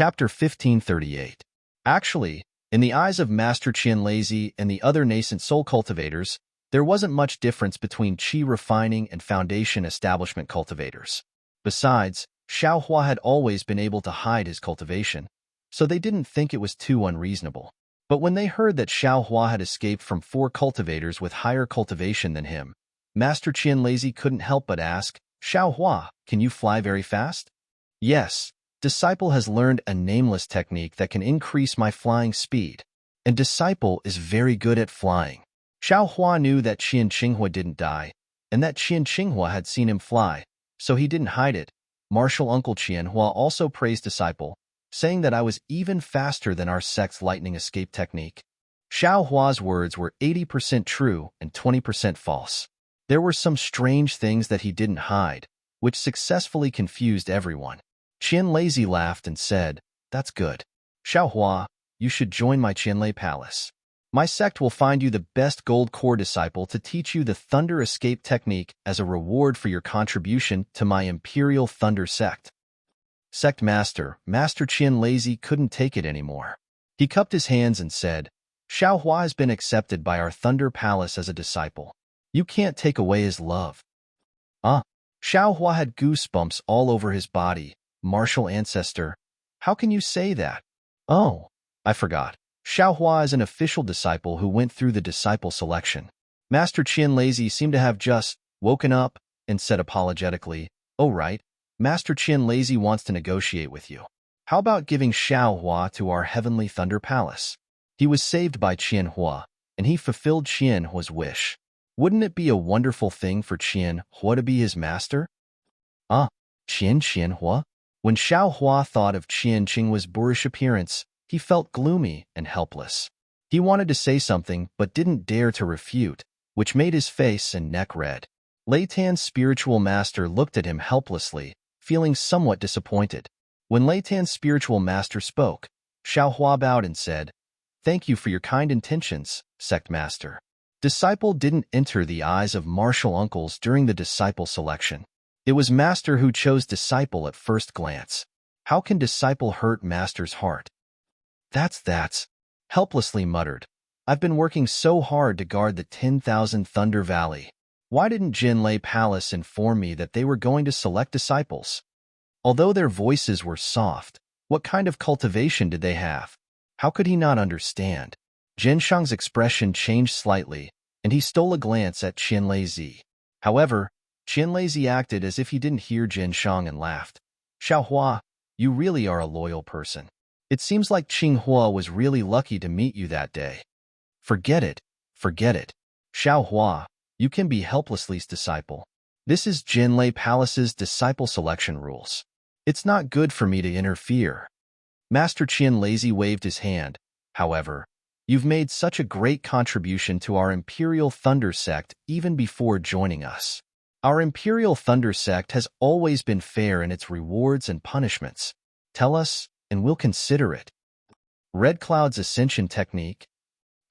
Chapter 1538. Actually, in the eyes of Master Qianlazi and the other nascent soul cultivators, there wasn't much difference between qi refining and foundation establishment cultivators. Besides, Xiaohua had always been able to hide his cultivation, so they didn't think it was too unreasonable. But when they heard that Xiaohua had escaped from 4 cultivators with higher cultivation than him, Master Qianlazi couldn't help but ask, "Xiaohua, can you fly very fast?" "Yes. Disciple has learned a nameless technique that can increase my flying speed, and Disciple is very good at flying." Xiaohua knew that Qian Qinghua didn't die, and that Qian Qinghua had seen him fly, so he didn't hide it. Martial Uncle Qianhua also praised Disciple, saying that I was even faster than our sect's lightning escape technique. Xiaohua's words were 80% true and 20% false. There were some strange things that he didn't hide, which successfully confused everyone. Qianlazi laughed and said, "That's good. Xiaohua, you should join my Qianlei Palace. My sect will find you the best gold core disciple to teach you the Thunder Escape technique as a reward for your contribution to my Imperial Thunder sect." Sect Master Qianlazi couldn't take it anymore. He cupped his hands and said, "Xiaohua has been accepted by our Thunder Palace as a disciple. You can't take away his love." Xiaohua had goosebumps all over his body. "Martial ancestor, how can you say that?" "Oh, I forgot. Xiaohua is an official disciple who went through the disciple selection." Master Qianlazi seemed to have just woken up and said apologetically, "Oh right, Master Qianlazi wants to negotiate with you. How about giving Xiaohua to our Heavenly Thunder Palace? He was saved by Qianhua, and he fulfilled Qianhua's wish. Wouldn't it be a wonderful thing for Qianhua to be his master?" Qianhua? When Xiaohua thought of Qian Qinghua's boorish appearance, he felt gloomy and helpless. He wanted to say something but didn't dare to refute, which made his face and neck red. Lei Tan's spiritual master looked at him helplessly, feeling somewhat disappointed. When Lei Tan's spiritual master spoke, Xiaohua bowed and said, "Thank you for your kind intentions, sect master." Disciple didn't enter the eyes of martial uncles during the disciple selection. It was Master who chose Disciple at first glance. How can Disciple hurt Master's heart? That's, helplessly muttered. "I've been working so hard to guard the 10,000 Thunder Valley. Why didn't Jinlei Palace inform me that they were going to select disciples?" Although their voices were soft, what kind of cultivation did they have? How could he not understand? Zhenshang's expression changed slightly, and he stole a glance at Qianlazi. However, Qianlazi acted as if he didn't hear Zhenshang and laughed. "Xiaohua, you really are a loyal person. It seems like Qinghua was really lucky to meet you that day." Forget it. Xiaohua, you can be helplessly's disciple. This is Jinlei Palace's disciple selection rules. It's not good for me to interfere." Master Qianlazi waved his hand. "However, you've made such a great contribution to our Imperial Thunder sect even before joining us. Our Imperial Thunder sect has always been fair in its rewards and punishments. Tell us, and we'll consider it." Red Cloud's Ascension Technique.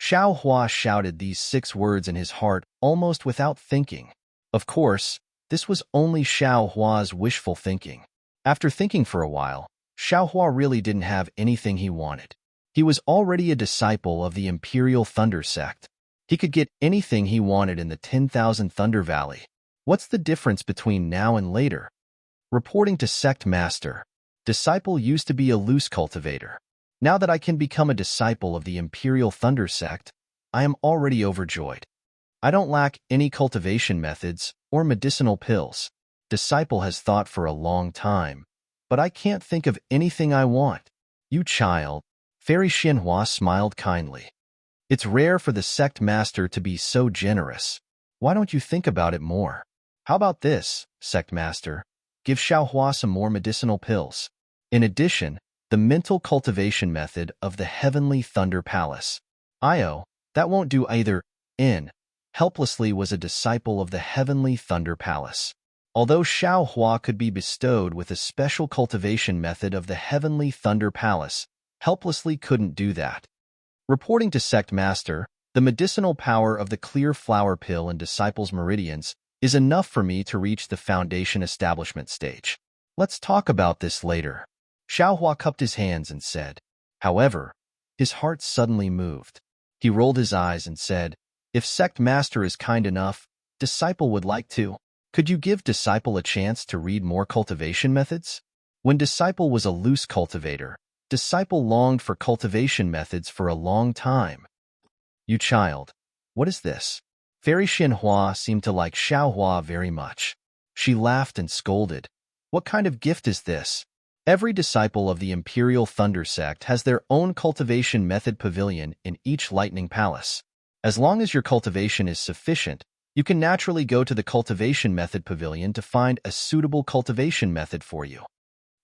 Xiaohua shouted these 6 words in his heart almost without thinking. Of course, this was only Xiaohua's wishful thinking. After thinking for a while, Xiaohua really didn't have anything he wanted. He was already a disciple of the Imperial Thunder sect. He could get anything he wanted in the 10,000 Thunder Valley. What's the difference between now and later? Reporting to Sect Master, Disciple used to be a loose cultivator. Now that I can become a disciple of the Imperial Thunder sect, I am already overjoyed. I don't lack any cultivation methods or medicinal pills. Disciple has thought for a long time, but I can't think of anything I want. You child. Fairy Xianhua smiled kindly. It's rare for the sect master to be so generous. Why don't you think about it more? How about this, sect master? Give Xiaohua some more medicinal pills. In addition, the mental cultivation method of the Heavenly Thunder Palace. That won't do either. Helplessly was a disciple of the Heavenly Thunder Palace. Although Xiaohua could be bestowed with a special cultivation method of the Heavenly Thunder Palace, helplessly couldn't do that. Reporting to Sect Master, the medicinal power of the clear flower pill in Disciples' meridians is enough for me to reach the foundation establishment stage. Let's talk about this later. Xiaohua cupped his hands and said. However, his heart suddenly moved. He rolled his eyes and said, if sect master is kind enough, disciple would like to. Could you give disciple a chance to read more cultivation methods? When disciple was a loose cultivator, disciple longed for cultivation methods for a long time. You child, what is this? Fairy Xinhua seemed to like Xiaohua very much. She laughed and scolded. What kind of gift is this? Every disciple of the Imperial Thunder Sect has their own cultivation method pavilion in each lightning palace. As long as your cultivation is sufficient, you can naturally go to the cultivation method pavilion to find a suitable cultivation method for you.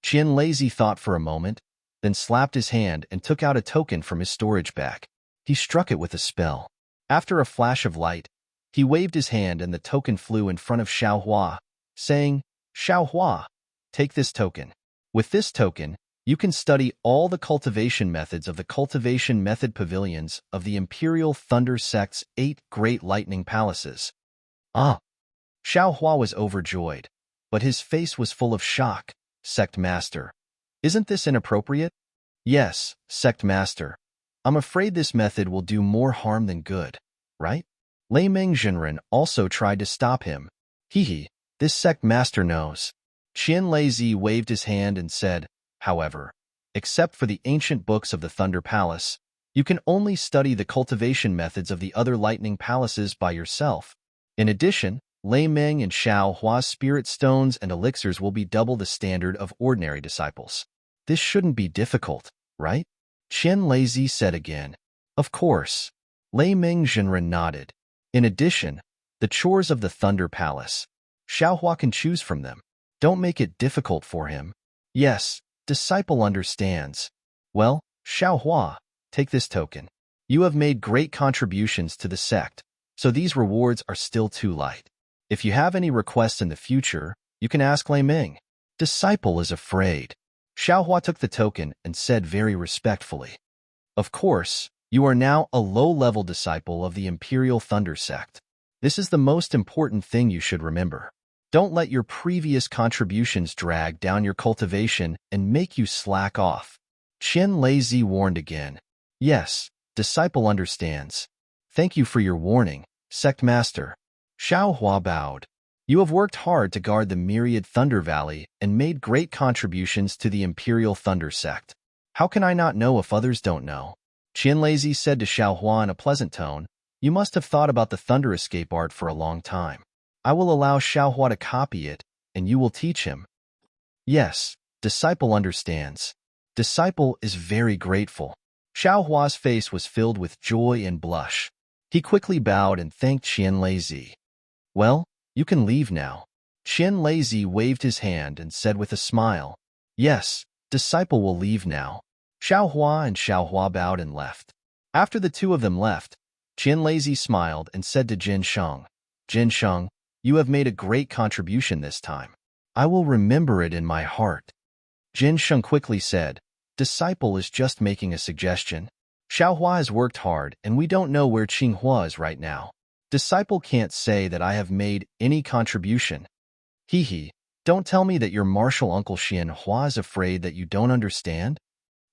Qian Lazy thought for a moment, then slapped his hand and took out a token from his storage bag. He struck it with a spell. After a flash of light, he waved his hand and the token flew in front of Xiaohua, saying, Xiaohua, take this token. With this token, you can study all the cultivation methods of the cultivation method pavilions of the Imperial Thunder Sect's 8 great lightning palaces. Ah! Xiaohua was overjoyed, but his face was full of shock. Sect Master, isn't this inappropriate? Yes, Sect Master. I'm afraid this method will do more harm than good, right? Lei Mingzhenren also tried to stop him. Hehe, this Sect Master knows. Qian Lazy waved his hand and said, however, except for the ancient books of the Thunder Palace, you can only study the cultivation methods of the other lightning palaces by yourself. In addition, Lei Ming and Xiao Hua's spirit stones and elixirs will be double the standard of ordinary disciples. This shouldn't be difficult, right? Qian Lazy said again. Of course. Lei Mingzhenren nodded. In addition, the chores of the Thunder Palace. Xiaohua can choose from them. Don't make it difficult for him. Yes, disciple understands. Well, Xiaohua, take this token. You have made great contributions to the sect, so these rewards are still too light. If you have any requests in the future, you can ask Lei Ming. Disciple is afraid. Xiaohua took the token and said very respectfully. Of course, you are now a low-level disciple of the Imperial Thunder Sect. This is the most important thing you should remember. Don't let your previous contributions drag down your cultivation and make you slack off. Qian Lazy warned again. Yes, disciple understands. Thank you for your warning, Sect Master. Xiaohua bowed. You have worked hard to guard the myriad Thunder Valley and made great contributions to the Imperial Thunder Sect. How can I not know if others don't know? Qian Lazy said to Xiaohua in a pleasant tone, you must have thought about the Thunder Escape art for a long time. I will allow Xiaohua to copy it, and you will teach him. Yes, disciple understands. Disciple is very grateful. Xiaohua's face was filled with joy and blush. He quickly bowed and thanked Qian Lazy. Well, you can leave now. Qian Lazy waved his hand and said with a smile, yes, disciple will leave now. Xiaohua and Xiaohua bowed and left. After the two of them left, Qian Lazy smiled and said to Jin Sheng, Jin Sheng, you have made a great contribution this time. I will remember it in my heart. Jin Sheng quickly said, disciple is just making a suggestion. Xiaohua has worked hard and we don't know where Qinghua is right now. Disciple can't say that I have made any contribution. Hehe, don't tell me that your martial uncle Xianhua is afraid that you don't understand?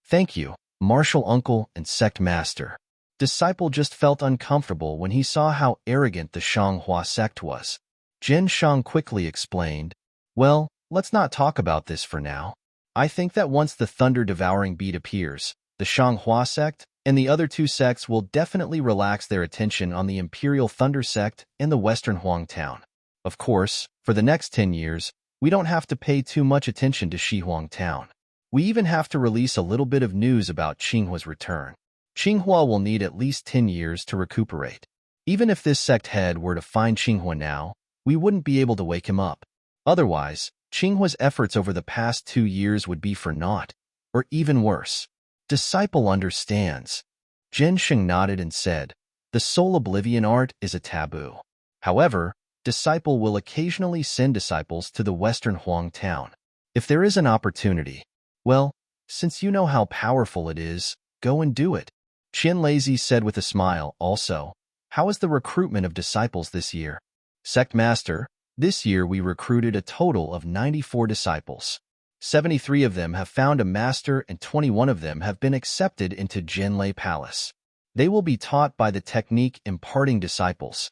Thank you, martial uncle and sect master. Disciple just felt uncomfortable when he saw how arrogant the Shanghua sect was. Jin Shang quickly explained, well, let's not talk about this for now. I think that once the thunder-devouring beat appears, the Shanghua sect and the other two sects will definitely relax their attention on the Imperial Thunder sect and the Western Huang town. Of course, for the next 10 years, we don't have to pay too much attention to Shihuang town. We even have to release a little bit of news about Qinghua's return. Qinghua will need at least 10 years to recuperate. Even if this sect head were to find Qinghua now, we wouldn't be able to wake him up. Otherwise, Qinghua's efforts over the past 2 years would be for naught, or even worse. Disciple understands. Jin Sheng nodded and said, the soul oblivion art is a taboo. However, disciple will occasionally send disciples to the Western Huang town. If there is an opportunity, well, since you know how powerful it is, go and do it. Qian Lazy said with a smile also, how is the recruitment of disciples this year? Sect Master, this year we recruited a total of 94 disciples. 73 of them have found a master and 21 of them have been accepted into Jinlei Palace. They will be taught by the technique imparting disciples.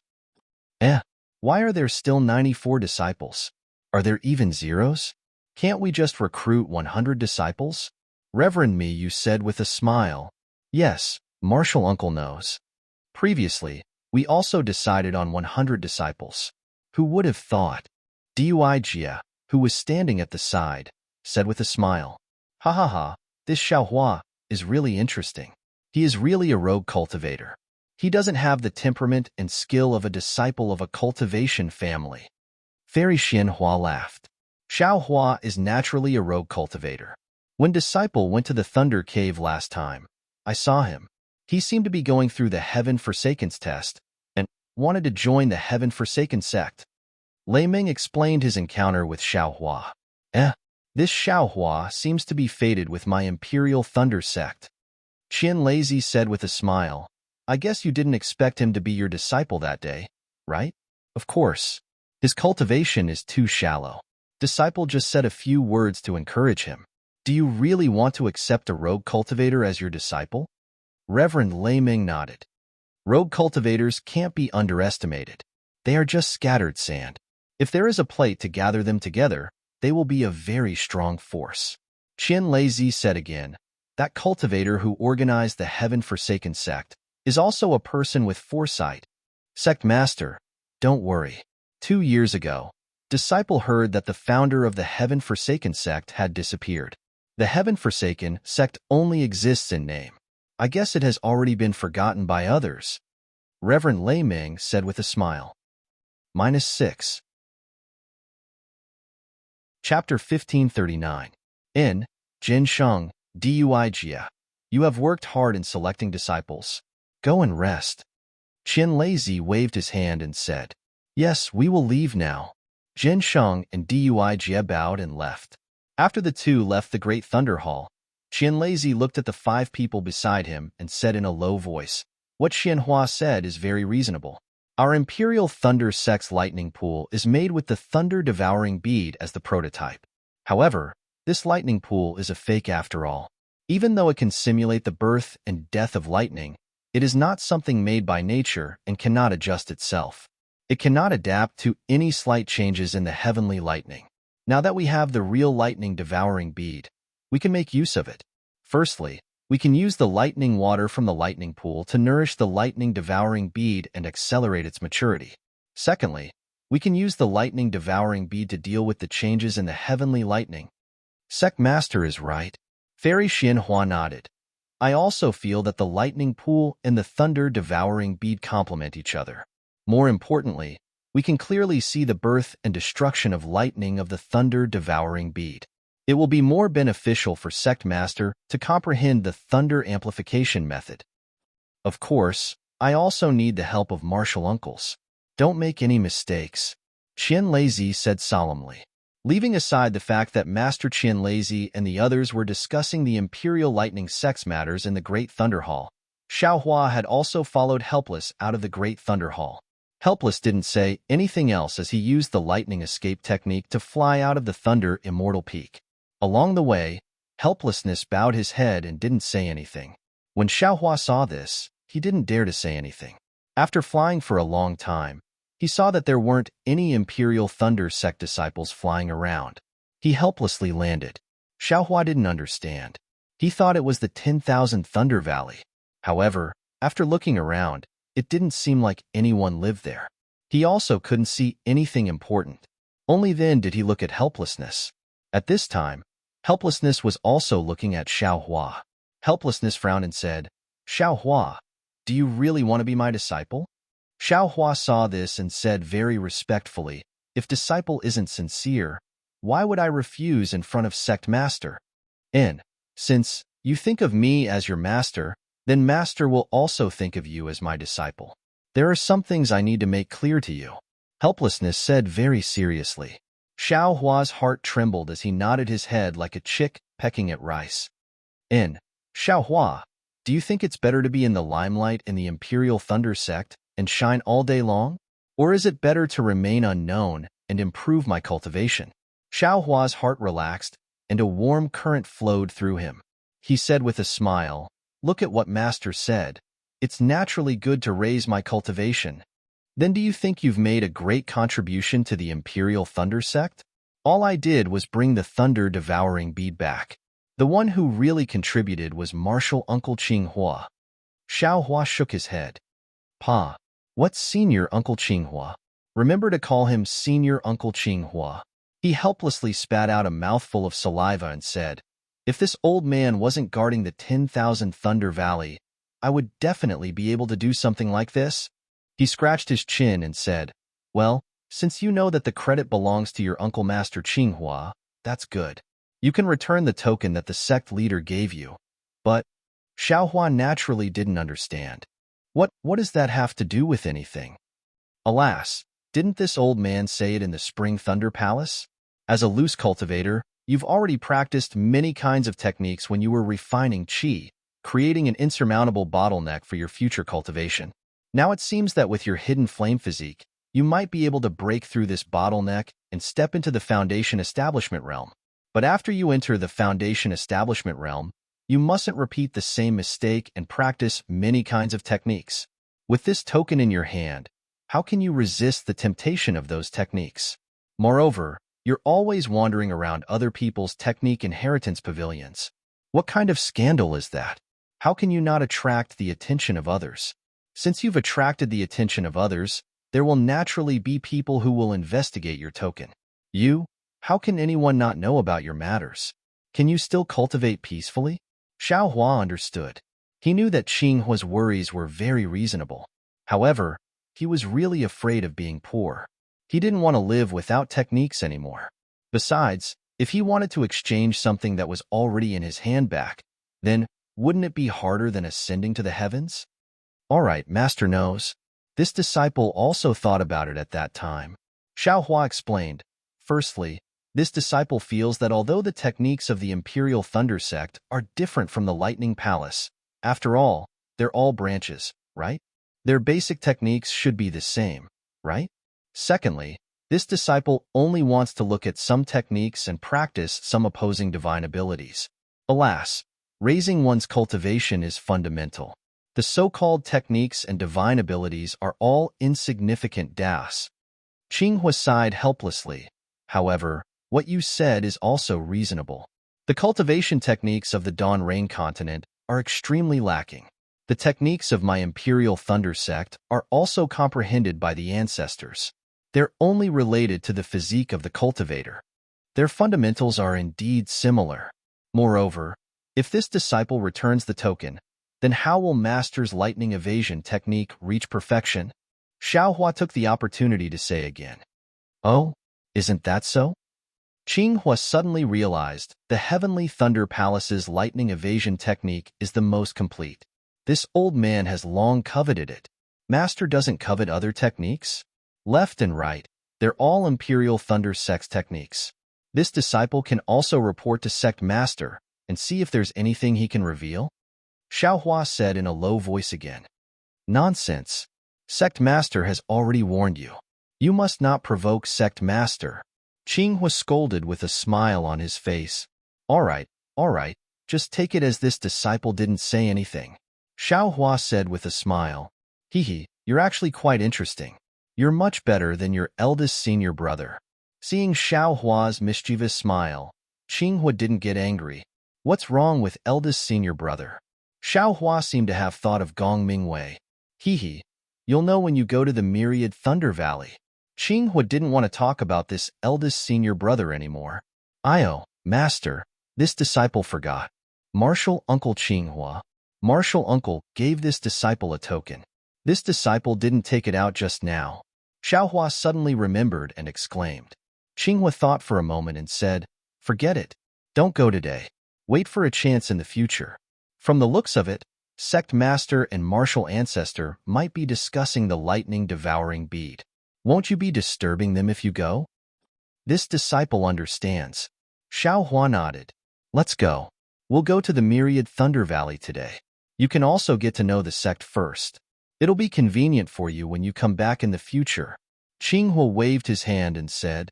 Why are there still 94 disciples? Are there even zeros? Can't we just recruit 100 disciples? Reverend Me, you said with a smile. Yes, Martial Uncle knows. Previously, we also decided on 100 disciples. Who would have thought? Deity, who was standing at the side, said with a smile. Ha ha ha, this Xiaohua is really interesting. He is really a rogue cultivator. He doesn't have the temperament and skill of a disciple of a cultivation family. Fairy Xianhua laughed. Xiaohua is naturally a rogue cultivator. When Disciple went to the Thunder Cave last time, I saw him. He seemed to be going through the Heaven Forsakens test and wanted to join the Heaven Forsaken sect. Lei Ming explained his encounter with Xiaohua. This Xiaohua seems to be fated with my Imperial Thunder sect. Qian Lazy said with a smile. I guess you didn't expect him to be your disciple that day, right? Of course. His cultivation is too shallow. Disciple just said a few words to encourage him. Do you really want to accept a rogue cultivator as your disciple? Reverend Lei Ming nodded. Rogue cultivators can't be underestimated. They are just scattered sand. If there is a plate to gather them together, they will be a very strong force. Qian Lazy said again, that cultivator who organized the Heaven Forsaken sect is also a person with foresight. Sect Master, don't worry. 2 years ago, Disciple heard that the founder of the Heaven Forsaken sect had disappeared. The Heaven Forsaken sect only exists in name. I guess it has already been forgotten by others. Reverend Lei Ming said with a smile. -6. Chapter 1539. In Jin Sheng, Duijia. You have worked hard in selecting disciples. Go and rest. Qian Lazy waved his hand and said, Yes, we will leave now. Jin Sheng and Duijia bowed and left. After the two left the Great Thunder Hall, Qian Lazy looked at the 5 people beside him and said in a low voice, What Xianhua said is very reasonable. Our Imperial Thunder Sect's lightning pool is made with the thunder-devouring bead as the prototype. However, this lightning pool is a fake after all. Even though it can simulate the birth and death of lightning, it is not something made by nature and cannot adjust itself. It cannot adapt to any slight changes in the heavenly lightning. Now that we have the real lightning-devouring bead, we can make use of it. Firstly, we can use the lightning water from the lightning pool to nourish the lightning-devouring bead and accelerate its maturity. Secondly, we can use the lightning-devouring bead to deal with the changes in the heavenly lightning. Sect Master is right. Fairy Xianhua nodded. I also feel that the lightning pool and the thunder-devouring bead complement each other. More importantly, we can clearly see the birth and destruction of lightning of the thunder-devouring bead. It will be more beneficial for Sect Master to comprehend the thunder amplification method. Of course, I also need the help of martial uncles. Don't make any mistakes, Qian Lazy said solemnly. Leaving aside the fact that Master Qian Lazy and the others were discussing the Imperial Lightning sex matters in the Great Thunder Hall, Xiaohua had also followed Helpless out of the Great Thunder Hall. Helpless didn't say anything else as he used the lightning escape technique to fly out of the Thunder Immortal Peak. Along the way, Helplessness bowed his head and didn't say anything. When Xiaohua saw this, he didn't dare to say anything. After flying for a long time, he saw that there weren't any Imperial Thunder Sect disciples flying around. He helplessly landed. Xiaohua didn't understand. He thought it was the 10,000 Thunder Valley. However, after looking around, it didn't seem like anyone lived there. He also couldn't see anything important. Only then did he look at Helplessness. At this time, Helplessness was also looking at Xiaohua. Helplessness frowned and said, Xiaohua, do you really want to be my disciple? Xiaohua saw this and said very respectfully, if disciple isn't sincere, why would I refuse in front of Sect Master? And, since you think of me as your master, then Master will also think of you as my disciple. There are some things I need to make clear to you. Helplessness said very seriously. Xiaohua's heart trembled as he nodded his head like a chick pecking at rice. And, Xiaohua, do you think it's better to be in the limelight in the Imperial Thunder Sect and shine all day long? Or is it better to remain unknown and improve my cultivation? Xiaohua's heart relaxed, and a warm current flowed through him. He said with a smile, "Look at what Master said. It's naturally good to raise my cultivation. Then do you think you've made a great contribution to the Imperial Thunder sect? All I did was bring the thunder-devouring bead back. The one who really contributed was Martial Uncle Qinghua." Xiao Hua shook his head. "Pa, what's Senior Uncle Qinghua? Remember to call him Senior Uncle Qinghua." He helplessly spat out a mouthful of saliva and said, "If this old man wasn't guarding the 10,000 Thunder Valley, I would definitely be able to do something like this." He scratched his chin and said, "Well, since you know that the credit belongs to your Uncle Master Qinghua, that's good. You can return the token that the sect leader gave you." But Xiaohua naturally didn't understand. What does that have to do with anything? Alas, didn't this old man say it in the Spring Thunder Palace? As a loose cultivator, you've already practiced many kinds of techniques when you were refining qi, creating an insurmountable bottleneck for your future cultivation. Now it seems that with your hidden flame physique, you might be able to break through this bottleneck and step into the Foundation Establishment realm. But after you enter the Foundation Establishment realm, you mustn't repeat the same mistake and practice many kinds of techniques. With this token in your hand, how can you resist the temptation of those techniques? Moreover, you're always wandering around other people's technique inheritance pavilions. What kind of scandal is that? How can you not attract the attention of others? Since you've attracted the attention of others, there will naturally be people who will investigate your token. How can anyone not know about your matters? Can you still cultivate peacefully? Xiao Hua understood. He knew that Qinghua's worries were very reasonable. However, he was really afraid of being poor. He didn't want to live without techniques anymore. Besides, if he wanted to exchange something that was already in his hand back, then wouldn't it be harder than ascending to the heavens? All right, Master knows. This disciple also thought about it at that time. Xiao Hua explained, "Firstly, this disciple feels that although the techniques of the Imperial Thunder sect are different from the Lightning Palace, after all, they're all branches, right? Their basic techniques should be the same, right? Secondly, this disciple only wants to look at some techniques and practice some opposing divine abilities. Alas, raising one's cultivation is fundamental. The so-called techniques and divine abilities are all insignificant das." Qinghua sighed helplessly. "However, what you said is also reasonable. The cultivation techniques of the Dawn Rain continent are extremely lacking. The techniques of my Imperial Thunder sect are also comprehended by the ancestors. They're only related to the physique of the cultivator. Their fundamentals are indeed similar. Moreover, if this disciple returns the token, then how will Master's lightning evasion technique reach perfection?" Xiao Hua took the opportunity to say again, "Oh, isn't that so?" Qinghua suddenly realized the Heavenly Thunder Palace's lightning evasion technique is the most complete. This old man has long coveted it. Master doesn't covet other techniques? Left and right, they're all Imperial Thunder Sect techniques. This disciple can also report to Sect Master and see if there's anything he can reveal. Xiao Hua said in a low voice again. "Nonsense. Sect Master has already warned you. You must not provoke Sect Master." Qinghua scolded with a smile on his face. All right, just take it as this disciple didn't say anything." Xiao Hua said with a smile. Hee, you're actually quite interesting. You're much better than your eldest senior brother." Seeing Xiao Hua's mischievous smile, Qinghua didn't get angry. What's wrong with eldest senior brother? Xiao Hua seemed to have thought of Gong Mingwei. Hee, you'll know when you go to the Myriad Thunder Valley. Qinghua didn't want to talk about this eldest senior brother anymore. Master, this disciple forgot. Martial Uncle Qinghua. Martial Uncle gave this disciple a token. This disciple didn't take it out just now. Xiao Hua suddenly remembered and exclaimed. Qinghua thought for a moment and said, "Forget it. Don't go today. Wait for a chance in the future." From the looks of it, Sect Master and Martial Ancestor might be discussing the lightning-devouring bead. Won't you be disturbing them if you go? This disciple understands. Xiao Hua nodded. Let's go. We'll go to the Myriad Thunder Valley today. You can also get to know the sect first. It'll be convenient for you when you come back in the future. Qinghua waved his hand and said,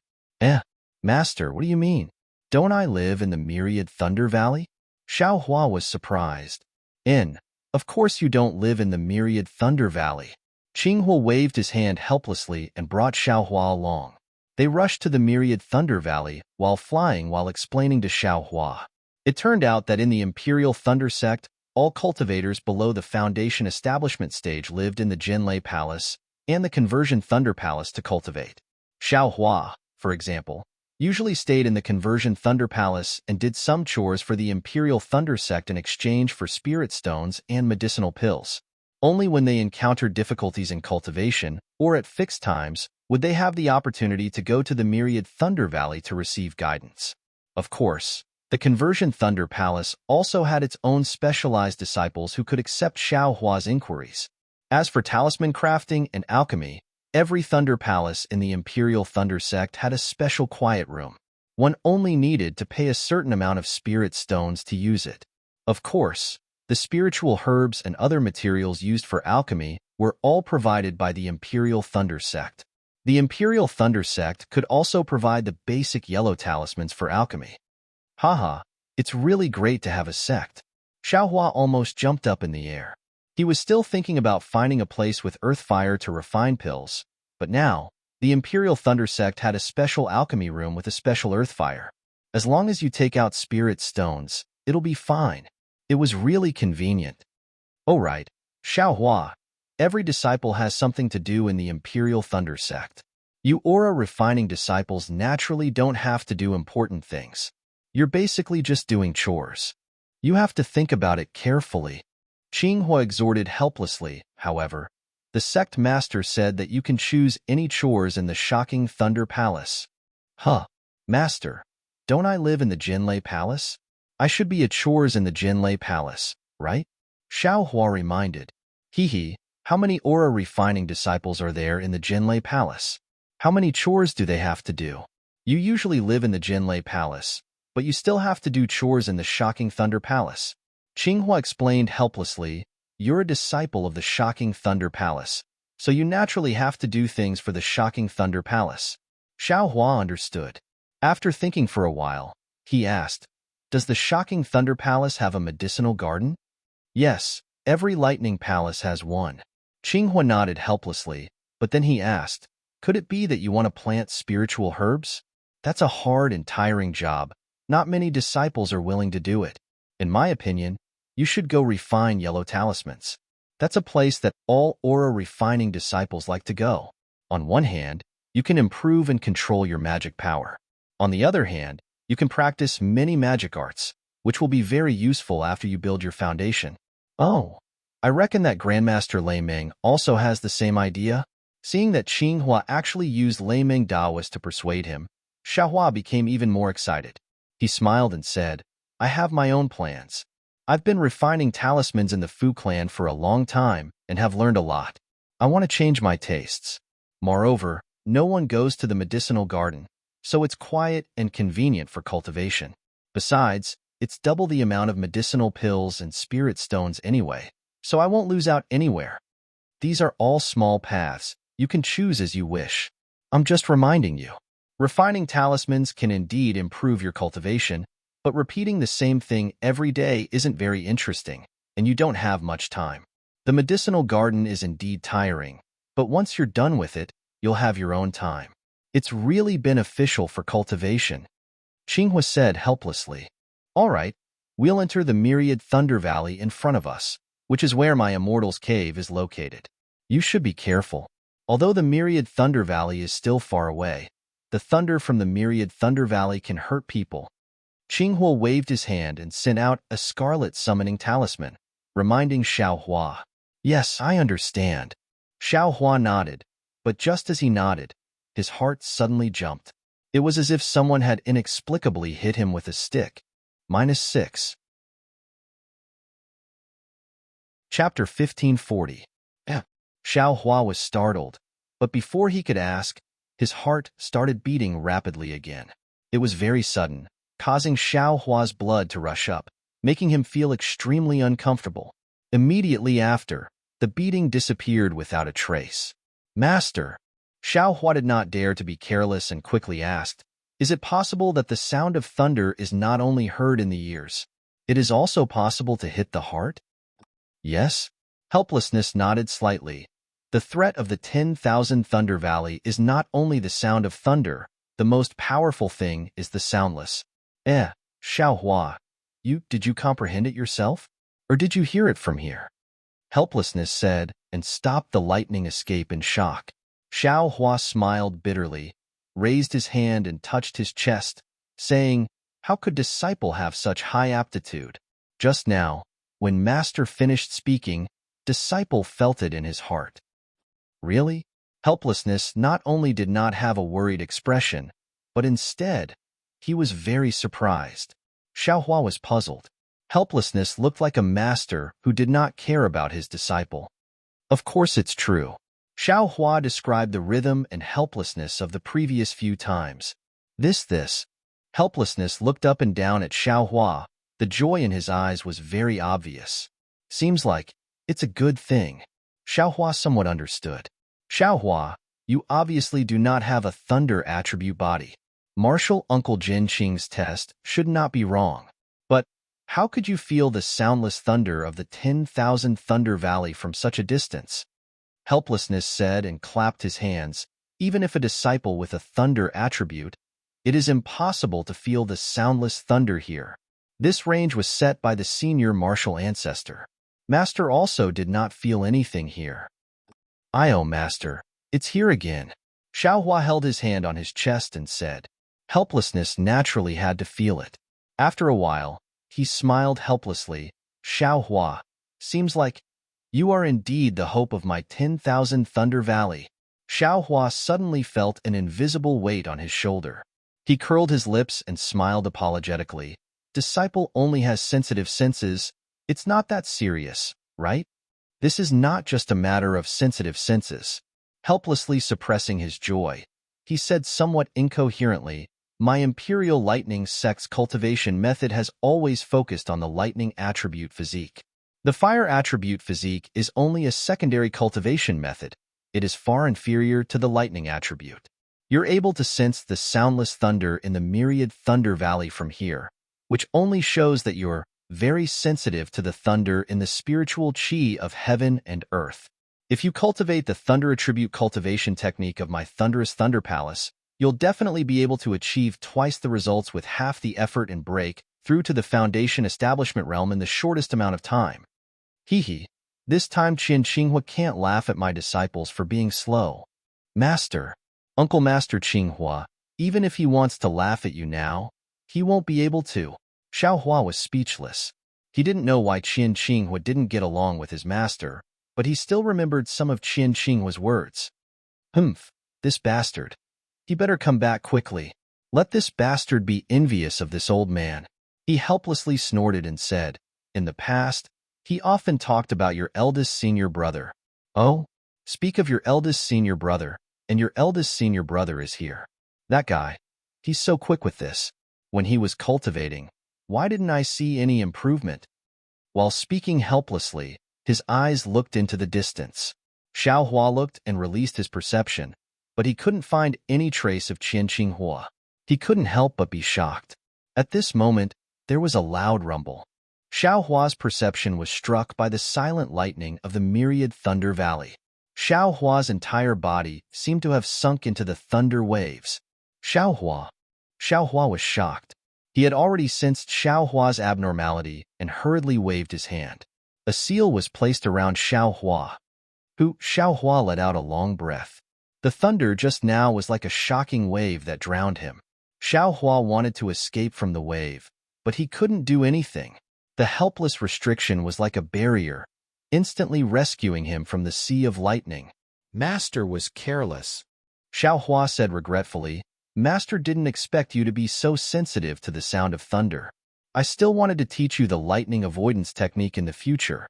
Master, what do you mean? Don't I live in the myriad Thunder Valley? Xiao Hua was surprised. Of course you don't live in the myriad Thunder Valley. Qinghua waved his hand helplessly and brought Xiao Hua along. They rushed to the myriad Thunder Valley while explaining to Xiao Hua. It turned out that in the Imperial Thunder Sect, all cultivators below the Foundation Establishment stage lived in the Jinlei Palace and the Conversion Thunder Palace to cultivate. Xiao Hua, for example, usually stayed in the Conversion Thunder Palace and did some chores for the Imperial Thunder Sect in exchange for spirit stones and medicinal pills. Only when they encountered difficulties in cultivation, or at fixed times, would they have the opportunity to go to the Myriad Thunder Valley to receive guidance. Of course, the Conversion Thunder Palace also had its own specialized disciples who could accept Xiao Hua's inquiries. As for talisman crafting and alchemy, every Thunder Palace in the Imperial Thunder Sect had a special quiet room. One only needed to pay a certain amount of spirit stones to use it. Of course, the spiritual herbs and other materials used for alchemy were all provided by the Imperial Thunder Sect. The Imperial Thunder Sect could also provide the basic yellow talismans for alchemy. Haha, it's really great to have a sect. Xiao Hua almost jumped up in the air. He was still thinking about finding a place with earth fire to refine pills, but now, the Imperial Thunder Sect had a special alchemy room with a special earth fire. As long as you take out spirit stones, it'll be fine. It was really convenient. Oh right, Xiao Hua, every disciple has something to do in the Imperial Thunder Sect. You aura refining disciples naturally don't have to do important things. You're basically just doing chores. You have to think about it carefully. Qinghua exhorted helplessly, however. The sect master said that you can choose any chores in the shocking Thunder Palace. Huh, master, don't I live in the Jinlei Palace? I should be at chores in the Jinlei Palace, right? Xiao Hua reminded. Hee, how many aura refining disciples are there in the Jinlei Palace? How many chores do they have to do? You usually live in the Jinlei Palace, but you still have to do chores in the shocking Thunder Palace. Qinghua explained helplessly, you're a disciple of the Shocking Thunder Palace, so you naturally have to do things for the Shocking Thunder Palace. Xiao Hua understood. After thinking for a while, he asked, does the Shocking Thunder Palace have a medicinal garden? Yes, every Lightning Palace has one. Qinghua nodded helplessly, but then he asked, could it be that you want to plant spiritual herbs? That's a hard and tiring job. Not many disciples are willing to do it. In my opinion, you should go refine yellow talismans. That's a place that all aura refining disciples like to go. On one hand, you can improve and control your magic power. On the other hand, you can practice many magic arts, which will be very useful after you build your foundation. Oh, I reckon that Grandmaster Lei Ming also has the same idea. Seeing that Qinghua actually used Lei Ming Daoist to persuade him, Xiao Hua became even more excited. He smiled and said, I have my own plans. I've been refining talismans in the Fu clan for a long time and have learned a lot. I want to change my tastes. Moreover, no one goes to the medicinal garden, so it's quiet and convenient for cultivation. Besides, it's double the amount of medicinal pills and spirit stones anyway, so I won't lose out anywhere. These are all small paths. You can choose as you wish. I'm just reminding you. Refining talismans can indeed improve your cultivation, but repeating the same thing every day isn't very interesting, and you don't have much time. The medicinal garden is indeed tiring, but once you're done with it, you'll have your own time. It's really beneficial for cultivation. Qinghua said helplessly. All right, we'll enter the Myriad Thunder Valley in front of us, which is where my Immortal's Cave is located. You should be careful. Although the Myriad Thunder Valley is still far away, the thunder from the Myriad Thunder Valley can hurt people. Qinghua waved his hand and sent out a scarlet summoning talisman, reminding Xiao Hua. Yes, I understand. Xiao Hua nodded, but just as he nodded, his heart suddenly jumped. It was as if someone had inexplicably hit him with a stick. -6. Chapter 1540. Xiao Hua was startled, but before he could ask, his heart started beating rapidly again. It was very sudden, causing Xiao Hua's blood to rush up, making him feel extremely uncomfortable. Immediately after, the beating disappeared without a trace. Master! Xiao Hua did not dare to be careless and quickly asked, Is it possible that the sound of thunder is not only heard in the ears, it is also possible to hit the heart? Yes. Helplessness nodded slightly. The threat of the 10,000 Thunder Valley is not only the sound of thunder, the most powerful thing is the soundless. Xiaohua, did you comprehend it yourself? Or did you hear it from here? Helplessness said, and stopped the lightning escape in shock. Xiaohua smiled bitterly, raised his hand and touched his chest, saying, "How could disciple have such high aptitude?" Just now, when Master finished speaking, disciple felt it in his heart. Really? Helplessness not only did not have a worried expression, but instead, he was very surprised. Xiaohua was puzzled. Helplessness looked like a master who did not care about his disciple. Of course it's true. Xiaohua described the rhythm and helplessness of the previous few times. This. Helplessness looked up and down at Xiaohua. The joy in his eyes was very obvious. Seems like it's a good thing. Xiaohua somewhat understood. Xiaohua, you obviously do not have a thunder attribute body. Martial Uncle Jin Qing's test should not be wrong. But how could you feel the soundless thunder of the 10,000 Thunder Valley from such a distance? Helplessness said and clapped his hands. Even if a disciple with a thunder attribute, it is impossible to feel the soundless thunder here. This range was set by the senior martial ancestor. Master also did not feel anything here. Master, it's here again. Xiaohua held his hand on his chest and said. Helplessness naturally had to feel it. After a while, he smiled helplessly. Xiaohua, seems like you are indeed the hope of my 10,000 Thunder Valley. Xiaohua suddenly felt an invisible weight on his shoulder. He curled his lips and smiled apologetically. Disciple only has sensitive senses. It's not that serious, right? This is not just a matter of sensitive senses. Helplessly suppressing his joy, he said somewhat incoherently, my Imperial Lightning Sect's cultivation method has always focused on the lightning attribute physique. The fire attribute physique is only a secondary cultivation method. It is far inferior to the lightning attribute. You're able to sense the soundless thunder in the myriad Thunder Valley from here, which only shows that you're very sensitive to the thunder in the spiritual chi of heaven and earth. If you cultivate the thunder attribute cultivation technique of my Thunderous Thunder Palace, you'll definitely be able to achieve twice the results with half the effort and break through to the foundation establishment realm in the shortest amount of time. This time Qian Qinghua can't laugh at my disciples for being slow. Master, Uncle Master Qinghua, even if he wants to laugh at you now, he won't be able to. Xiaohua was speechless. He didn't know why Qian Qinghua didn't get along with his master, but he still remembered some of Qian Qinghua's words. This bastard. He better come back quickly. Let this bastard be envious of this old man. He helplessly snorted and said, in the past, he often talked about your eldest senior brother. Oh, speak of your eldest senior brother, and your eldest senior brother is here. That guy, he's so quick with this. When he was cultivating, why didn't I see any improvement? While speaking helplessly, his eyes looked into the distance. Xiaohua looked and released his perception, but he couldn't find any trace of Qian Qinghua. He couldn't help but be shocked. At this moment, there was a loud rumble. Xiaohua's perception was struck by the silent lightning of the myriad Thunder Valley. Xiaohua's entire body seemed to have sunk into the thunder waves. Xiaohua was shocked. He had already sensed Xiaohua's abnormality and hurriedly waved his hand. A seal was placed around Xiaohua. Xiaohua let out a long breath. The thunder just now was like a shocking wave that drowned him. Xiaohua wanted to escape from the wave, but he couldn't do anything. The helpless restriction was like a barrier, instantly rescuing him from the sea of lightning. Master was careless. Xiaohua said regretfully, Master didn't expect you to be so sensitive to the sound of thunder. I still wanted to teach you the lightning avoidance technique in the future.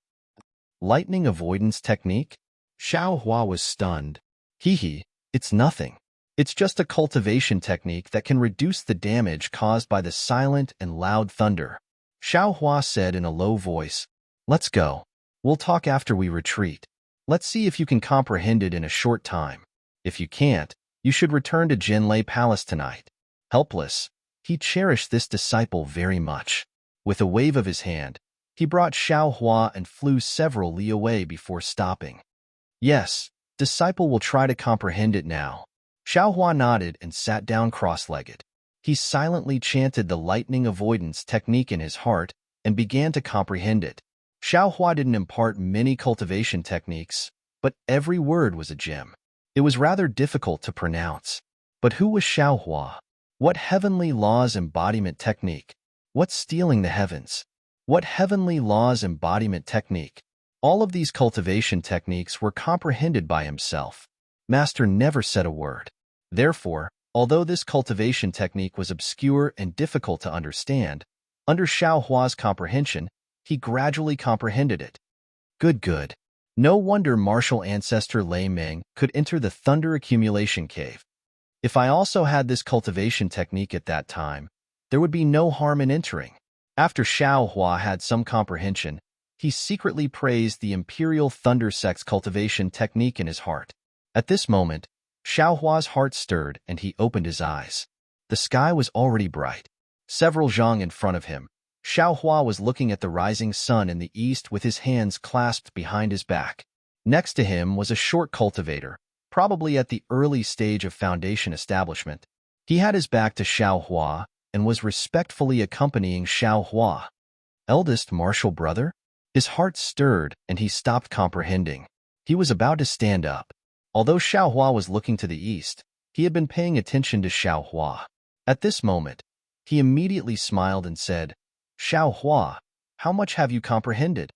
Lightning avoidance technique? Xiaohua was stunned. It's nothing. It's just a cultivation technique that can reduce the damage caused by the silent and loud thunder. Xiaohua said in a low voice, Let's go. We'll talk after we retreat. Let's see if you can comprehend it in a short time. If you can't, you should return to Jinlei Palace tonight. Helpless, he cherished this disciple very much. With a wave of his hand, he brought Xiao Hua and flew several li away before stopping. Yes, disciple will try to comprehend it now. Xiao Hua nodded and sat down cross-legged. He silently chanted the lightning avoidance technique in his heart and began to comprehend it. Xiao Hua didn't impart many cultivation techniques, but every word was a gem. It was rather difficult to pronounce. But who was Xiao Hua? What heavenly laws embodiment technique? What stealing the heavens? What heavenly laws embodiment technique? All of these cultivation techniques were comprehended by himself. Master never said a word. Therefore, although this cultivation technique was obscure and difficult to understand, under Xiao Hua's comprehension, he gradually comprehended it. Good. No wonder martial ancestor Lei Meng could enter the thunder accumulation cave. If I also had this cultivation technique at that time, there would be no harm in entering. After Xiao Hua had some comprehension, he secretly praised the Imperial Thunder Sect's cultivation technique in his heart. At this moment, Xiao Hua's heart stirred and he opened his eyes. The sky was already bright. Several zhang in front of him, Xiao Hua was looking at the rising sun in the east with his hands clasped behind his back. Next to him was a short cultivator, probably at the early stage of foundation establishment. He had his back to Xiao Hua and was respectfully accompanying Xiao Hua. Eldest martial brother? His heart stirred and he stopped comprehending. He was about to stand up. Although Xiao Hua was looking to the east, he had been paying attention to Xiao Hua. At this moment, he immediately smiled and said, Xiao Hua, how much have you comprehended?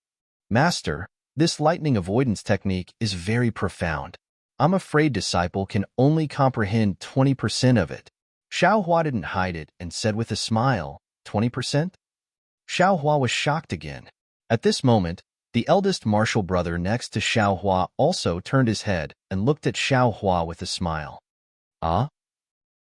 Master, this lightning avoidance technique is very profound. I'm afraid disciple can only comprehend 20% of it. Xiao Hua didn't hide it and said with a smile, 20%? Xiao Hua was shocked again. At this moment, the eldest martial brother next to Xiao Hua also turned his head and looked at Xiao Hua with a smile. Ah?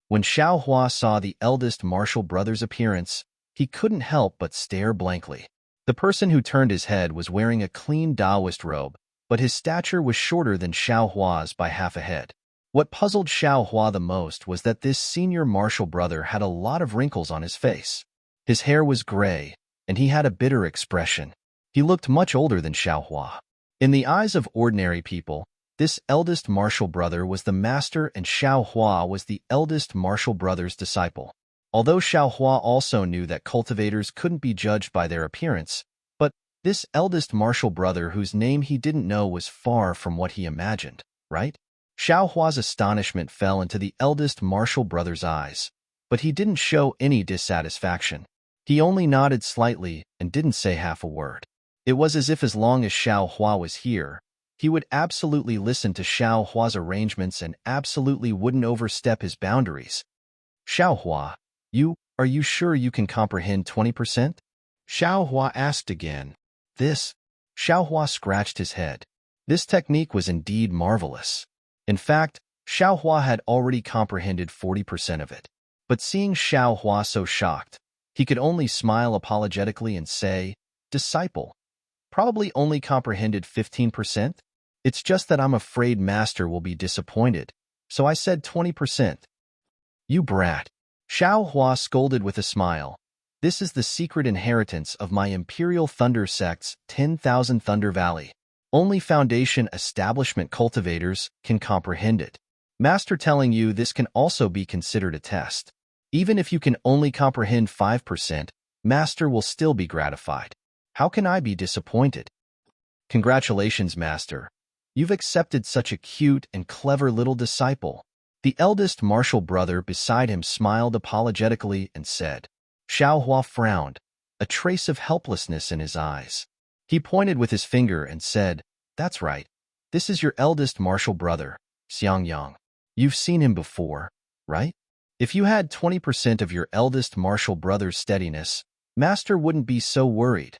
When Xiao Hua saw the eldest martial brother's appearance, he couldn't help but stare blankly. The person who turned his head was wearing a clean Taoist robe, but his stature was shorter than Xiao Hua's by half a head. What puzzled Xiao Hua the most was that this senior martial brother had a lot of wrinkles on his face. His hair was gray, and he had a bitter expression. He looked much older than Xiao Hua. In the eyes of ordinary people, this eldest martial brother was the master and Xiao Hua was the eldest martial brother's disciple. Although Xiao Hua also knew that cultivators couldn't be judged by their appearance, but this eldest martial brother whose name he didn't know was far from what he imagined, right? Xiao Hua's astonishment fell into the eldest martial brother's eyes, but he didn't show any dissatisfaction. He only nodded slightly and didn't say half a word. It was as if as long as Xiao Hua was here, he would absolutely listen to Xiao Hua's arrangements and absolutely wouldn't overstep his boundaries. Xiao Hua, are you sure you can comprehend 20%? Xiao Hua asked again. Xiao Hua scratched his head. This technique was indeed marvelous. In fact, Xiao Hua had already comprehended 40% of it. But seeing Xiao Hua so shocked, he could only smile apologetically and say, Disciple, probably only comprehended 15%? It's just that I'm afraid Master will be disappointed, so I said 20%. You brat. Xiao Hua scolded with a smile. This is the secret inheritance of my Imperial Thunder Sect's 10,000 Thunder Valley. Only Foundation Establishment cultivators can comprehend it. Master telling you this can also be considered a test. Even if you can only comprehend 5%, Master will still be gratified. How can I be disappointed? Congratulations, Master. You've accepted such a cute and clever little disciple. The eldest martial brother beside him smiled apologetically and said. Xiao Hua frowned, a trace of helplessness in his eyes. He pointed with his finger and said, That's right. This is your eldest martial brother, Xiang Yang. You've seen him before, right? If you had 20% of your eldest martial brother's steadiness, Master wouldn't be so worried.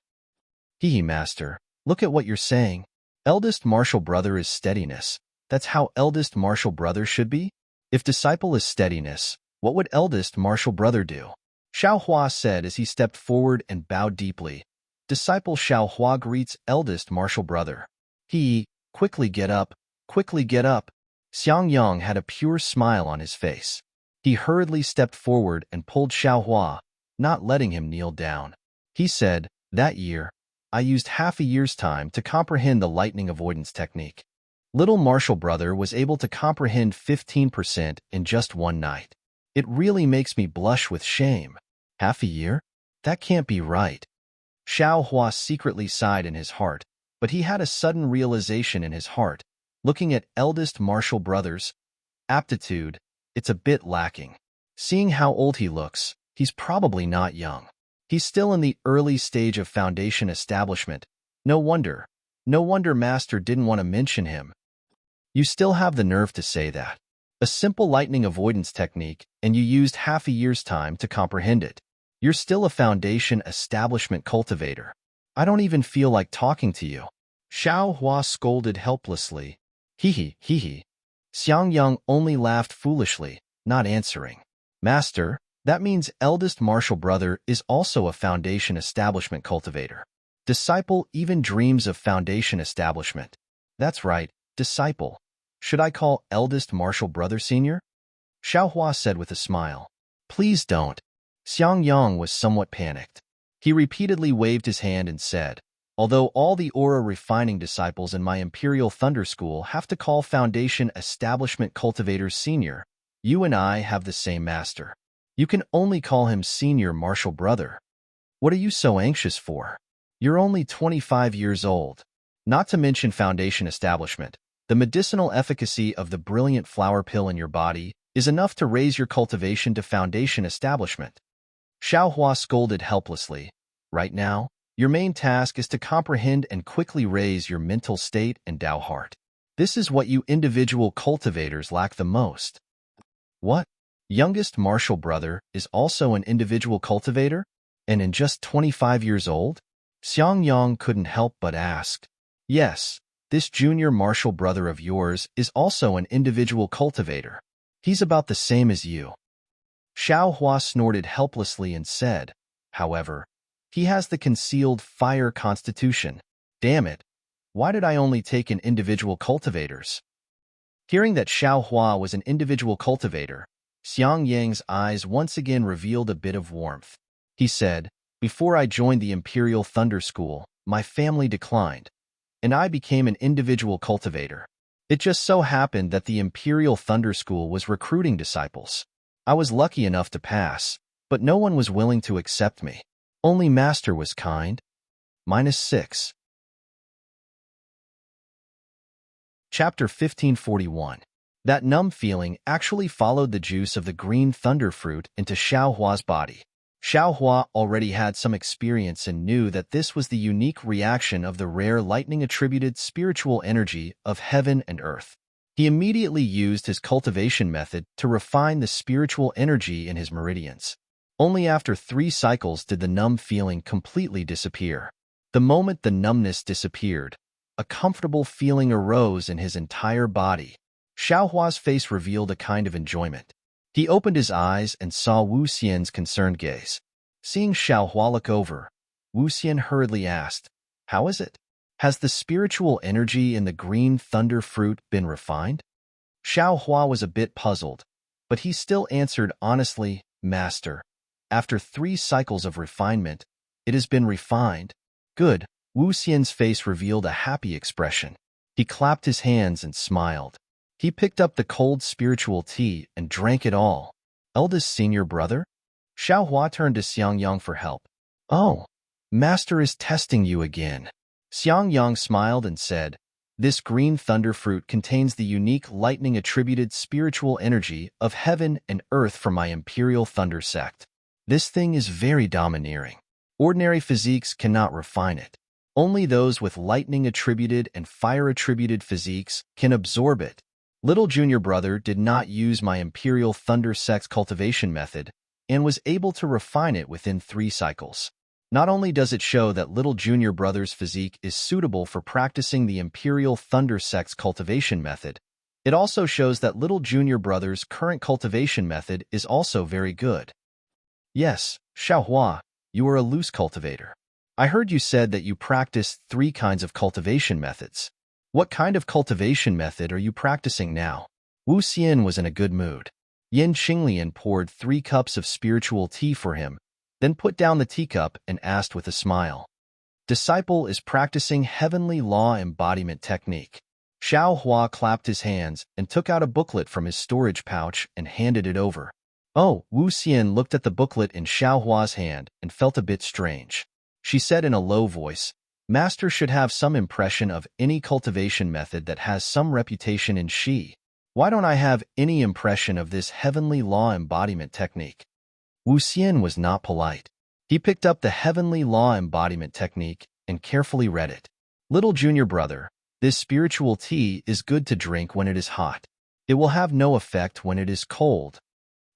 Hee Master, look at what you're saying. Eldest martial brother is steadiness. That's how eldest martial brother should be? If disciple is steadiness, what would eldest martial brother do? Xiao Hua said as he stepped forward and bowed deeply. Disciple Xiao Hua greets eldest martial brother. Quickly get up, quickly get up. Xiang Yang had a pure smile on his face. He hurriedly stepped forward and pulled Xiaohua, not letting him kneel down. He said, "That year, I used half a year's time to comprehend the lightning avoidance technique. Little Marshall brother was able to comprehend 15% in just one night. It really makes me blush with shame. Half a year? That can't be right." Xiaohua secretly sighed in his heart, but he had a sudden realization in his heart. Looking at eldest Marshall brother's aptitude, it's a bit lacking. Seeing how old he looks, he's probably not young. He's still in the early stage of foundation establishment. No wonder Master didn't want to mention him. You still have the nerve to say that. A simple lightning avoidance technique, and you used half a year's time to comprehend it. You're still a foundation establishment cultivator. I don't even feel like talking to you. Xiaohua scolded helplessly. Hee hee. Xiangyang only laughed foolishly, not answering. Master, that means eldest Marshall brother is also a foundation establishment cultivator. Disciple even dreams of foundation establishment. That's right, disciple. Should I call eldest Marshall brother senior? Xiaohua said with a smile. Please don't. Xiangyang was somewhat panicked. He repeatedly waved his hand and said, although all the aura refining disciples in my Imperial Thunder School have to call foundation establishment cultivators senior, you and I have the same master. You can only call him senior Marshall brother. What are you so anxious for? You're only 25 years old. Not to mention foundation establishment, the medicinal efficacy of the brilliant flower pill in your body is enough to raise your cultivation to foundation establishment. Xiaohua scolded helplessly. Right now, your main task is to comprehend and quickly raise your mental state and Tao heart. This is what you individual cultivators lack the most. What? Youngest Marshall brother is also an individual cultivator? And in just 25 years old? Xiangyang couldn't help but ask. Yes, this junior Marshall brother of yours is also an individual cultivator. He's about the same as you. Xiaohua snorted helplessly and said, however, he has the concealed fire constitution. Damn it, why did I only take in individual cultivators? Hearing that Xiaohua was an individual cultivator, Xiangyang's eyes once again revealed a bit of warmth. He said, before I joined the Imperial Thunder School, my family declined, and I became an individual cultivator. It just so happened that the Imperial Thunder School was recruiting disciples. I was lucky enough to pass, but no one was willing to accept me. Only Master was kind. -6. Chapter 1541. That numb feeling actually followed the juice of the green thunder fruit into Xiaohua's body. Xiaohua already had some experience and knew that this was the unique reaction of the rare lightning-attributed spiritual energy of heaven and earth. He immediately used his cultivation method to refine the spiritual energy in his meridians. Only after 3 cycles did the numb feeling completely disappear. The moment the numbness disappeared, a comfortable feeling arose in his entire body. Xiaohua's face revealed a kind of enjoyment. He opened his eyes and saw Wu Xian's concerned gaze. Seeing Xiaohua look over, Wu Xian hurriedly asked, "How is it? Has the spiritual energy in the green thunder fruit been refined?" Xiaohua was a bit puzzled, but he still answered honestly, "Master, after 3 cycles of refinement, it has been refined." Good. Wu Xian's face revealed a happy expression. He clapped his hands and smiled. He picked up the cold spiritual tea and drank it all. Eldest senior brother? Xiaohua turned to Xiangyang for help. Oh, Master is testing you again. Xiangyang smiled and said, this green thunder fruit contains the unique lightning-attributed spiritual energy of heaven and earth from my Imperial Thunder sect. This thing is very domineering. Ordinary physiques cannot refine it. Only those with lightning-attributed and fire-attributed physiques can absorb it. Little Junior Brother did not use my Imperial Thunder sect's cultivation method and was able to refine it within 3 cycles. Not only does it show that Little Junior Brother's physique is suitable for practicing the Imperial Thunder sect's cultivation method, it also shows that Little Junior Brother's current cultivation method is also very good. Yes, Xiaohua, you are a loose cultivator. I heard you said that you practiced 3 kinds of cultivation methods. What kind of cultivation method are you practicing now? Wu Xian was in a good mood. Yin Qinglian poured 3 cups of spiritual tea for him, then put down the teacup and asked with a smile. Disciple is practicing heavenly law embodiment technique. Xiao Hua clapped his hands and took out a booklet from his storage pouch and handed it over. Oh, Wu Xian looked at the booklet in Xiao Hua's hand and felt a bit strange. She said in a low voice, Master should have some impression of any cultivation method that has some reputation in Shi. Why don't I have any impression of this heavenly law embodiment technique? Wu Xian was not polite. He picked up the heavenly law embodiment technique and carefully read it. Little junior brother, this spiritual tea is good to drink when it is hot. It will have no effect when it is cold.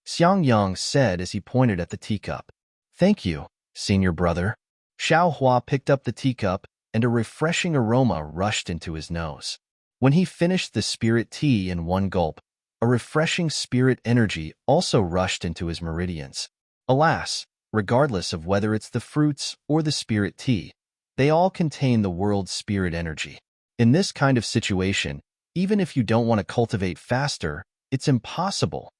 Xiang Yang said as he pointed at the teacup. Thank you, senior brother. Xiao Hua picked up the teacup and a refreshing aroma rushed into his nose. When he finished the spirit tea in one gulp, a refreshing spirit energy also rushed into his meridians. Alas, regardless of whether it's the fruits or the spirit tea, they all contain the world's spirit energy. In this kind of situation, even if you don't want to cultivate faster, it's impossible.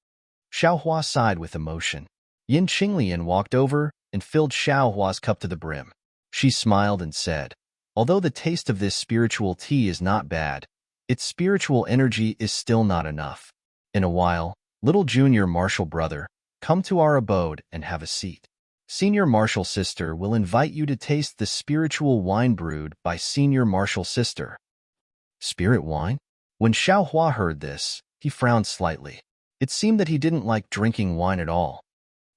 Xiao Hua sighed with emotion. Yin Qinglian walked over and filled Xiao Hua's cup to the brim. She smiled and said, although the taste of this spiritual tea is not bad, its spiritual energy is still not enough. In a while, little junior martial brother, come to our abode and have a seat. Senior martial sister will invite you to taste the spiritual wine brewed by senior martial sister. Spirit wine? When Xiao Hua heard this, he frowned slightly. It seemed that he didn't like drinking wine at all.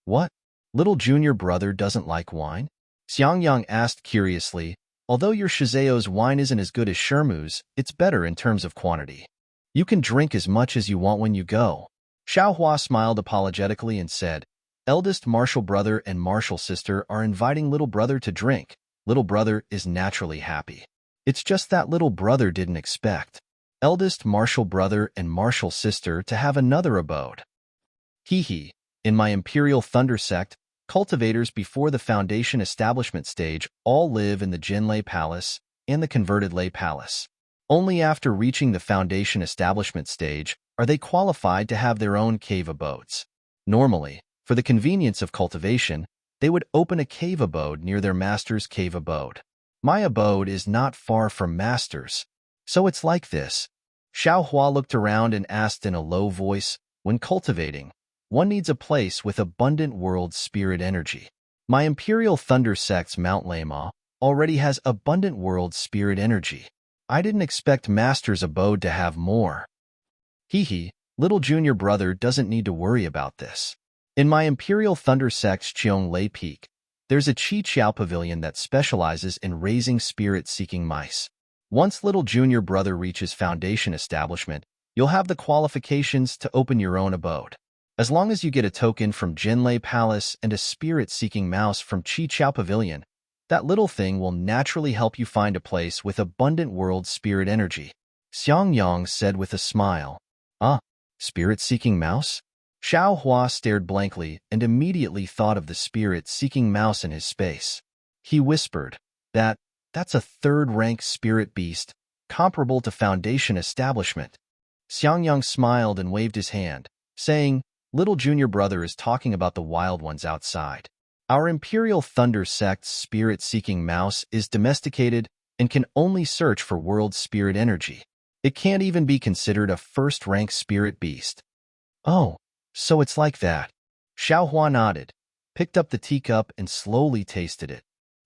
What? Little junior brother doesn't like wine? Xiang Yang asked curiously. Although your Shizao's wine isn't as good as Shermu's, it's better in terms of quantity. You can drink as much as you want when you go. Xiao Hua smiled apologetically and said, eldest martial brother and martial sister are inviting little brother to drink. Little brother is naturally happy. It's just that little brother didn't expect eldest martial brother and martial sister to have another abode. Hee. In my Imperial Thunder sect, cultivators before the Foundation establishment stage all live in the Jinlei Palace and the Converted Lei Palace. Only after reaching the Foundation establishment stage are they qualified to have their own cave abodes. Normally, for the convenience of cultivation, they would open a cave abode near their master's cave abode. My abode is not far from master's, so it's like this. Xiao Hua looked around and asked in a low voice, when cultivating, one needs a place with abundant world spirit energy. My Imperial Thunder sect's Mount Lama already has abundant world spirit energy. I didn't expect Master's abode to have more. Hee, little junior brother doesn't need to worry about this. In my Imperial Thunder sect's Cheong Lei Peak, there's a Chi Chiao pavilion that specializes in raising spirit-seeking mice. Once little junior brother reaches Foundation establishment, you'll have the qualifications to open your own abode. As long as you get a token from Jinlei Palace and a spirit-seeking mouse from Chi Chiao Pavilion, that little thing will naturally help you find a place with abundant world spirit energy. Xiang Yang said with a smile. Spirit-seeking mouse? Xiao Hua stared blankly and immediately thought of the spirit-seeking mouse in his space. He whispered, that's a third-rank spirit beast, comparable to Foundation establishment. Xiang Yang smiled and waved his hand, saying, little junior brother is talking about the wild ones outside. Our Imperial Thunder sect's spirit-seeking mouse is domesticated and can only search for world spirit energy. It can't even be considered a first-rank spirit beast. Oh, so it's like that. Xiao Hua nodded, picked up the teacup and slowly tasted it.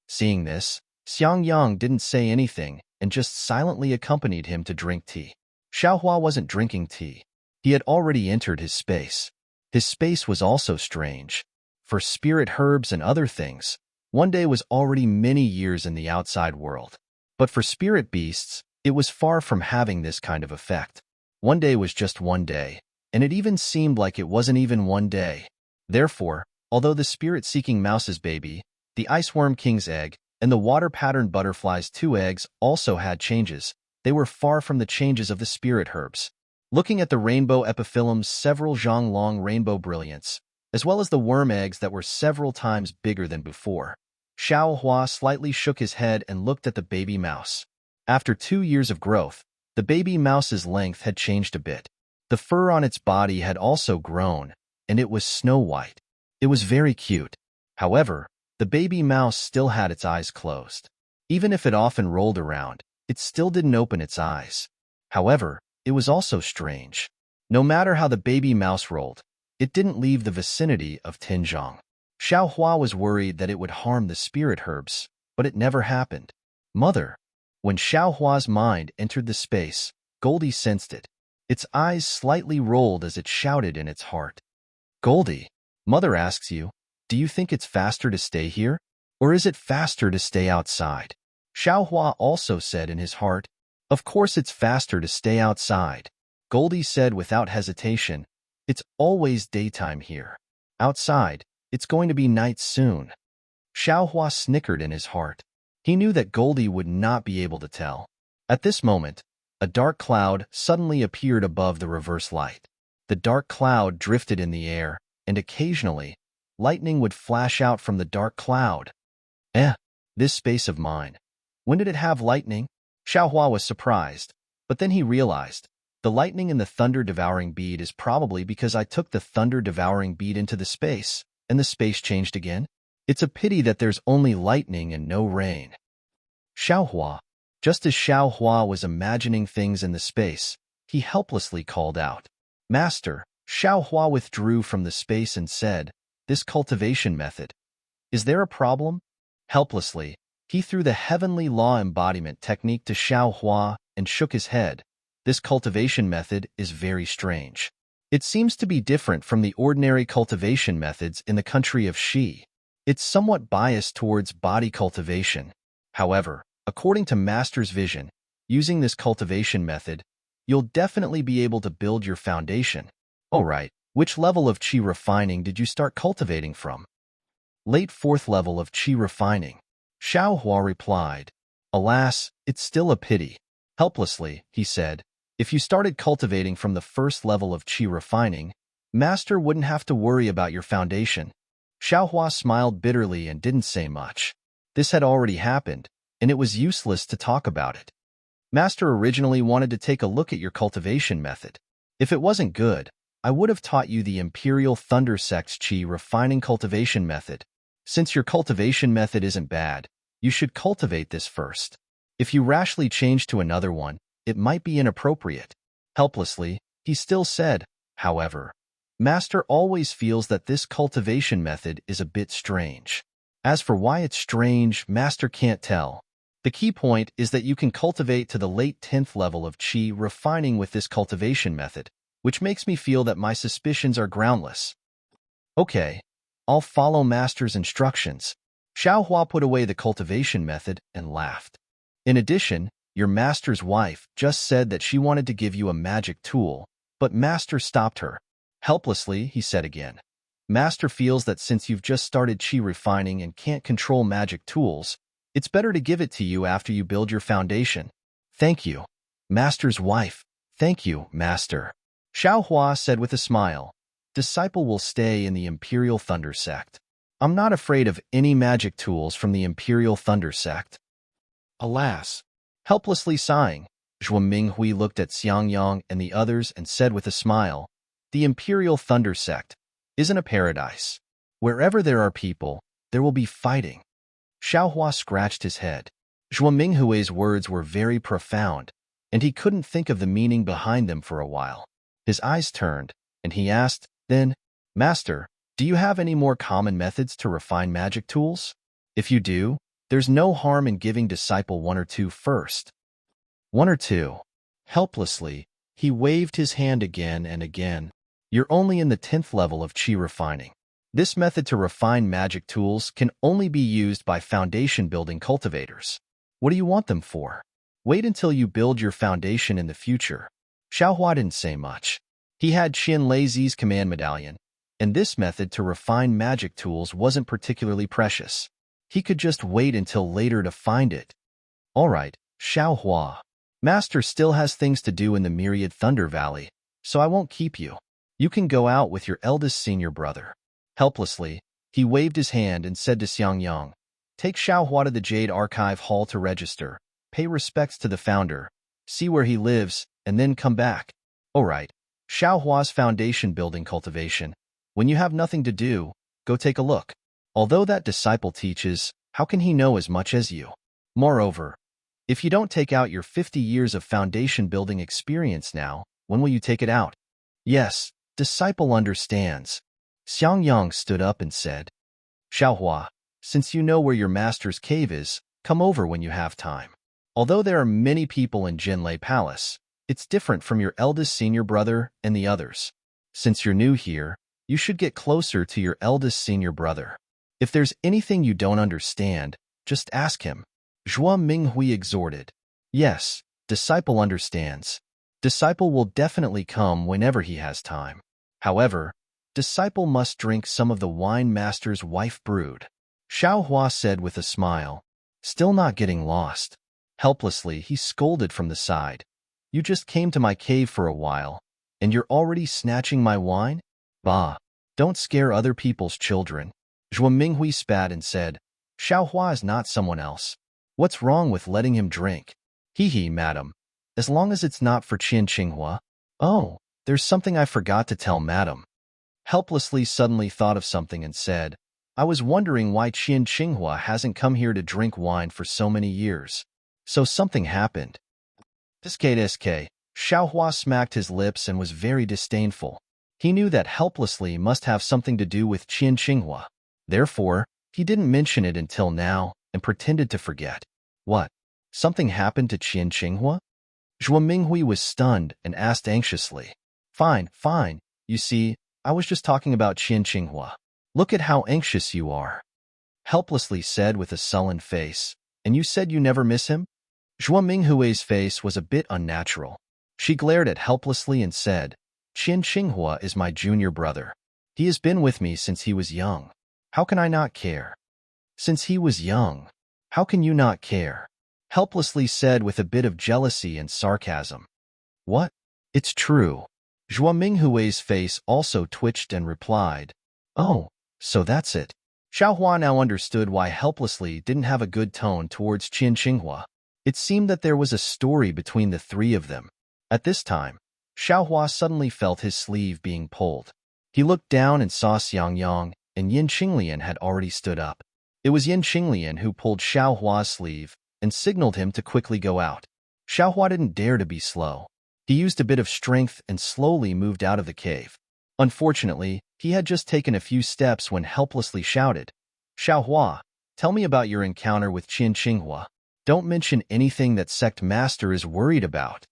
Seeing this, Xiang Yang didn't say anything and just silently accompanied him to drink tea. Xiao Hua wasn't drinking tea. He had already entered his space. His space was also strange. For spirit herbs and other things, one day was already many years in the outside world. But for spirit beasts, it was far from having this kind of effect. One day was just one day, and it even seemed like it wasn't even one day. Therefore, although the spirit-seeking mouse's baby, the iceworm king's egg, and the water-patterned butterfly's 2 eggs also had changes, they were far from the changes of the spirit herbs. Looking at the rainbow epiphyllum's several zhang-long rainbow brilliance, as well as the worm eggs that were several times bigger than before, Xiao Hua slightly shook his head and looked at the baby mouse. After 2 years of growth, the baby mouse's length had changed a bit. The fur on its body had also grown, and it was snow white. It was very cute. However, the baby mouse still had its eyes closed. Even if it often rolled around, it still didn't open its eyes. However, it was also strange. No matter how the baby mouse rolled, it didn't leave the vicinity of Tinjiang. Xiaohua was worried that it would harm the spirit herbs, but it never happened. Mother. When Xiaohua's mind entered the space, Goldie sensed it. Its eyes slightly rolled as it shouted in its heart. Goldie, Mother asks you, do you think it's faster to stay here? Or is it faster to stay outside? Xiaohua also said in his heart, of course it's faster to stay outside. Goldie said without hesitation, it's always daytime here. Outside, it's going to be night soon. Xiaohua snickered in his heart. He knew that Goldie would not be able to tell. At this moment, a dark cloud suddenly appeared above the reverse light. The dark cloud drifted in the air, and occasionally, lightning would flash out from the dark cloud. This space of mine. When did it have lightning? Xiaohua was surprised, but then he realized, the lightning in the thunder-devouring bead is probably because I took the thunder-devouring bead into the space, and the space changed again. It's a pity that there's only lightning and no rain. Xiaohua. Just as Xiaohua was imagining things in the space, he helplessly called out. Master. Xiaohua withdrew from the space and said, this cultivation method. Is there a problem? Helplessly, he threw the heavenly law embodiment technique to Xiaohua and shook his head. This cultivation method is very strange. It seems to be different from the ordinary cultivation methods in the country of Shi. It's somewhat biased towards body cultivation. However, according to Master's vision, using this cultivation method, you'll definitely be able to build your foundation. Alright, which level of Qi refining did you start cultivating from? Late 4th level of Qi refining. Xiaohua replied, alas, it's still a pity. Helplessly, he said, if you started cultivating from the 1st level of Qi refining, Master wouldn't have to worry about your foundation. Xiaohua smiled bitterly and didn't say much. This had already happened, and it was useless to talk about it. Master originally wanted to take a look at your cultivation method. If it wasn't good, I would have taught you the Imperial Thunder Sect's Qi refining cultivation method. Since your cultivation method isn't bad, you should cultivate this first. If you rashly change to another one, it might be inappropriate. Helplessly, he still said, however, Master always feels that this cultivation method is a bit strange. As for why it's strange, Master can't tell. The key point is that you can cultivate to the late 10th level of Qi refining with this cultivation method, which makes me feel that my suspicions are groundless. Okay, I'll follow Master's instructions. Xiaohua put away the cultivation method and laughed. In addition, your Master's wife just said that she wanted to give you a magic tool, but Master stopped her. Helplessly, he said again. Master feels that since you've just started Qi refining and can't control magic tools, it's better to give it to you after you build your foundation. Thank you, Master's wife. Thank you, Master. Xiaohua said with a smile. Disciple will stay in the Imperial Thunder Sect. I'm not afraid of any magic tools from the Imperial Thunder Sect. Alas. Helplessly sighing, Zhuo Minghui looked at Xiangyang and the others and said with a smile, the Imperial Thunder Sect isn't a paradise. Wherever there are people, there will be fighting. Xiaohua scratched his head. Zhuo Minghui's words were very profound, and he couldn't think of the meaning behind them for a while. His eyes turned, and he asked, then, Master, do you have any more common methods to refine magic tools? If you do, there's no harm in giving disciple 1 or 2 first. 1 or 2. Helplessly, he waved his hand again and again. You're only in the 10th level of Qi refining. This method to refine magic tools can only be used by foundation-building cultivators. What do you want them for? Wait until you build your foundation in the future. Xiaohua didn't say much. He had Qian Leizi's command medallion, and this method to refine magic tools wasn't particularly precious. He could just wait until later to find it. All right, Xiaohua. Master still has things to do in the Myriad Thunder Valley, so I won't keep you. You can go out with your eldest senior brother. Helplessly, he waved his hand and said to Xiangyang, take Xiaohua to the Jade Archive Hall to register, pay respects to the founder, see where he lives, and then come back. All right, Xiaohua's foundation building cultivation. When you have nothing to do, go take a look. Although that disciple teaches, how can he know as much as you? Moreover, if you don't take out your 50 years of foundation building experience now, when will you take it out? Yes, disciple understands. Xiangyang stood up and said, Xiaohua, since you know where your master's cave is, come over when you have time. Although there are many people in Jinlei Palace, it's different from your eldest senior brother and the others. Since you're new here, you should get closer to your eldest senior brother. If there's anything you don't understand, just ask him. Zhuo Minghui exhorted. Yes, disciple understands. Disciple will definitely come whenever he has time. However, disciple must drink some of the wine master's wife brewed. Xiaohua said with a smile, still not getting lost. Helplessly, he scolded from the side. You just came to my cave for a while, and you're already snatching my wine? Bah! Don't scare other people's children. Zhuo Minghui spat and said, Xiaohua is not someone else. What's wrong with letting him drink? Hee, madam. As long as it's not for Qian Qinghua. Oh, there's something I forgot to tell madam. Helplessly suddenly thought of something and said, I was wondering why Qian Qinghua hasn't come here to drink wine for so many years. So something happened. SK. Xiaohua smacked his lips and was very disdainful. He knew that helplessly must have something to do with Qian Qinghua. Therefore, he didn't mention it until now and pretended to forget. What? Something happened to Qian Qinghua? Zhuo Minghui was stunned and asked anxiously. Fine. You see, I was just talking about Qian Qinghua. Look at how anxious you are. Helplessly said with a sullen face. And you said you never miss him? Zhuo Minghui's face was a bit unnatural. She glared at helplessly and said, Qian Qinghua is my junior brother. He has been with me since he was young. How can I not care? Since he was young. How can you not care? Helplessly said with a bit of jealousy and sarcasm. What? It's true. Zhuo Minghui's face also twitched and replied, Oh, so that's it. Xiaohua now understood why helplessly didn't have a good tone towards Qian Qinghua. It seemed that there was a story between the three of them. At this time, Xiaohua suddenly felt his sleeve being pulled. He looked down and saw Xiangyang and Yin Qinglian had already stood up. It was Yin Qinglian who pulled Xiaohua's sleeve and signaled him to quickly go out. Xiaohua didn't dare to be slow. He used a bit of strength and slowly moved out of the cave. Unfortunately, he had just taken a few steps when helplessly shouted, Xiaohua, tell me about your encounter with Qian Qinghua. Don't mention anything that sect master is worried about.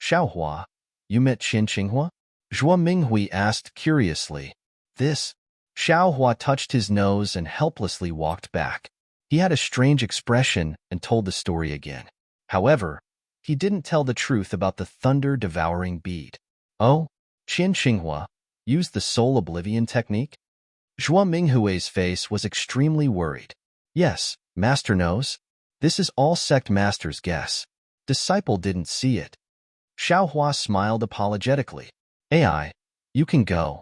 Xiaohua, you met Qian Qinghua? Zhuo Minghui asked curiously. This? Xiaohua touched his nose and helplessly walked back. He had a strange expression and told the story again. However, he didn't tell the truth about the thunder-devouring bead. Oh, Qian Qinghua used the soul oblivion technique? Zhuo Minghui's face was extremely worried. Yes, master knows. This is all sect master's guess. Disciple didn't see it. Xiaohua smiled apologetically. AI, you can go.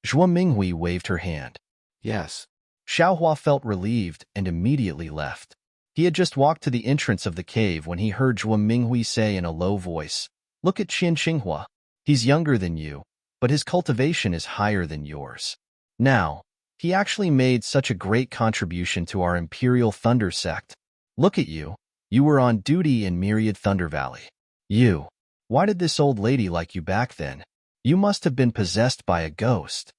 Zhuo Minghui waved her hand. Yes. Xiaohua felt relieved and immediately left. He had just walked to the entrance of the cave when he heard Zhuo Minghui say in a low voice, Look at Qian Qinghua. He's younger than you, but his cultivation is higher than yours. Now, he actually made such a great contribution to our Imperial Thunder sect. Look at you. You were on duty in Myriad Thunder Valley. Why did this old lady like you back then? You must have been possessed by a ghost.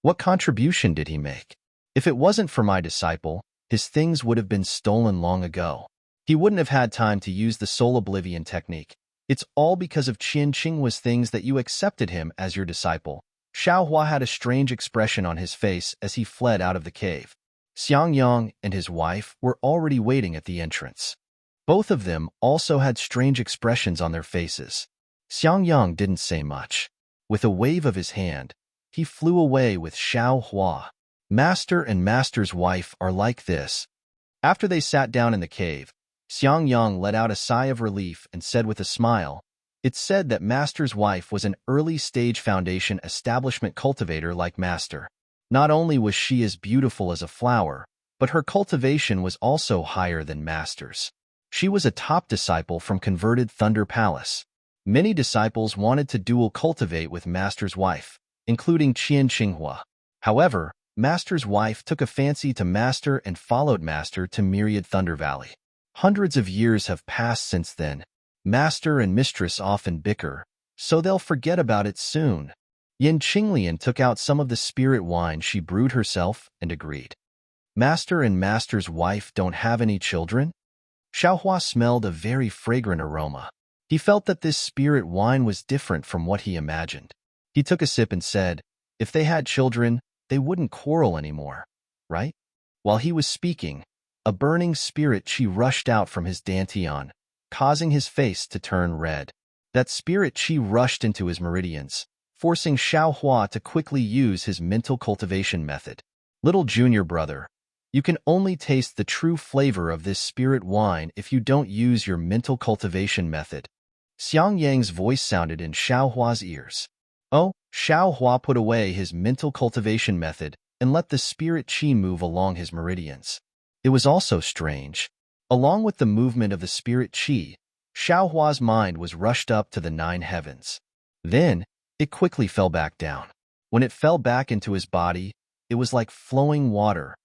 What contribution did he make? If it wasn't for my disciple, his things would have been stolen long ago. He wouldn't have had time to use the soul oblivion technique. It's all because of Qian Qinghua's things that you accepted him as your disciple. Xiaohua had a strange expression on his face as he fled out of the cave. Xiangyang and his wife were already waiting at the entrance. Both of them also had strange expressions on their faces. Xiangyang didn't say much. With a wave of his hand, he flew away with Xiaohua. Master and master's wife are like this. After they sat down in the cave, Xiangyang let out a sigh of relief and said with a smile, It's said that master's wife was an early-stage foundation establishment cultivator like master. Not only was she as beautiful as a flower, but her cultivation was also higher than master's. She was a top disciple from converted Thunder Palace. Many disciples wanted to dual cultivate with master's wife. including Qian Qinghua. However, Master's wife took a fancy to Master and followed Master to Myriad Thunder Valley. Hundreds of years have passed since then. Master and Mistress often bicker, so they'll forget about it soon. Yin Qinglian took out some of the spirit wine she brewed herself and agreed. Master and Master's wife don't have any children? Xiaohua smelled a very fragrant aroma. He felt that this spirit wine was different from what he imagined. He took a sip and said, if they had children, they wouldn't quarrel anymore, right? While he was speaking, a burning spirit qi rushed out from his dantian, causing his face to turn red. That spirit qi rushed into his meridians, forcing Xiaohua to quickly use his mental cultivation method. Little junior brother, you can only taste the true flavor of this spirit wine if you don't use your mental cultivation method. Xiang Yang's voice sounded in Xiaohua's ears. Oh, Xiaohua put away his mental cultivation method and let the spirit qi move along his meridians. It was also strange. Along with the movement of the spirit qi, Xiaohua's mind was rushed up to the 9 heavens. Then, it quickly fell back down. When it fell back into his body, it was like flowing water.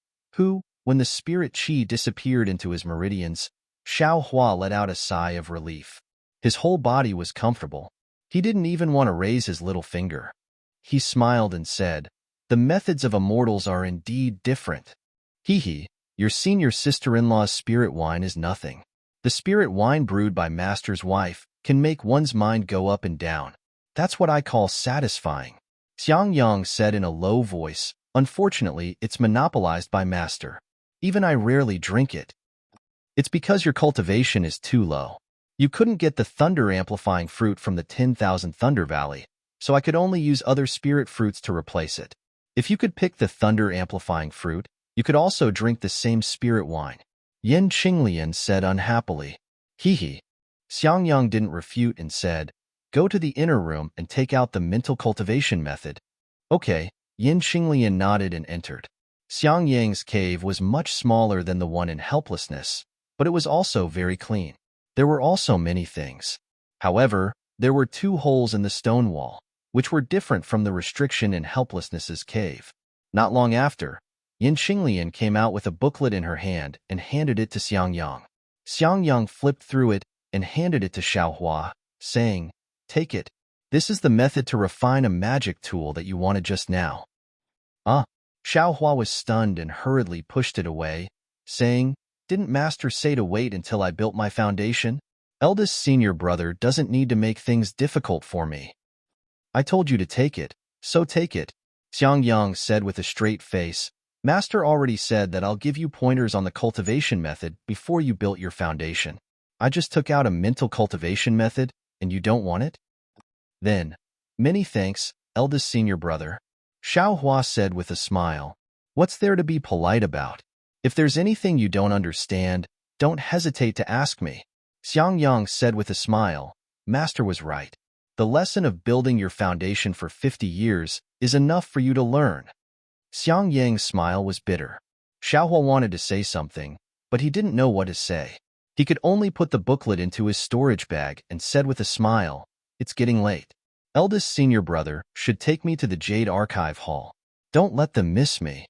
When the spirit qi disappeared into his meridians, Xiaohua let out a sigh of relief. His whole body was comfortable. He didn't even want to raise his little finger. He smiled and said, the methods of immortals are indeed different. Hee, your senior sister-in-law's spirit wine is nothing. The spirit wine brewed by Master's wife can make one's mind go up and down. That's what I call satisfying. Xiang Yang said in a low voice, unfortunately, it's monopolized by Master. Even I rarely drink it. It's because your cultivation is too low. You couldn't get the thunder-amplifying fruit from the 10,000 Thunder Valley, so I could only use other spirit fruits to replace it. If you could pick the thunder-amplifying fruit, you could also drink the same spirit wine. Yin Qinglian said unhappily. Hee. Xiang Yang didn't refute and said, go to the inner room and take out the mental cultivation method. Okay, Yin Qinglian nodded and entered. Xiang Yang's cave was much smaller than the one in Helplessness, but it was also very clean. There were also many things. However, there were 2 holes in the stone wall, which were different from the restriction in Helplessness's cave. Not long after, Yin Qinglian came out with a booklet in her hand and handed it to Xiang Yang. Xiang Yang flipped through it and handed it to Xiaohua, saying, take it. This is the method to refine a magic tool that you wanted just now. Xiaohua was stunned and hurriedly pushed it away, saying, didn't Master say to wait until I built my foundation? Eldest senior brother doesn't need to make things difficult for me. I told you to take it, so take it. Xiang Yang said with a straight face, Master already said that I'll give you pointers on the cultivation method before you built your foundation. I just took out a mental cultivation method, and you don't want it? Then, many thanks, eldest senior brother. Xiaohua said with a smile. What's there to be polite about? If there's anything you don't understand, don't hesitate to ask me. Xiang Yang said with a smile. Master was right. The lesson of building your foundation for 50 years is enough for you to learn. Xiang Yang's smile was bitter. Xiaohua wanted to say something, but he didn't know what to say. He could only put the booklet into his storage bag and said with a smile, it's getting late. Eldest senior brother should take me to the Jade Archive Hall. Don't let them miss me.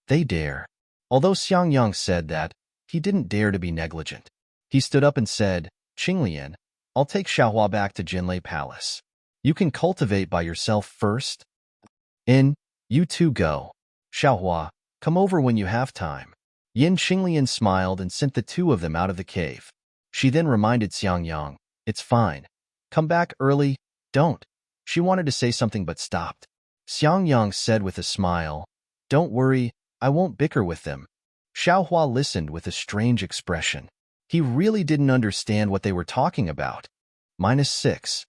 They dare. Although Xiang Yang said that, he didn't dare to be negligent. He stood up and said, Qinglian, I'll take Xiaohua back to Jinlei Palace. You can cultivate by yourself first. You two go. Xiaohua, come over when you have time. Yin Qinglian smiled and sent the 2 of them out of the cave. She then reminded Xiang Yang, it's fine. Come back early, don't. She wanted to say something but stopped. Xiang Yang said with a smile, don't worry, I won't bicker with them. Xiaohua listened with a strange expression. He really didn't understand what they were talking about. -6.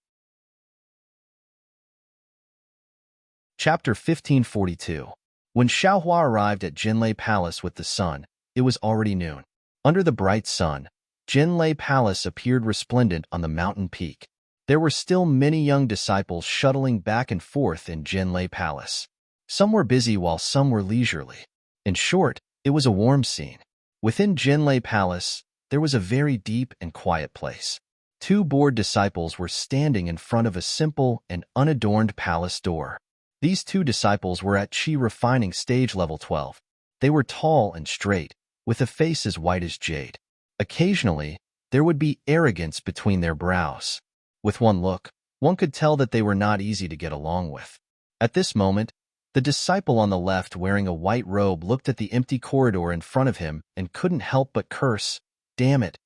Chapter 1542. When Xiaohua arrived at Jinlei Palace with the sun, it was already noon. Under the bright sun, Jinlei Palace appeared resplendent on the mountain peak. There were still many young disciples shuttling back and forth in Jinlei Palace. Some were busy while some were leisurely. In short, it was a warm scene. Within Jinlei Palace, there was a very deep and quiet place. 2 bored disciples were standing in front of a simple and unadorned palace door. These two disciples were at Qi refining stage level 12. They were tall and straight, with a face as white as jade. Occasionally, there would be arrogance between their brows. With one look, one could tell that they were not easy to get along with. At this moment, the disciple on the left wearing a white robe looked at the empty corridor in front of him and couldn't help but curse. Damn it!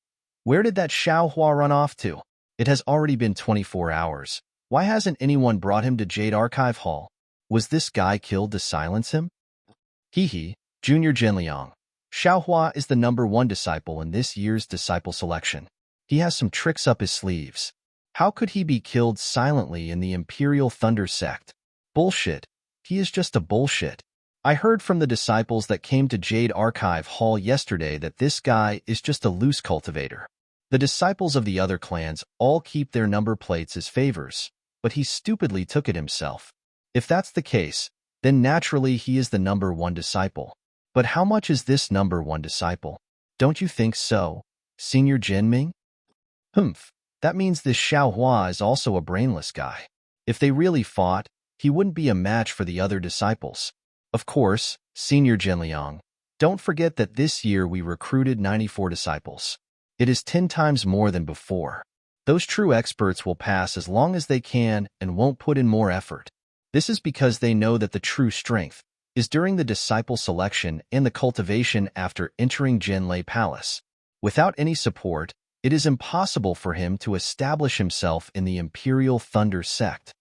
Where did that Xiaohua run off to? It has already been 24 hours. Why hasn't anyone brought him to Jade Archive Hall? Was this guy killed to silence him? Hehe, Junior Jinliang. Xiaohua is the #1 disciple in this year's disciple selection. He has some tricks up his sleeves. How could he be killed silently in the Imperial Thunder sect? Bullshit. He is just a bullshit. I heard from the disciples that came to Jade Archive Hall yesterday that this guy is just a loose cultivator. The disciples of the other clans all keep their number plates as favors, but he stupidly took it himself. If that's the case, then naturally he is the #1 disciple. But how much is this #1 disciple? Don't you think so, Senior Jinming? Humph, that means this Xiaohua is also a brainless guy. If they really fought, he wouldn't be a match for the other disciples. Of course, Senior Jinliang, don't forget that this year we recruited 94 disciples. It is 10 times more than before. Those true experts will pass as long as they can and won't put in more effort. This is because they know that the true strength is during the disciple selection and the cultivation after entering Jinlei Palace. Without any support, it is impossible for him to establish himself in the Imperial Thunder sect.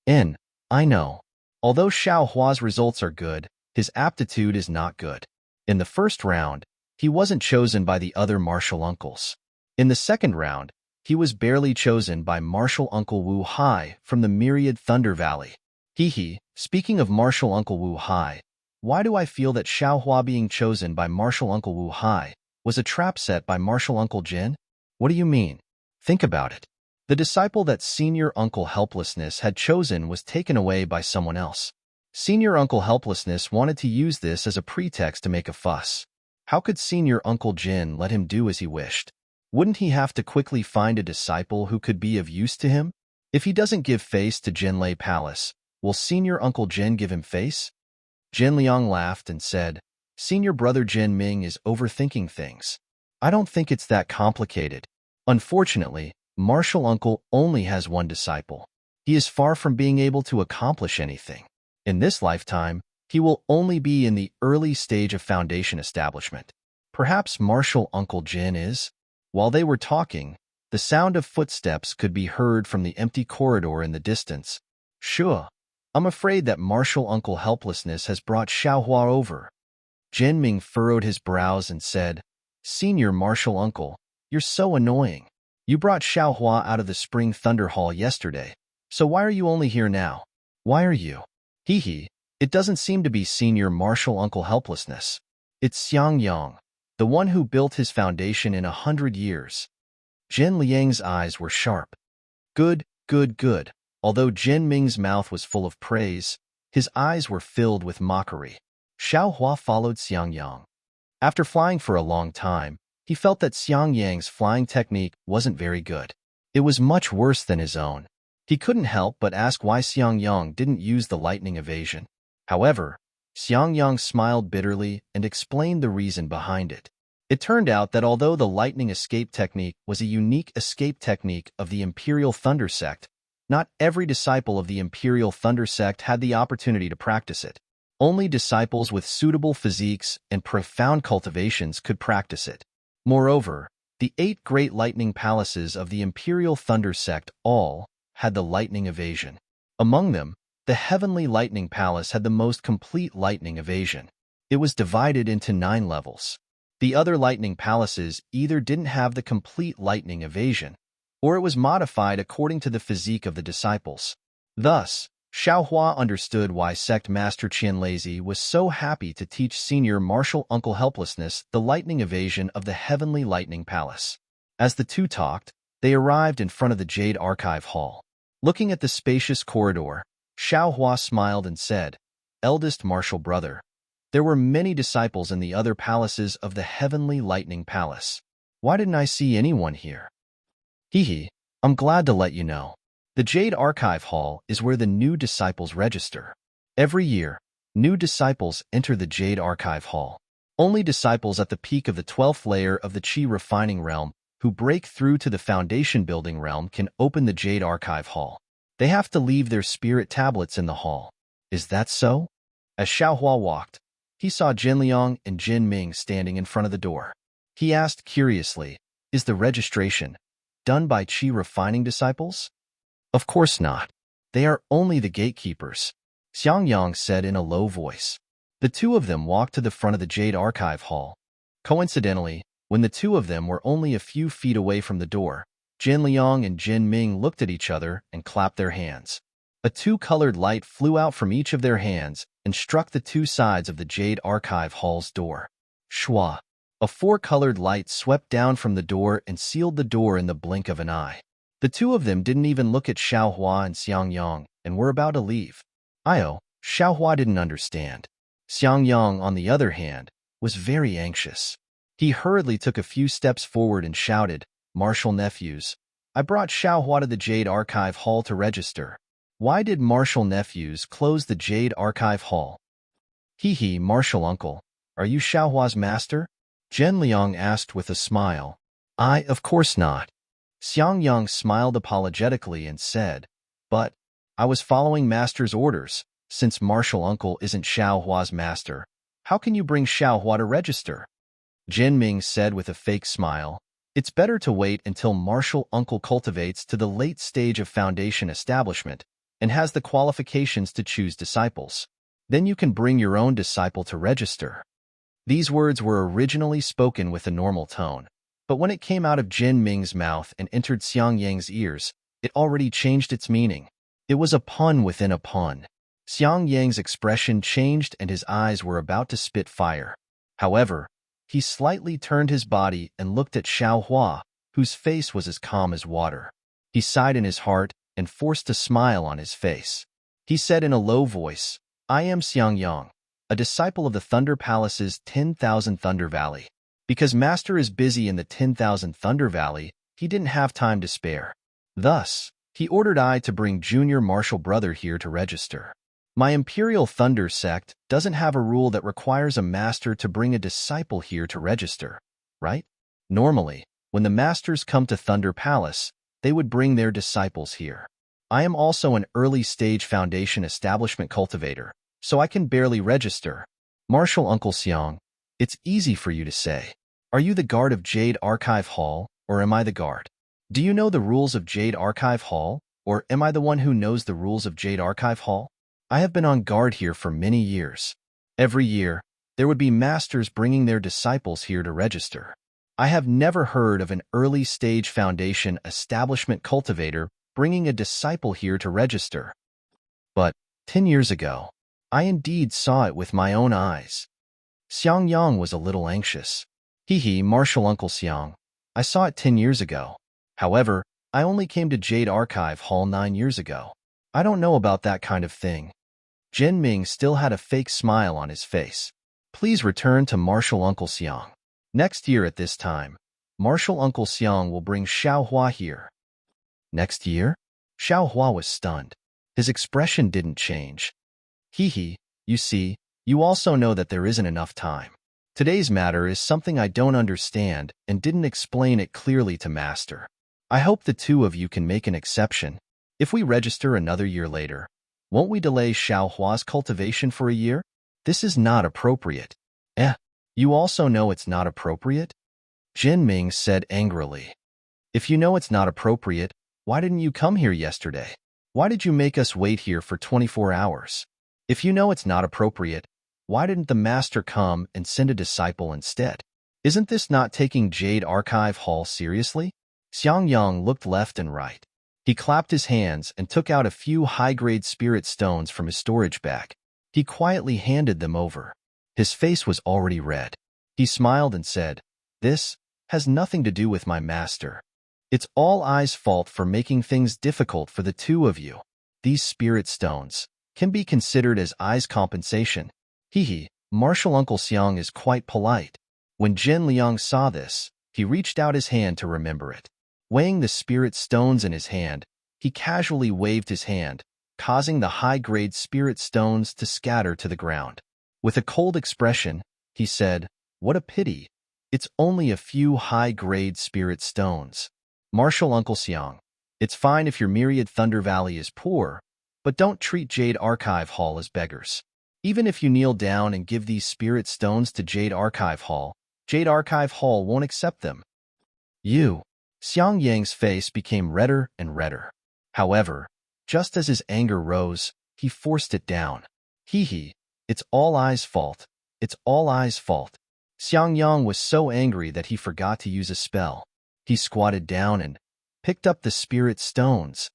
I know. Although Xiaohua's results are good, his aptitude is not good. In the first round, he wasn't chosen by the other martial uncles. In the second round, he was barely chosen by Martial Uncle Wu Hai from the Myriad Thunder Valley. Hehe, speaking of Martial Uncle Wu Hai, why do I feel that Xiaohua being chosen by Martial Uncle Wu Hai was a trap set by Martial Uncle Jin? What do you mean? Think about it. The disciple that Senior Uncle Helplessness had chosen was taken away by someone else. Senior Uncle Helplessness wanted to use this as a pretext to make a fuss. How could Senior Uncle Jin let him do as he wished? Wouldn't he have to quickly find a disciple who could be of use to him? If he doesn't give face to Jinlei Palace, will Senior Uncle Jin give him face? Jin Liang laughed and said, Senior Brother Jin Ming is overthinking things. I don't think it's that complicated. Unfortunately, Martial Uncle only has one disciple. He is far from being able to accomplish anything. In this lifetime, he will only be in the early stage of foundation establishment. Perhaps Martial Uncle Jin is? While they were talking, the sound of footsteps could be heard from the empty corridor in the distance. Sure, I'm afraid that Martial Uncle Helplessness has brought Xiaohua over. Jin Ming furrowed his brows and said, Senior Martial Uncle, you're so annoying. You brought Xiaohua out of the Spring Thunder Hall yesterday, so why are you only here now? Why are you? Hehe, it doesn't seem to be Senior Martial Uncle Helplessness. It's Xiang Yang, the one who built his foundation in 100 years. Jin Liang's eyes were sharp. Good, good, good. Although Jin Ming's mouth was full of praise, his eyes were filled with mockery. Xiaohua followed Xiang Yang. After flying for a long time, he felt that Xiang Yang's flying technique wasn't very good. It was much worse than his own. He couldn't help but ask why Xiang Yang didn't use the lightning evasion. However, Xiang Yang smiled bitterly and explained the reason behind it. It turned out that although the lightning escape technique was a unique escape technique of the Imperial Thunder sect, not every disciple of the Imperial Thunder sect had the opportunity to practice it. Only disciples with suitable physiques and profound cultivations could practice it. Moreover, the 8 great lightning palaces of the Imperial Thunder sect all had the lightning evasion. Among them, the Heavenly Lightning Palace had the most complete lightning evasion. It was divided into 9 levels. The other lightning palaces either didn't have the complete lightning evasion, or it was modified according to the physique of the disciples. Thus, Xiaohua understood why Sect Master Qianlazi was so happy to teach Senior Martial Uncle Helplessness the lightning evasion of the Heavenly Lightning Palace. As the two talked, they arrived in front of the Jade Archive Hall. Looking at the spacious corridor, Xiaohua smiled and said, Eldest Martial Brother, there were many disciples in the other palaces of the Heavenly Lightning Palace. Why didn't I see anyone here? Hehe, I'm glad to let you know. The Jade Archive Hall is where the new disciples register. Every year, new disciples enter the Jade Archive Hall. Only disciples at the peak of the 12th layer of the Qi refining realm who break through to the foundation building realm can open the Jade Archive Hall. They have to leave their spirit tablets in the hall. Is that so? As Xiaohua walked, he saw Jinliang and Jin Ming standing in front of the door. He asked curiously, "Is the registration done by Qi refining disciples?" "Of course not. They are only the gatekeepers," Xiang Yang said in a low voice. The two of them walked to the front of the Jade Archive Hall. Coincidentally, when the two of them were only a few feet away from the door, Jin Liang and Jin Ming looked at each other and clapped their hands. A two-colored light flew out from each of their hands and struck the two sides of the Jade Archive Hall's door. Shwa! A four-colored light swept down from the door and sealed the door in the blink of an eye. The two of them didn't even look at Xiaohua and Xiang Yang and were about to leave. Xiaohua didn't understand. Xiang Yang, on the other hand, was very anxious. He hurriedly took a few steps forward and shouted, "Martial nephews, I brought Xiaohua to the Jade Archive Hall to register." "Why did Martial nephews close the Jade Archive Hall?" "Hee, Martial uncle, are you Xiaohua's master?" Zhen Liang asked with a smile. Of course not." Xiang Yang smiled apologetically and said, "But I was following master's orders. Since Martial uncle isn't Xiaohua's master, how can you bring Xiaohua to register?" Jin Ming said with a fake smile, "It's better to wait until Martial uncle cultivates to the late stage of foundation establishment and has the qualifications to choose disciples. Then you can bring your own disciple to register." These words were originally spoken with a normal tone, but when it came out of Jin Ming's mouth and entered Xiang Yang's ears, it already changed its meaning. It was a pun within a pun. Xiang Yang's expression changed and his eyes were about to spit fire. However, he slightly turned his body and looked at Xiaohua, whose face was as calm as water. He sighed in his heart and forced a smile on his face. He said in a low voice, "I am Xiang Yang, a disciple of the Thunder Palace's 10,000 Thunder Valley." Because Master is busy in the 10,000 Thunder Valley, he didn't have time to spare. Thus, he ordered I to bring Junior Martial Brother here to register. My Imperial Thunder sect doesn't have a rule that requires a master to bring a disciple here to register, right? Normally, when the masters come to Thunder Palace, they would bring their disciples here. I am also an early-stage foundation establishment cultivator, so I can barely register. Martial Uncle Xiang, it's easy for you to say. Are you the guard of Jade Archive Hall, or am I the guard? Do you know the rules of Jade Archive Hall, or am I the one who knows the rules of Jade Archive Hall? I have been on guard here for many years. Every year, there would be masters bringing their disciples here to register. I have never heard of an early-stage foundation establishment cultivator bringing a disciple here to register. But 10 years ago, I indeed saw it with my own eyes. Xiang Yang was a little anxious. Martial Uncle Xiang, I saw it 10 years ago. However, I only came to Jade Archive Hall 9 years ago. I don't know about that kind of thing. Jin Ming still had a fake smile on his face. Please return to Martial Uncle Xiang. Next year at this time, Martial Uncle Xiang will bring Xiaohua here. Next year? Xiaohua was stunned. His expression didn't change. You see, you also know that there isn't enough time. Today's matter is something I don't understand and didn't explain it clearly to Master. I hope the two of you can make an exception. If we register another year later, won't we delay Xiaohua's cultivation for a year? This is not appropriate. You also know it's not appropriate? Jin Ming said angrily. If you know it's not appropriate, why didn't you come here yesterday? Why did you make us wait here for 24 hours? If you know it's not appropriate, why didn't the master come and send a disciple instead? Isn't this not taking Jade Archive Hall seriously? Xiang Yang looked left and right. He clapped his hands and took out a few high-grade spirit stones from his storage bag. He quietly handed them over. His face was already red. He smiled and said, "This has nothing to do with my master. It's all I's fault for making things difficult for the two of you. These spirit stones can be considered as I's compensation." Martial Uncle Xiang is quite polite. When Jin Liang saw this, he reached out his hand to remember it. Weighing the spirit stones in his hand, He casually waved his hand, causing the high-grade spirit stones to scatter to the ground. With a cold expression, he said, "What a pity. It's only a few high-grade spirit stones. Martial Uncle Xiang, it's fine if your myriad Thunder Valley is poor, but don't treat Jade Archive Hall as beggars. Even if you kneel down and give these spirit stones to Jade Archive Hall won't accept them." You. Xiang Yang's face became redder and redder. However, just as his anger rose, he forced it down. Hee, it's all I's fault. It's all I's fault. Xiang Yang was so angry that he forgot to use a spell. He squatted down and picked up the spirit stones.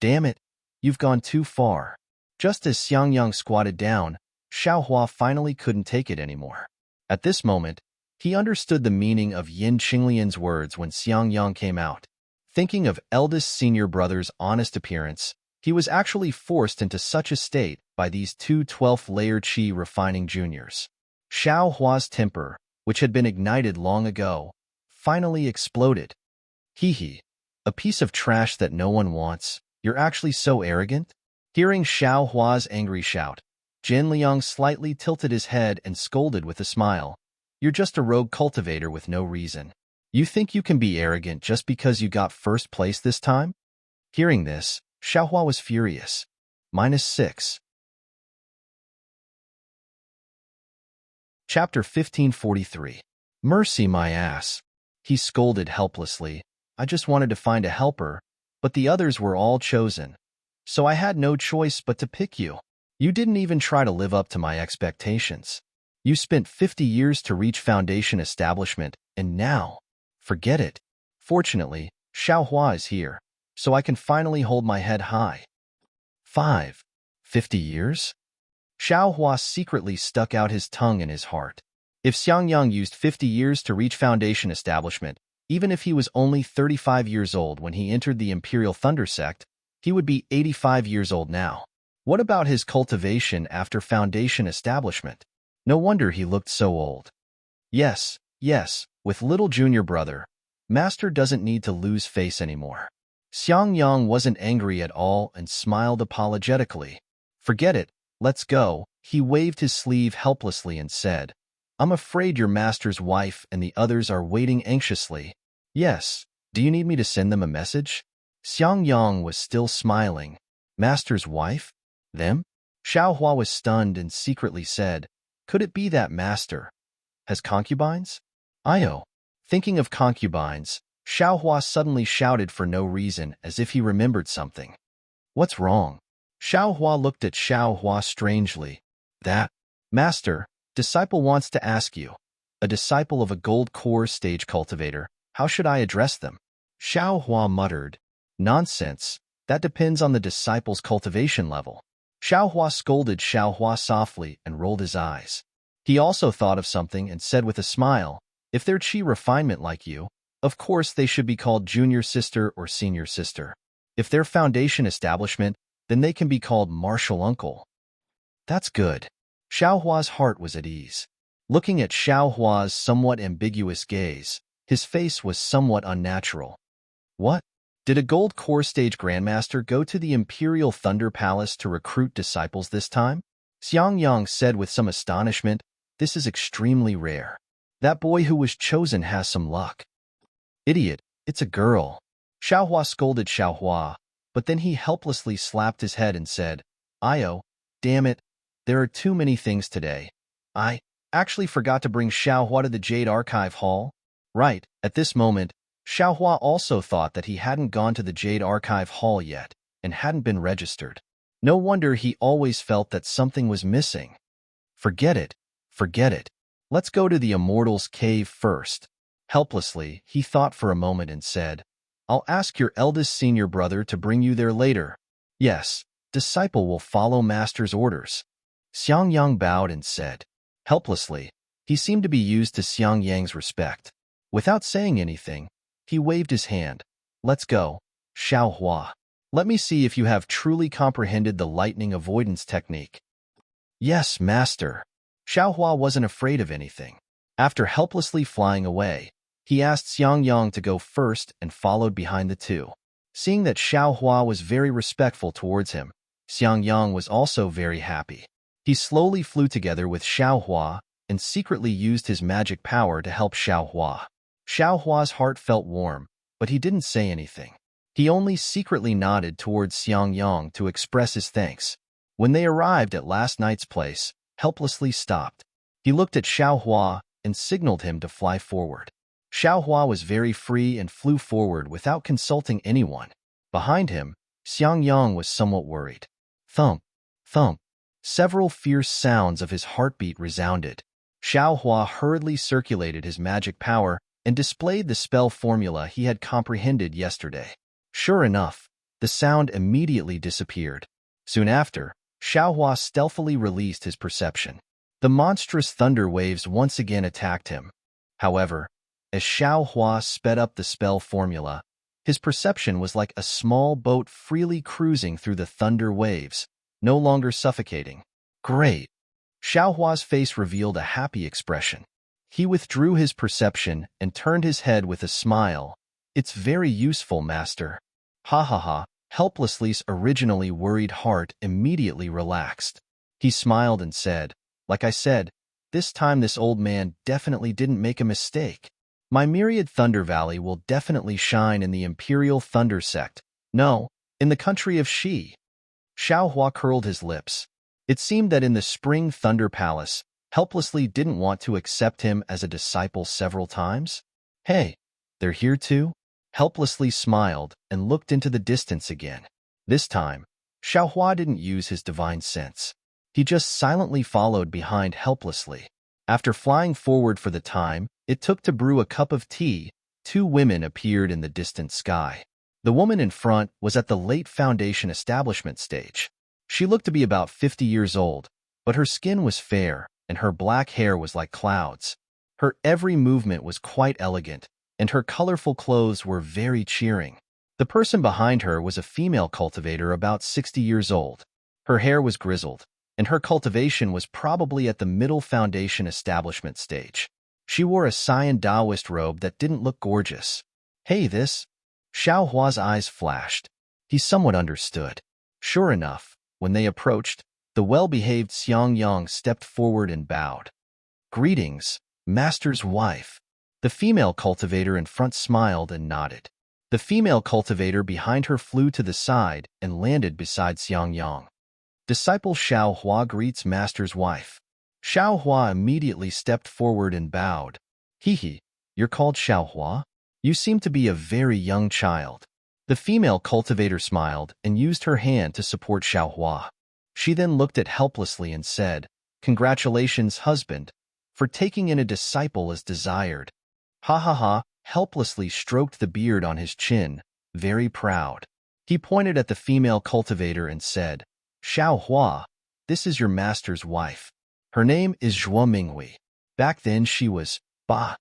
Damn it, you've gone too far. Just as Xiang Yang squatted down, Xiaohua finally couldn't take it anymore. At this moment, he understood the meaning of Yin Qinglian's words when Xiang Yang came out. Thinking of eldest senior brother's honest appearance, he was actually forced into such a state by these two 12th-layer Qi refining juniors. Xiaohua's temper, which had been ignited long ago, finally exploded. Hee, a piece of trash that no one wants. You're actually so arrogant? Hearing Xiaohua's angry shout, Jin Liang slightly tilted his head and scolded with a smile. You're just a rogue cultivator with no reason. You think you can be arrogant just because you got first place this time? Hearing this, Xiaohua was furious. -6. Chapter 1543. Mercy my ass. He scolded helplessly. I just wanted to find a helper, but the others were all chosen. So I had no choice but to pick you. You didn't even try to live up to my expectations. You spent 50 years to reach foundation establishment, and now, forget it. Fortunately, Xiaohua is here, so I can finally hold my head high. 50 years? Xiaohua secretly stuck out his tongue in his heart. If Xiang Yang used 50 years to reach foundation establishment, even if he was only 35 years old when he entered the Imperial Thunder Sect, he would be 85 years old now. What about his cultivation after foundation establishment? No wonder he looked so old. Yes, with little junior brother, Master doesn't need to lose face anymore. Xiang Yang wasn't angry at all and smiled apologetically. Forget it, let's go. He waved his sleeve helplessly and said, I'm afraid your master's wife and the others are waiting anxiously. Yes, do you need me to send them a message? Xiang Yang was still smiling. Master's wife? Them? Xiaohua was stunned and secretly said, could it be that master has concubines? Io. Thinking of concubines, Xiaohua suddenly shouted for no reason as if he remembered something. What's wrong? Xiaohua looked at Xiaohua strangely. That, Master, disciple wants to ask you. A disciple of a gold core stage cultivator, how should I address them? Xiaohua muttered. Nonsense, that depends on the disciple's cultivation level. Xiaohua scolded Xiaohua softly and rolled his eyes. He also thought of something and said with a smile, if they're Qi refinement like you, of course they should be called junior sister or senior sister. If they're foundation establishment, then they can be called martial uncle. That's good. Xiaohua's heart was at ease. Looking at Xiaohua's somewhat ambiguous gaze, his face was somewhat unnatural. What? Did a gold core stage grandmaster go to the Imperial Thunder Palace to recruit disciples this time? Xiang Yang said with some astonishment, this is extremely rare. That boy who was chosen has some luck. Idiot, it's a girl. Xiaohua scolded Xiaohua, but then he helplessly slapped his head and said, Io, damn it, there are too many things today. I actually forgot to bring Xiaohua to the Jade Archive Hall. Right, at this moment, Xiaohua also thought that he hadn't gone to the Jade Archive Hall yet and hadn't been registered. No wonder he always felt that something was missing. Forget it. Let's go to the Immortal's Cave first. Helplessly, he thought for a moment and said, I'll ask your eldest senior brother to bring you there later. Yes, disciple will follow master's orders. Xiang Yang bowed and said. Helplessly, he seemed to be used to Xiang Yang's respect. Without saying anything, he waved his hand. Let's go, Xiaohua. Let me see if you have truly comprehended the lightning avoidance technique. Yes, master. Xiaohua wasn't afraid of anything. After helplessly flying away, he asked Xiang Yang to go first and followed behind the two. Seeing that Xiaohua was very respectful towards him, Xiangyang was also very happy. He slowly flew together with Xiaohua and secretly used his magic power to help Xiaohua. Xiaohua's heart felt warm, but he didn't say anything. He only secretly nodded towards Xiangyang to express his thanks. When they arrived at last night's place, helplessly stopped. He looked at Xiaohua and signaled him to fly forward. Xiaohua was very free and flew forward without consulting anyone. Behind him, Xiangyang was somewhat worried. Thump, thump. Several fierce sounds of his heartbeat resounded. Xiaohua hurriedly circulated his magic power and displayed the spell formula he had comprehended yesterday. Sure enough, the sound immediately disappeared. Soon after, Xiaohua stealthily released his perception. The monstrous thunder waves once again attacked him. However, as Xiaohua sped up the spell formula, his perception was like a small boat freely cruising through the thunder waves, no longer suffocating. Great! Xiaohua's face revealed a happy expression. He withdrew his perception and turned his head with a smile. It's very useful, master. Ha ha ha. Helplessly's originally worried heart immediately relaxed. He smiled and said, like I said, this time this old man definitely didn't make a mistake. My myriad Thunder Valley will definitely shine in the Imperial Thunder Sect. No, in the country of Shi. Xiaohua curled his lips. It seemed that in the Spring Thunder Palace, Helplessly didn't want to accept him as a disciple several times. Hey, they're here too? Helplessly smiled and looked into the distance again. This time, Xiaohua didn't use his divine sense. He just silently followed behind helplessly. After flying forward for the time it took to brew a cup of tea, two women appeared in the distant sky. The woman in front was at the late foundation establishment stage. She looked to be about 50 years old, but her skin was fair and her black hair was like clouds. Her every movement was quite elegant, and her colorful clothes were very cheering. The person behind her was a female cultivator about 60 years old. Her hair was grizzled, and her cultivation was probably at the middle foundation establishment stage. She wore a cyan Taoist robe that didn't look gorgeous. Hey, this? Xiaohua's eyes flashed. He somewhat understood. Sure enough, when they approached, the well-behaved Xiangyang stepped forward and bowed. Greetings, master's wife. The female cultivator in front smiled and nodded. The female cultivator behind her flew to the side and landed beside Xiangyang. Disciple Xiaohua greets master's wife. Xiaohua immediately stepped forward and bowed. Hehe, you're called Xiaohua? You seem to be a very young child. The female cultivator smiled and used her hand to support Xiaohua. She then looked at helplessly and said, Congratulations, husband, for taking in a disciple as desired. Ha ha ha, helplessly stroked the beard on his chin, very proud. He pointed at the female cultivator and said, Xiaohua, this is your master's wife. Her name is Zhuo Minghui. Back then she was, Ba.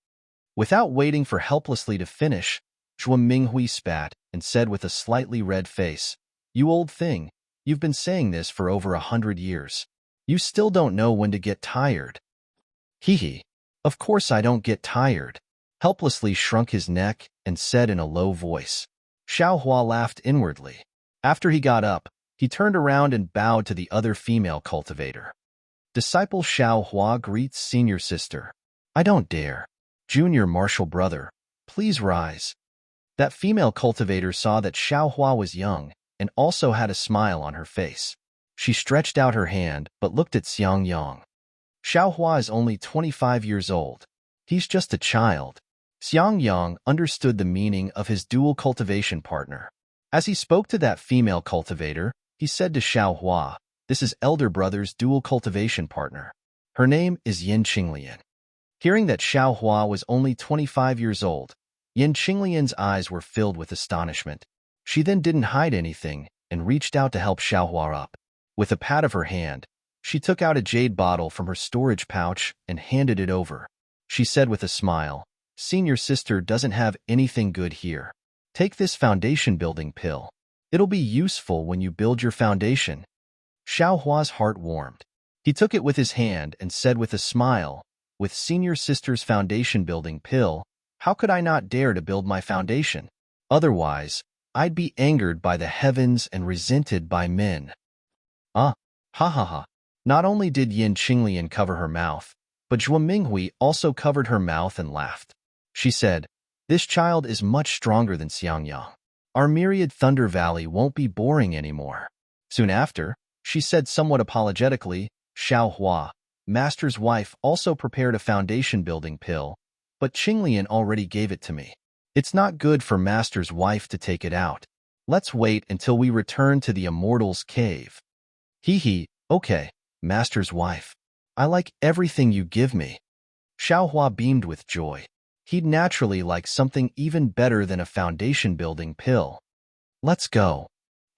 Without waiting for helplessly to finish, Zhuo Minghui spat and said with a slightly red face, You old thing, you've been saying this for over 100 years. You still don't know when to get tired. Hehe, of course I don't get tired. Helplessly shrunk his neck and said in a low voice. Xiaohua laughed inwardly. After he got up, he turned around and bowed to the other female cultivator. Disciple Xiaohua greets senior sister. I don't dare. Junior martial brother, please rise. That female cultivator saw that Xiaohua was young and also had a smile on her face. She stretched out her hand but looked at Xiangyang. Xiaohua is only 25 years old. He's just a child. Xiangyang understood the meaning of his dual cultivation partner. As he spoke to that female cultivator, he said to Xiaohua, This is elder brother's dual cultivation partner. Her name is Yin Qinglian. Hearing that Xiaohua was only 25 years old, Yin Qinglian's eyes were filled with astonishment. She then didn't hide anything and reached out to help Xiaohua up. With a pat of her hand, she took out a jade bottle from her storage pouch and handed it over. She said with a smile, Senior sister doesn't have anything good here. Take this foundation building pill. It'll be useful when you build your foundation. Xiaohua's heart warmed. He took it with his hand and said with a smile, With senior sister's foundation building pill, how could I not dare to build my foundation? Otherwise, I'd be angered by the heavens and resented by men. Ah, ha ha ha. Not only did Yin Qinglian cover her mouth, but Zhuo Minghui also covered her mouth and laughed. She said, "This child is much stronger than Xiangyang. Our myriad Thunder Valley won't be boring anymore." Soon after, she said somewhat apologetically, "Xiao Hua, Master's wife, also prepared a foundation-building pill, but Qinglian already gave it to me. It's not good for Master's wife to take it out. Let's wait until we return to the Immortal's cave." "Hee hee, okay, Master's wife. I like everything you give me." Xiaohua beamed with joy. He'd naturally like something even better than a foundation-building pill. "Let's go."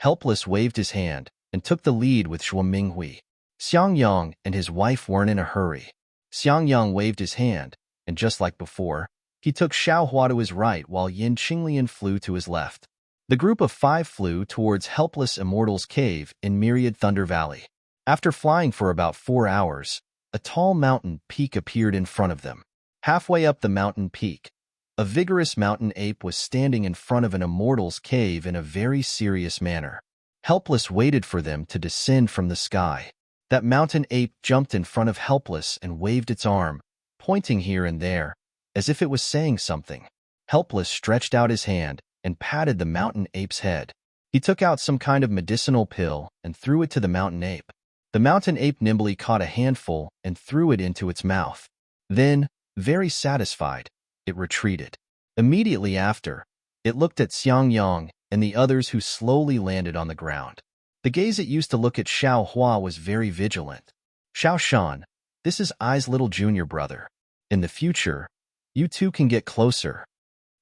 Helpless waved his hand and took the lead with Zhuo Minghui. Xiangyang and his wife weren't in a hurry. Xiangyang waved his hand, and just like before, he took Xiaohua to his right while Yin Qinglian flew to his left. The group of 5 flew towards Helpless Immortal's cave in Myriad Thunder Valley. After flying for about 4 hours, a tall mountain peak appeared in front of them. Halfway up the mountain peak, a vigorous mountain ape was standing in front of an immortal's cave in a very serious manner. Helpless waited for them to descend from the sky. That mountain ape jumped in front of Helpless and waved its arm, pointing here and there, as if it was saying something. Helpless stretched out his hand and patted the mountain ape's head. He took out some kind of medicinal pill and threw it to the mountain ape. The mountain ape nimbly caught a handful and threw it into its mouth. Then, very satisfied, it retreated. Immediately after, it looked at Xiangyang and the others who slowly landed on the ground. The gaze it used to look at Xiao Hua was very vigilant. "Xiao Shan, this is I's little junior brother. In the future, you two can get closer."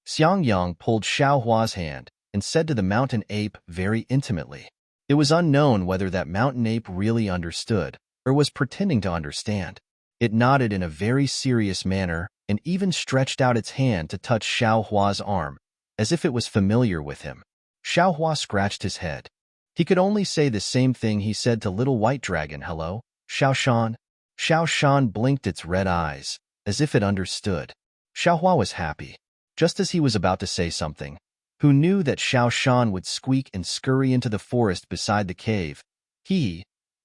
Xiangyang pulled Xiao Hua's hand and said to the mountain ape very intimately. It was unknown whether that mountain ape really understood or was pretending to understand. It nodded in a very serious manner and even stretched out its hand to touch Xiao Hua's arm, as if it was familiar with him. Xiao Hua scratched his head. He could only say the same thing he said to Little White Dragon. "Hello, Xiao Shan?" Xiao Shan blinked its red eyes, as if it understood. Xiao Hua was happy. Just as he was about to say something, who knew that Xiao Shan would squeak and scurry into the forest beside the cave.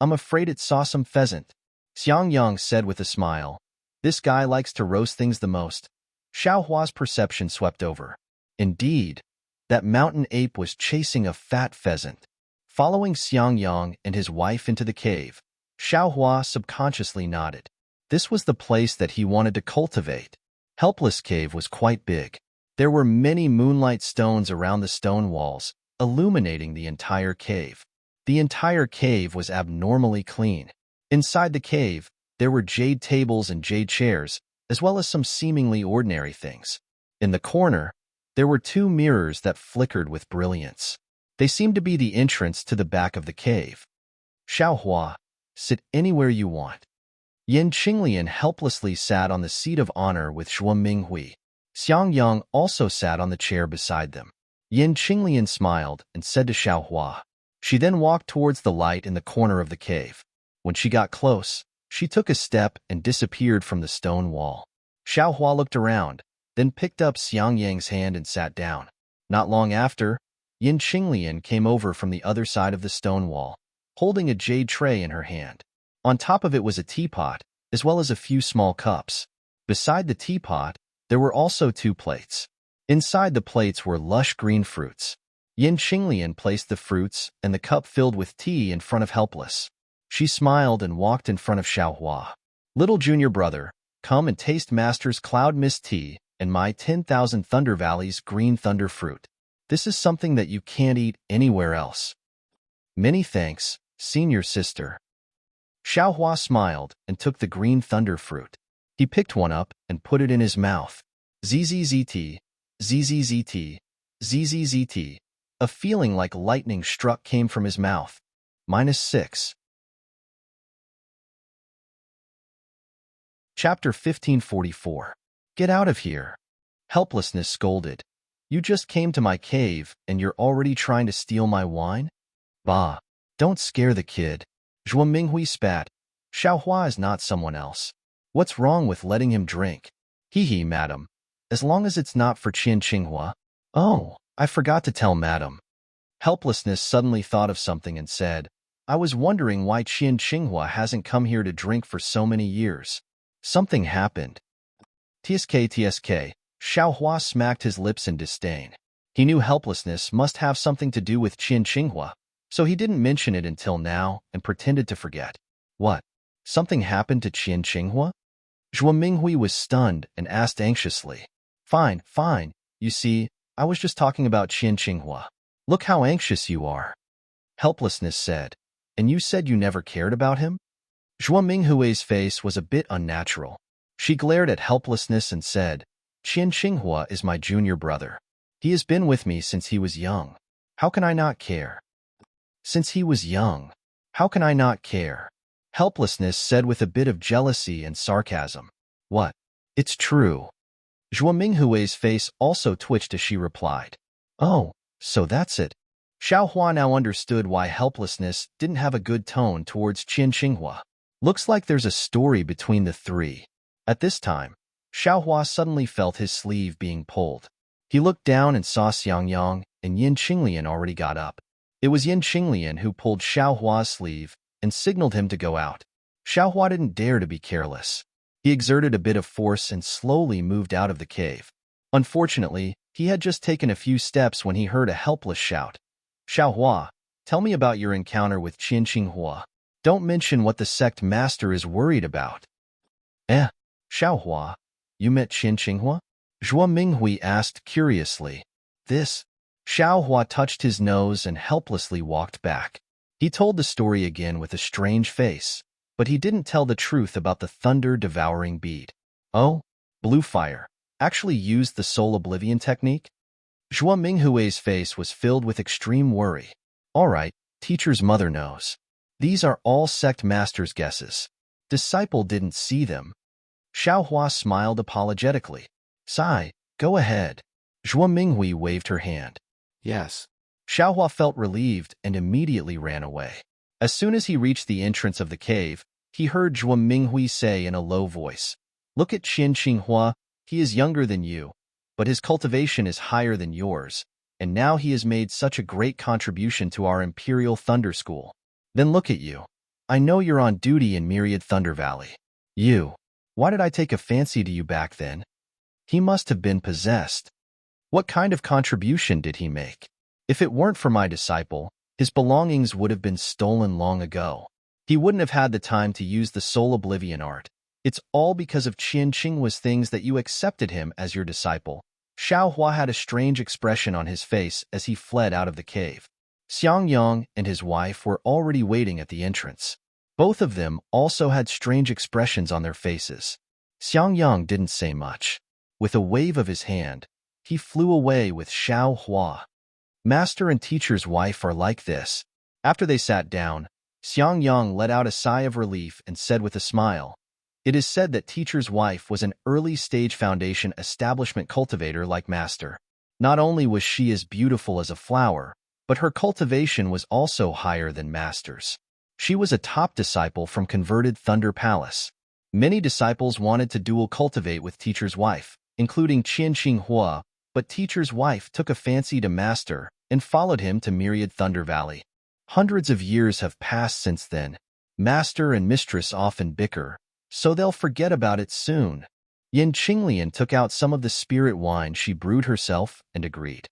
I'm afraid it saw some pheasant." Xiangyang said with a smile. "This guy likes to roast things the most." Xiao Hua's perception swept over. Indeed, that mountain ape was chasing a fat pheasant. Following Xiangyang and his wife into the cave, Xiao Hua subconsciously nodded. This was the place that he wanted to cultivate. Helpless Cave was quite big. There were many moonlight stones around the stone walls, illuminating the entire cave. The entire cave was abnormally clean. Inside the cave, there were jade tables and jade chairs, as well as some seemingly ordinary things. In the corner, there were 2 mirrors that flickered with brilliance. They seemed to be the entrance to the back of the cave. "Xiao Hua, sit anywhere you want." Yin Qinglian helplessly sat on the seat of honor with Zhuo Minghui. Xiangyang also sat on the chair beside them. Yin Qinglian smiled and said to Xiao Hua. She then walked towards the light in the corner of the cave. When she got close, she took a step and disappeared from the stone wall. Xiao Hua looked around, then picked up Xiangyang's hand and sat down. Not long after, Yin Qinglian came over from the other side of the stone wall, holding a jade tray in her hand. On top of it was a teapot, as well as a few small cups. Beside the teapot, there were also 2 plates. Inside the plates were lush green fruits. Yin Qinglian placed the fruits and the cup filled with tea in front of Helpless. She smiled and walked in front of Xiao Hua. "Little junior brother, come and taste Master's Cloud Mist tea and my 10,000 Thunder Valleys green thunder fruit. This is something that you can't eat anywhere else." "Many thanks, senior sister." Xiao Hua smiled and took the green thunder fruit. He picked one up and put it in his mouth. Zzzt, zzzt, zzzt. A feeling like lightning struck came from his mouth. -6. Chapter 1544. Get out of here. Helplessness scolded. "You just came to my cave and you're already trying to steal my wine? Bah, don't scare the kid." Zhuo Minghui spat. "Xiao Hua is not someone else. What's wrong with letting him drink?" "Hee hee, madam. As long as it's not for Qian Qinghua." "Oh, I forgot to tell Madam. Helplessness suddenly thought of something and said, I was wondering why Qian Qinghua hasn't come here to drink for so many years. Something happened. TSK. Xiaohua smacked his lips in disdain. He knew helplessness must have something to do with Qian Qinghua, so he didn't mention it until now and pretended to forget. What? Something happened to Qian Qinghua? Zhuo Minghui was stunned and asked anxiously. Fine. You see, I was just talking about Qian Qinghua. Look how anxious you are. Helplessness said. And you said you never cared about him? Zhuo Minghui's face was a bit unnatural. She glared at helplessness and said, Qian Qinghua is my junior brother. He has been with me since he was young. How can I not care? Since he was young. How can I not care? Helplessness said with a bit of jealousy and sarcasm. What? It's true. Zhuo Minghui's face also twitched as she replied. Oh, so that's it. Xiaohua now understood why helplessness didn't have a good tone towards Qian Qinghua. Looks like there's a story between the three. At this time, Xiaohua suddenly felt his sleeve being pulled. He looked down and saw Xiangyang and Yin Qinglian already got up. It was Yin Qinglian who pulled Xiaohua's sleeve and signaled him to go out. Xiaohua didn't dare to be careless. He exerted a bit of force and slowly moved out of the cave. Unfortunately, he had just taken a few steps when he heard a helpless shout. Xiaohua, tell me about your encounter with Qian Qinghua. Don't mention what the sect master is worried about. Xiaohua, you met Qian Qinghua? Zhuo Minghui asked curiously. This? Xiaohua touched his nose and helplessly walked back. He told the story again with a strange face, but he didn't tell the truth about the thunder-devouring bead. Oh, Blue Fire actually used the soul oblivion technique? Zhuo Minghui's face was filled with extreme worry. All right, teacher's mother knows. These are all sect master's guesses. Disciple didn't see them. Xiaohua smiled apologetically. Sai, go ahead. Zhuo Minghui waved her hand. Yes. Xiaohua felt relieved and immediately ran away. As soon as he reached the entrance of the cave, he heard Zhuo Minghui say in a low voice, Look at Qian Qinghua, he is younger than you, but his cultivation is higher than yours, and now he has made such a great contribution to our Imperial Thunder School. Then look at you. I know you're on duty in Myriad Thunder Valley. You. Why did I take a fancy to you back then? He must have been possessed. What kind of contribution did he make? If it weren't for my disciple, his belongings would have been stolen long ago. He wouldn't have had the time to use the soul oblivion art. It's all because of Qian Qinghua's things that you accepted him as your disciple. Xiaohua had a strange expression on his face as he fled out of the cave. Xiangyang and his wife were already waiting at the entrance. Both of them also had strange expressions on their faces. Xiangyang didn't say much. With a wave of his hand, he flew away with Xiaohua. Master and teacher's wife are like this. After they sat down, Xiangyang let out a sigh of relief and said with a smile, It is said that teacher's wife was an early-stage foundation establishment cultivator like Master. Not only was she as beautiful as a flower, but her cultivation was also higher than Master's. She was a top disciple from converted Thunder Palace. Many disciples wanted to dual cultivate with teacher's wife, including Qian Qinghua, but teacher's wife took a fancy to Master and followed him to Myriad Thunder Valley. Hundreds of years have passed since then. Master and mistress often bicker, so they'll forget about it soon. Yin Qinglian took out some of the spirit wine she brewed herself and agreed.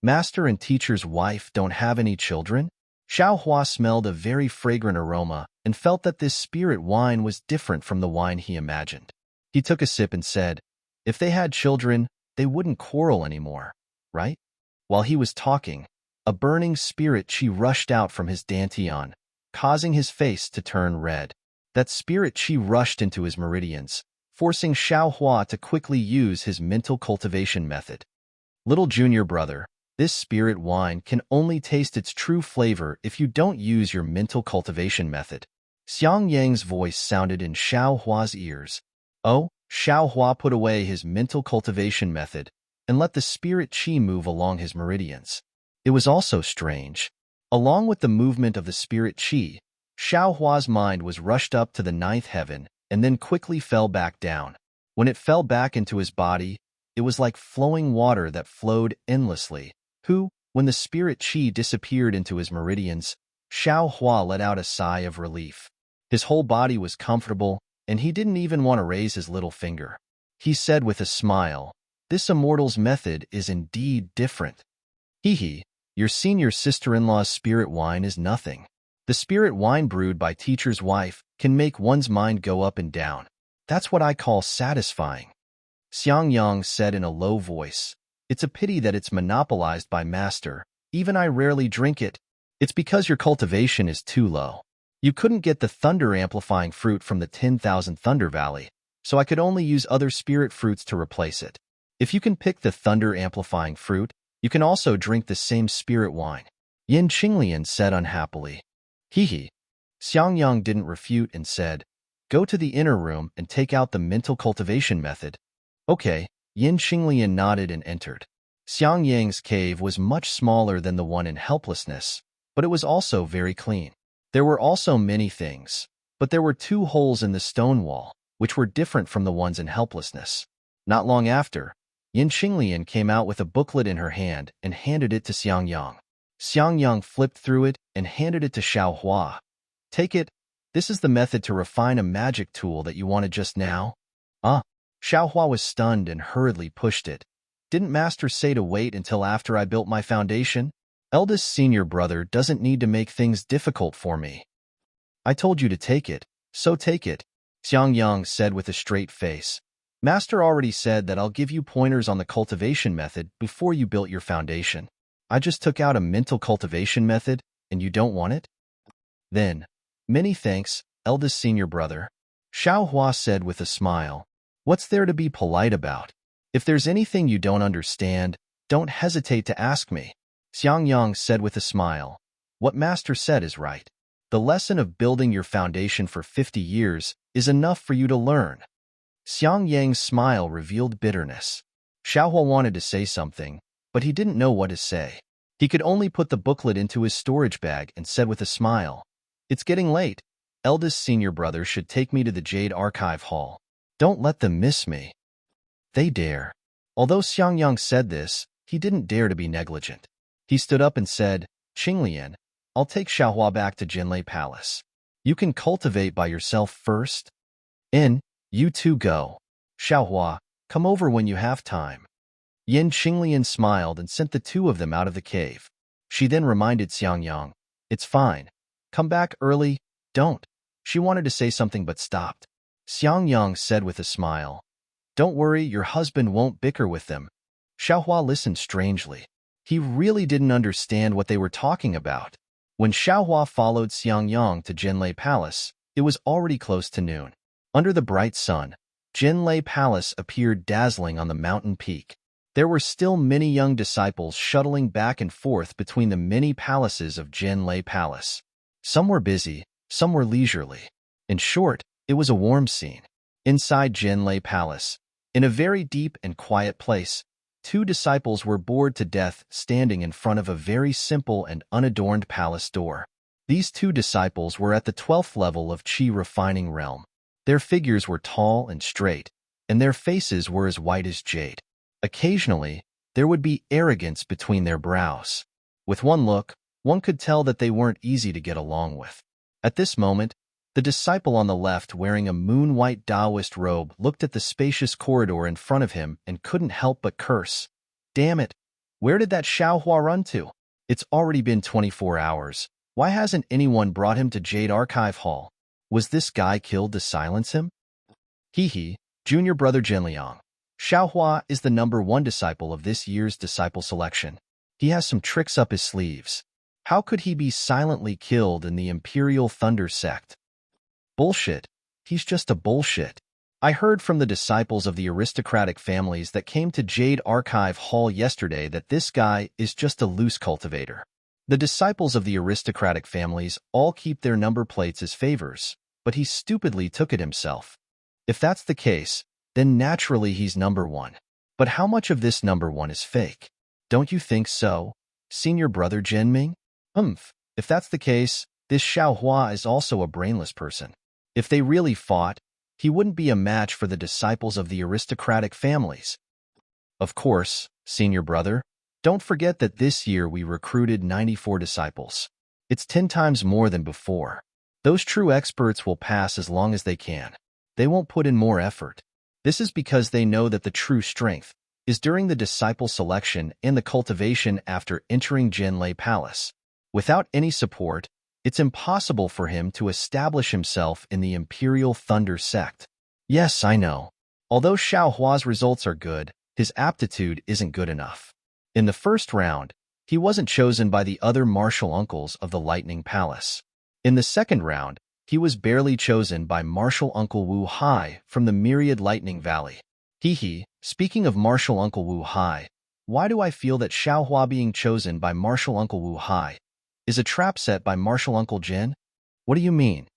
Master and teacher's wife don't have any children? Xiaohua smelled a very fragrant aroma and felt that this spirit wine was different from the wine he imagined. He took a sip and said, If they had children, they wouldn't quarrel anymore, right? While he was talking, a burning spirit chi rushed out from his dantian, causing his face to turn red. That spirit chi rushed into his meridians, forcing Xiaohua to quickly use his mental cultivation method. Little junior brother, this spirit wine can only taste its true flavor if you don't use your mental cultivation method. Xiangyang's voice sounded in Xiaohua's ears. Oh, Xiaohua put away his mental cultivation method and let the spirit chi move along his meridians. It was also strange. Along with the movement of the spirit chi, Xiaohua's mind was rushed up to the ninth heaven and then quickly fell back down. When it fell back into his body, it was like flowing water that flowed endlessly, who, when the spirit qi disappeared into his meridians, Xiao Hua let out a sigh of relief. His whole body was comfortable, and he didn't even want to raise his little finger. He said with a smile, "This immortal's method is indeed different. Hee, your senior sister-in-law's spirit wine is nothing. The spirit wine brewed by teacher's wife can make one's mind go up and down. That's what I call satisfying." Xiang Yang said in a low voice, "It's a pity that it's monopolized by master. Even I rarely drink it. It's because your cultivation is too low. You couldn't get the thunder-amplifying fruit from the 10,000 Thunder Valley, so I could only use other spirit fruits to replace it. If you can pick the thunder-amplifying fruit, you can also drink the same spirit wine," Yin Qinglian said unhappily. Hee. Xiang Yang didn't refute and said, "Go to the inner room and take out the mental cultivation method." Okay, Yin Qinglian nodded and entered. Xiang Yang's cave was much smaller than the one in helplessness, but it was also very clean. There were also many things, but there were 2 holes in the stone wall, which were different from the ones in helplessness. Not long after, Yin Qinglian came out with a booklet in her hand and handed it to Xiang Yang. Xiang Yang flipped through it and handed it to Xiao Hua. "Take it. This is the method to refine a magic tool that you wanted just now." Xiao Hua was stunned and hurriedly pushed it. "Didn't master say to wait until after I built my foundation? Eldest senior brother doesn't need to make things difficult for me." "I told you to take it, so take it," Xiang Yang said with a straight face. "Master already said that I'll give you pointers on the cultivation method before you built your foundation. I just took out a mental cultivation method, and you don't want it?" "Then, many thanks, eldest senior brother," Xiao Hua said with a smile. "What's there to be polite about? If there's anything you don't understand, don't hesitate to ask me," Xiang Yang said with a smile. "What master said is right. The lesson of building your foundation for 50 years is enough for you to learn." Xiang Yang's smile revealed bitterness. Xiao Hua wanted to say something, but he didn't know what to say. He could only put the booklet into his storage bag and said with a smile, "It's getting late. Eldest senior brother should take me to the Jade Archive Hall. Don't let them miss me." "They dare." Although Xiang Yang said this, he didn't dare to be negligent. He stood up and said, "Qinglian, I'll take Xiaohua back to Jinlei Palace. You can cultivate by yourself first. You two go. Xiaohua, come over when you have time." Yin Qinglian smiled and sent the 2 of them out of the cave. She then reminded Xiang Yang, "It's fine. Come back early. Don't." She wanted to say something but stopped. Xiang Yang said with a smile, "Don't worry, your husband won't bicker with them." Xiaohua listened strangely. He really didn't understand what they were talking about. When Xiaohua followed Xiang Yang to Jinlei Palace, it was already close to noon. Under the bright sun, Jinlei Palace appeared dazzling on the mountain peak. There were still many young disciples shuttling back and forth between the many palaces of Jinlei Palace. Some were busy, some were leisurely. In short, it was a warm scene. Inside Jinlei Palace, in a very deep and quiet place, 2 disciples were bored to death standing in front of a very simple and unadorned palace door. These 2 disciples were at the 12th level of Qi refining realm. Their figures were tall and straight, and their faces were as white as jade. Occasionally, there would be arrogance between their brows. With one look, one could tell that they weren't easy to get along with. At this moment, the disciple on the left wearing a moon-white Taoist robe looked at the spacious corridor in front of him and couldn't help but curse. "Damn it! Where did that Xiaohua run to? It's already been 24 hours. Why hasn't anyone brought him to Jade Archive Hall? Was this guy killed to silence him?" Hee, junior brother Jinliang. Xiaohua is the #1 disciple of this year's disciple selection. He has some tricks up his sleeves. How could he be silently killed in the Imperial Thunder sect? Bullshit. He's just a bullshit. I heard from the disciples of the aristocratic families that came to Jade Archive Hall yesterday that this guy is just a loose cultivator. The disciples of the aristocratic families all keep their number plates as favors, but he stupidly took it himself. If that's the case, then naturally he's #1. But how much of this #1 is fake? Don't you think so, senior brother Jinming? If that's the case, this Xiaohua is also a brainless person. If they really fought, he wouldn't be a match for the disciples of the aristocratic families. Of course, senior brother, Don't forget that this year we recruited 94 disciples. It's 10 times more than before. Those true experts will pass as long as they can. They won't put in more effort. This is because they know that the true strength is during the disciple selection and the cultivation after entering Jinlei Palace. Without any support, it's impossible for him to establish himself in the Imperial Thunder sect. Yes, I know. Although Xiao Hua's results are good, his aptitude isn't good enough. In the first round, he wasn't chosen by the other martial uncles of the Lightning Palace. In the second round, he was barely chosen by Martial Uncle Wu Hai from the Myriad Lightning Valley. Speaking of Martial Uncle Wu Hai, why do I feel that Xiao Hua being chosen by Martial Uncle Wu Hai is a trap set by Martial Uncle Jin? What do you mean?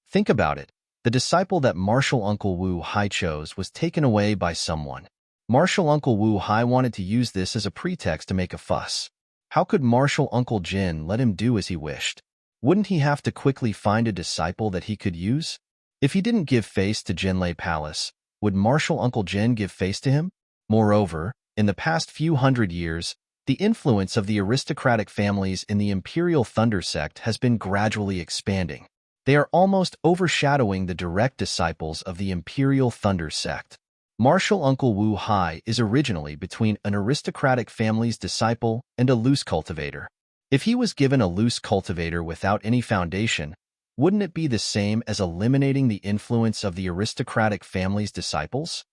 Think about it. The disciple that Martial Uncle Wu Hai chose was taken away by someone. Martial Uncle Wu Hai wanted to use this as a pretext to make a fuss. How could Martial Uncle Jin let him do as he wished? Wouldn't he have to quickly find a disciple that he could use? If he didn't give face to Jinlei Palace, would Martial Uncle Jin give face to him? Moreover, in the past few hundred years, the influence of the aristocratic families in the Imperial Thunder sect has been gradually expanding. They are almost overshadowing the direct disciples of the Imperial Thunder sect. Martial Uncle Wu Hai is originally between an aristocratic family's disciple and a loose cultivator. If he was given a loose cultivator without any foundation, wouldn't it be the same as eliminating the influence of the aristocratic family's disciples?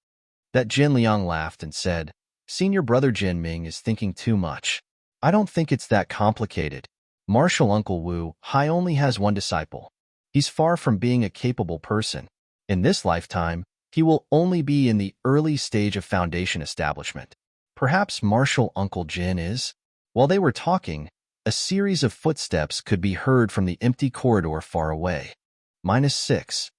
That Jin Liang laughed and said, "Senior brother Jin Ming is thinking too much. I don't think it's that complicated. Martial Uncle Wu Hai only has one disciple. He's far from being a capable person. In this lifetime, he will only be in the early stage of foundation establishment. Perhaps Martial Uncle Jin is?" While they were talking, a series of footsteps could be heard from the empty corridor far away. -6.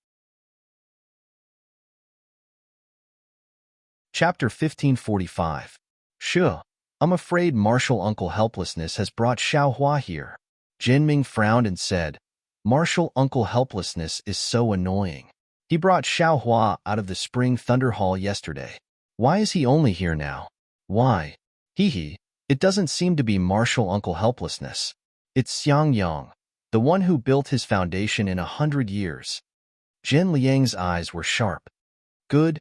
Chapter 1545. Sure. I'm afraid Martial Uncle Helplessness has brought Xiao Hua here. Jin Ming frowned and said, Martial Uncle Helplessness is so annoying. He brought Xiao Hua out of the Spring Thunder Hall yesterday. Why is he only here now? Why? It doesn't seem to be Martial Uncle Helplessness. It's Xiang Yang, the one who built his foundation in 100 years. Jin Liang's eyes were sharp. Good.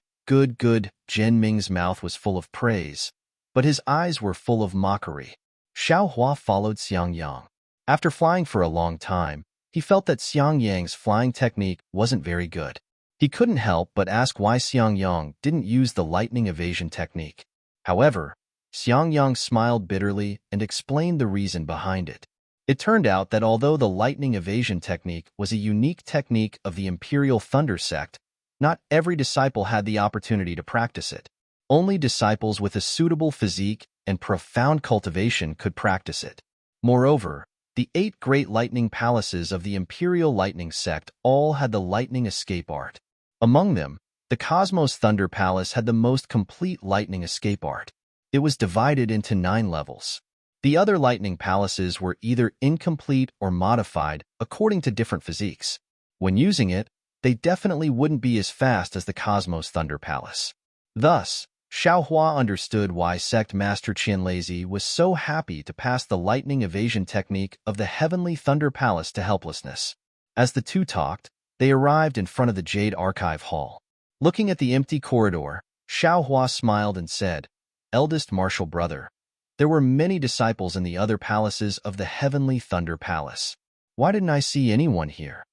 Jin Ming's mouth was full of praise, but his eyes were full of mockery. Xiao Hua followed Xiang Yang. After flying for a long time, he felt that Xiang Yang's flying technique wasn't very good. He couldn't help but ask why Xiang Yang didn't use the lightning evasion technique. However, Xiang Yang smiled bitterly and explained the reason behind it. It turned out that although the lightning evasion technique was a unique technique of the Imperial Thunder sect, not every disciple had the opportunity to practice it. Only disciples with a suitable physique and profound cultivation could practice it. Moreover, the 8 great lightning palaces of the Imperial Lightning sect all had the lightning escape art. Among them, the Cosmos Thunder Palace had the most complete lightning escape art. It was divided into 9 levels. The other lightning palaces were either incomplete or modified according to different physiques. When using it, they definitely wouldn't be as fast as the Cosmos Thunder Palace. Thus, Xiao Hua understood why Sect Master Qian Lazy was so happy to pass the lightning evasion technique of the Heavenly Thunder Palace to helplessness. As the two talked, they arrived in front of the Jade Archive Hall. Looking at the empty corridor, Xiao Hua smiled and said, Eldest martial brother, there were many disciples in the other palaces of the Heavenly Thunder Palace. Why didn't I see anyone here?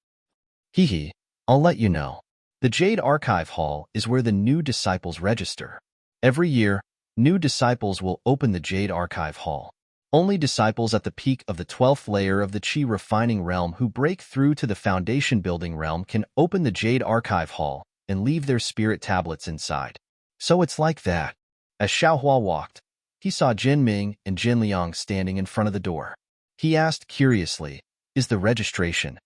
I'll let you know. The Jade Archive Hall is where the new disciples register. Every year, new disciples will open the Jade Archive Hall. Only disciples at the peak of the 12th layer of the Qi Refining Realm who break through to the Foundation Building Realm can open the Jade Archive Hall and leave their spirit tablets inside. So it's like that. As Xiao Hua walked, he saw Jin Ming and Jin Liang standing in front of the door. He asked curiously, Is the registration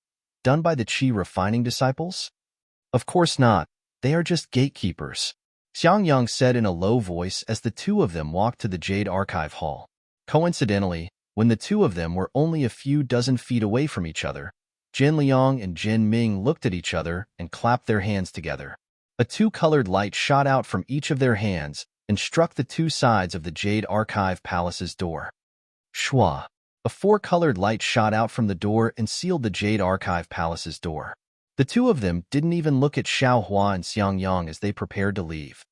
done by the Qi Refining disciples? Of course not. They are just gatekeepers. Xiang Yang said in a low voice as the two of them walked to the Jade Archive Hall. Coincidentally, when the two of them were only a few dozen feet away from each other, Jin Liang and Jin Ming looked at each other and clapped their hands together. A two-colored light shot out from each of their hands, and struck the two sides of the Jade Archive Palace's door. Shwa! A four-colored light shot out from the door and sealed the Jade Archive Palace's door. The two of them didn't even look at Xiaohua and Xiangyang as they prepared to leave.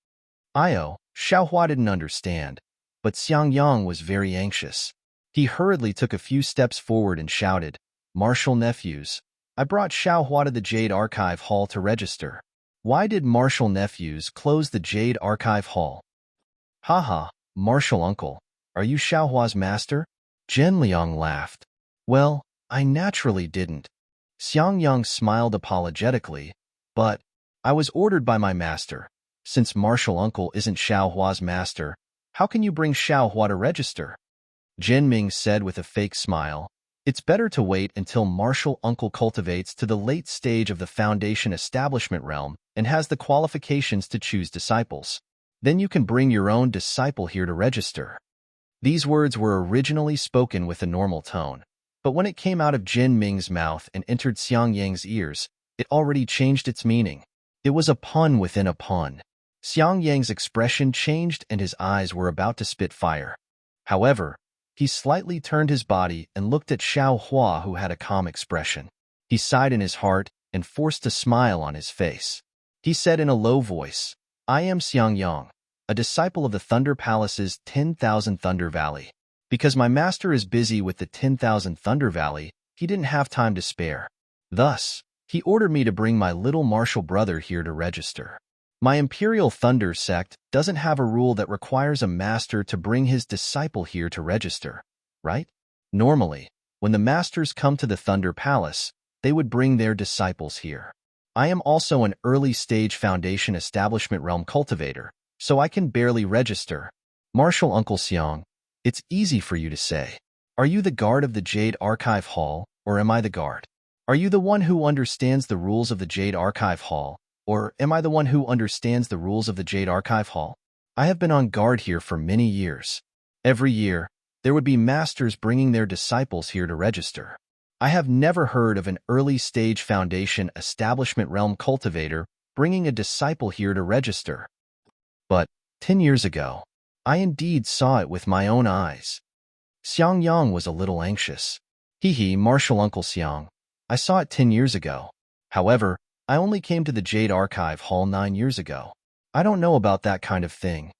Xiaohua didn't understand, but Xiangyang was very anxious. He hurriedly took a few steps forward and shouted, "Martial nephews, I brought Xiaohua to the Jade Archive Hall to register." Why did Martial nephews close the Jade Archive Hall? Haha, Martial uncle, are you Xiaohua's master? Zhen Liang laughed. Well, I naturally didn't. Xiangyang smiled apologetically, but I was ordered by my master. Since Martial uncle isn't Xiaohua's master, how can you bring Xiaohua to register? Jin Ming said with a fake smile. It's better to wait until Martial uncle cultivates to the late stage of the Foundation establishment realm and has the qualifications to choose disciples. Then you can bring your own disciple here to register. These words were originally spoken with a normal tone, but when it came out of Jin Ming's mouth and entered Xiangyang's ears, it already changed its meaning. It was a pun within a pun. Xiangyang's expression changed and his eyes were about to spit fire. However, he slightly turned his body and looked at Xiaohua, who had a calm expression. He sighed in his heart and forced a smile on his face. He said in a low voice, I am Xiangyang, a disciple of the Thunder Palace's 10,000 Thunder Valley. Because my master is busy with the 10,000 Thunder Valley, he didn't have time to spare. Thus, he ordered me to bring my little martial brother here to register. My Imperial Thunder sect doesn't have a rule that requires a master to bring his disciple here to register, right? Normally, when the masters come to the Thunder Palace, they would bring their disciples here. I am also an early-stage Foundation Establishment Realm cultivator, so I can barely register. Martial Uncle Xiang, it's easy for you to say. Are you the guard of the Jade Archive Hall, or am I the guard? Are you the one who understands the rules of the Jade Archive Hall, or am I the one who understands the rules of the Jade Archive Hall? I have been on guard here for many years. Every year, there would be masters bringing their disciples here to register. I have never heard of an early-stage Foundation Establishment Realm cultivator bringing a disciple here to register. But 10 years ago, I indeed saw it with my own eyes. Xiangyang was a little anxious. Martial Uncle Xiang. I saw it 10 years ago. However, I only came to the Jade Archive Hall 9 years ago. I don't know about that kind of thing.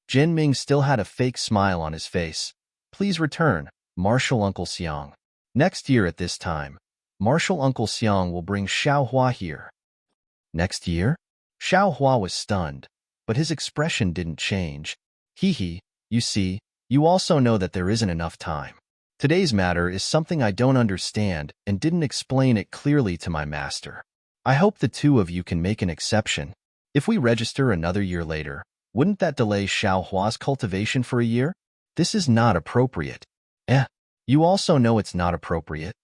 Jin Ming still had a fake smile on his face. Please return, Martial Uncle Xiang. Next year at this time, Martial Uncle Xiang will bring Xiaohua here. Next year? Xiaohua was stunned, but his expression didn't change. You see, you also know that there isn't enough time. Today's matter is something I don't understand and didn't explain it clearly to my master. I hope the two of you can make an exception. If we register another year later, wouldn't that delay Xiaohua's cultivation for a year? This is not appropriate. You also know it's not appropriate.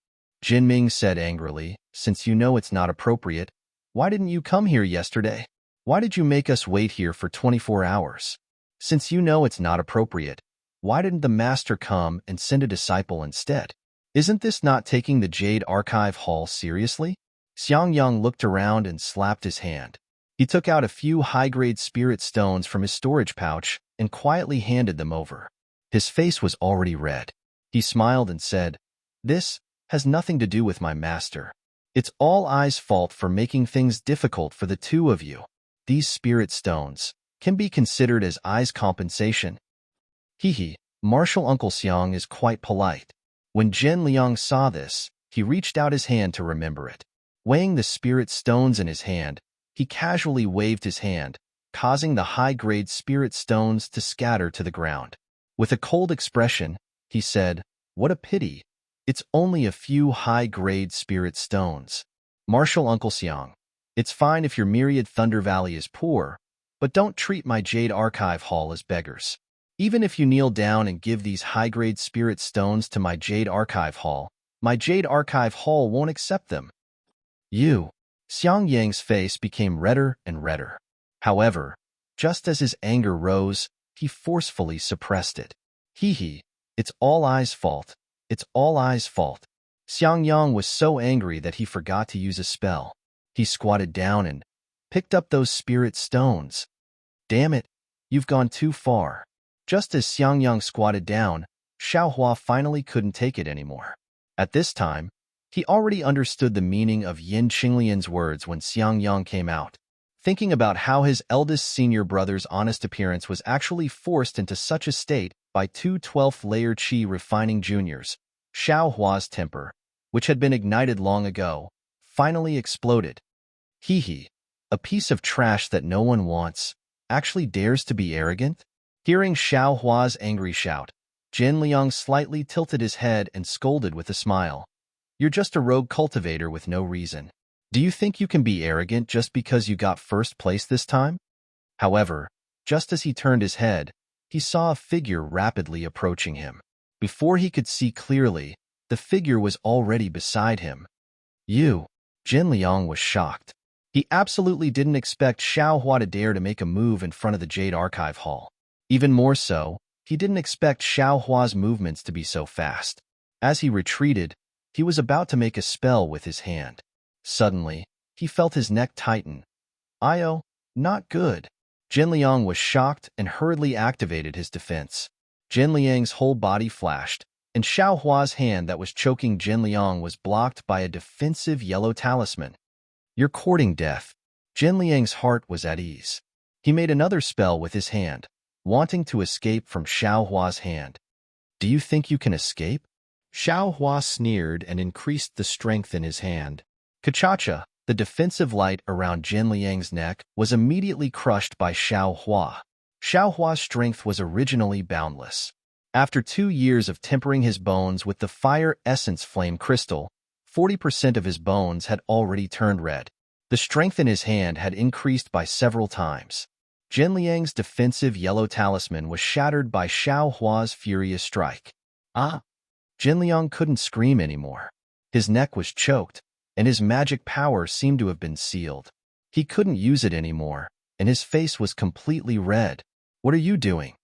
Jin Ming said angrily, since you know it's not appropriate, why didn't you come here yesterday? Why did you make us wait here for 24 hours? Since you know it's not appropriate, why didn't the master come and send a disciple instead? Isn't this not taking the Jade Archive Hall seriously? Xiangyang looked around and slapped his hand. He took out a few high-grade spirit stones from his storage pouch and quietly handed them over. His face was already red. He smiled and said, This has nothing to do with my master. It's all I's fault for making things difficult for the two of you. These spirit stones can be considered as I's compensation. Martial Uncle Xiang is quite polite. When Zhen Liang saw this, he reached out his hand to remember it. Weighing the spirit stones in his hand, he casually waved his hand, causing the high-grade spirit stones to scatter to the ground. With a cold expression, he said, What a pity. It's only a few high-grade spirit stones. Martial Uncle Xiang, it's fine if your Myriad Thunder Valley is poor, but don't treat my Jade Archive Hall as beggars. Even if you kneel down and give these high-grade spirit stones to my Jade Archive Hall won't accept them. Xiangyang's face became redder and redder. However, just as his anger rose, he forcefully suppressed it. It's all I's fault. It's all I's fault. Xiangyang was so angry that he forgot to use a spell. He squatted down and picked up those spirit stones. Damn it, You've gone too far. Just as Xiangyang squatted down, Xiaohua finally couldn't take it anymore. At this time, he already understood the meaning of Yin Qinglian's words when Xiangyang came out. Thinking about how his eldest senior brother's honest appearance was actually forced into such a state by two 12th-layer qi refining juniors, Xiaohua's temper, which had been ignited long ago, finally exploded. Hee, a piece of trash that no one wants, actually dares to be arrogant? Hearing Xiaohua's angry shout, Jin Liang slightly tilted his head and scolded with a smile. You're just a rogue cultivator with no reason. Do you think you can be arrogant just because you got first place this time? However, just as he turned his head, he saw a figure rapidly approaching him. Before he could see clearly, the figure was already beside him. Jin Liang was shocked. He absolutely didn't expect Xiaohua to dare to make a move in front of the Jade Archive Hall. Even more so, he didn't expect Xiaohua's movements to be so fast. As he retreated, he was about to make a spell with his hand. Suddenly, he felt his neck tighten. Not good. Jin Liang was shocked and hurriedly activated his defense. Jin Liang's whole body flashed, and Xiaohua's hand that was choking Jin Liang was blocked by a defensive yellow talisman. You're courting death. Jin Liang's heart was at ease. He made another spell with his hand, wanting to escape from Xiaohua's hand. Do you think you can escape? Xiaohua sneered and increased the strength in his hand. Kachacha, the defensive light around Jin Liang's neck, was immediately crushed by Xiaohua. Xiaohua's strength was originally boundless. After 2 years of tempering his bones with the fire essence flame crystal, 40% of his bones had already turned red. The strength in his hand had increased by several times. Jin Liang's defensive yellow talisman was shattered by Xiaohua's furious strike. Jin Liang couldn't scream anymore. His neck was choked, and his magic power seemed to have been sealed. He couldn't use it anymore, and his face was completely red. What are you doing?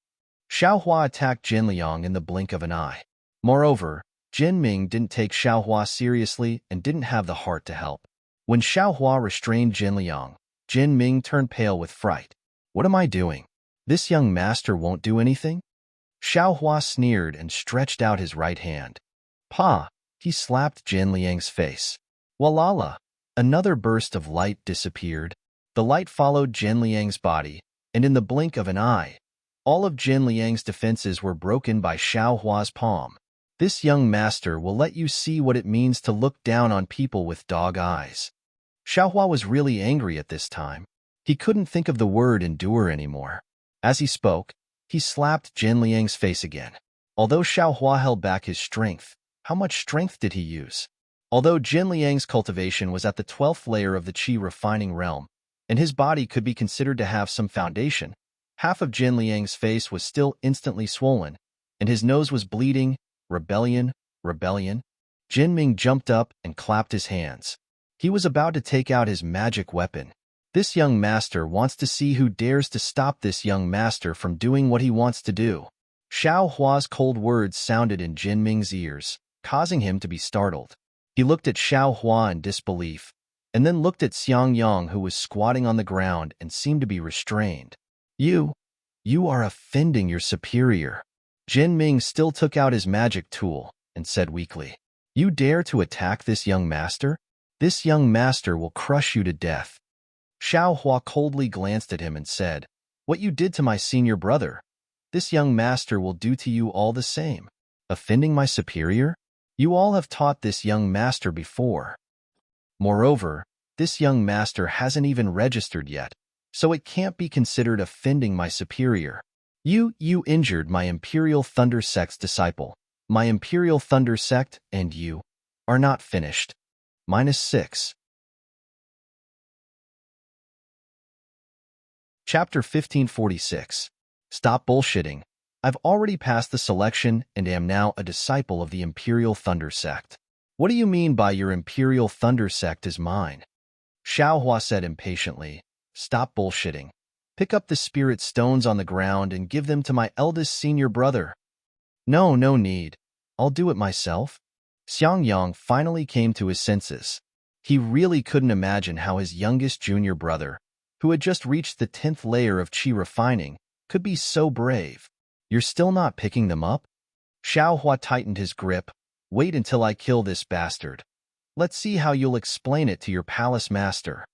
Xiaohua attacked Jin Liang in the blink of an eye. Moreover, Jin Ming didn't take Xiaohua seriously and didn't have the heart to help. When Xiaohua restrained Jin Liang, Jin Ming turned pale with fright. What am I doing? This young master won't do anything? Xiaohua sneered and stretched out his right hand. He slapped Jin Liang's face. Walala! Another burst of light disappeared. The light followed Jin Liang's body, and in the blink of an eye, all of Jin Liang's defenses were broken by Xiaohua's palm. This young master will let you see what it means to look down on people with dog eyes. Xiaohua was really angry at this time. He couldn't think of the word endure anymore. As he spoke, he slapped Jin Liang's face again. Although Xiaohua held back his strength, how much strength did he use? Although Jin Liang's cultivation was at the 12th layer of the qi refining realm, and his body could be considered to have some foundation, half of Jin Liang's face was still instantly swollen, and his nose was bleeding. Rebellion. Jin Ming jumped up and clapped his hands. He was about to take out his magic weapon. This young master wants to see who dares to stop this young master from doing what he wants to do. Xiaohua's cold words sounded in Jin Ming's ears, causing him to be startled. He looked at Xiaohua in disbelief, and then looked at Xiangyang, who was squatting on the ground and seemed to be restrained. You are offending your superior. Jin Ming still took out his magic tool and said weakly, You dare to attack this young master? This young master will crush you to death. Xiaohua coldly glanced at him and said, What you did to my senior brother, this young master will do to you all the same. Offending my superior? You all have taught this young master before. Moreover, this young master hasn't even registered yet, so it can't be considered offending my superior. You injured my Imperial Thunder Sect's disciple. My Imperial Thunder Sect and you are not finished. -6. Chapter 1546. Stop bullshitting. I've already passed the selection and am now a disciple of the Imperial Thunder Sect. What do you mean by your Imperial Thunder Sect is mine? Xiaohua said impatiently. Stop bullshitting. Pick up the spirit stones on the ground and give them to my eldest senior brother. No need. I'll do it myself. Xiangyang finally came to his senses. He really couldn't imagine how his youngest junior brother, who had just reached the 10th layer of qi refining, could be so brave. You're still not picking them up? Xiao Hua tightened his grip. Wait until I kill this bastard. Let's see how you'll explain it to your palace master.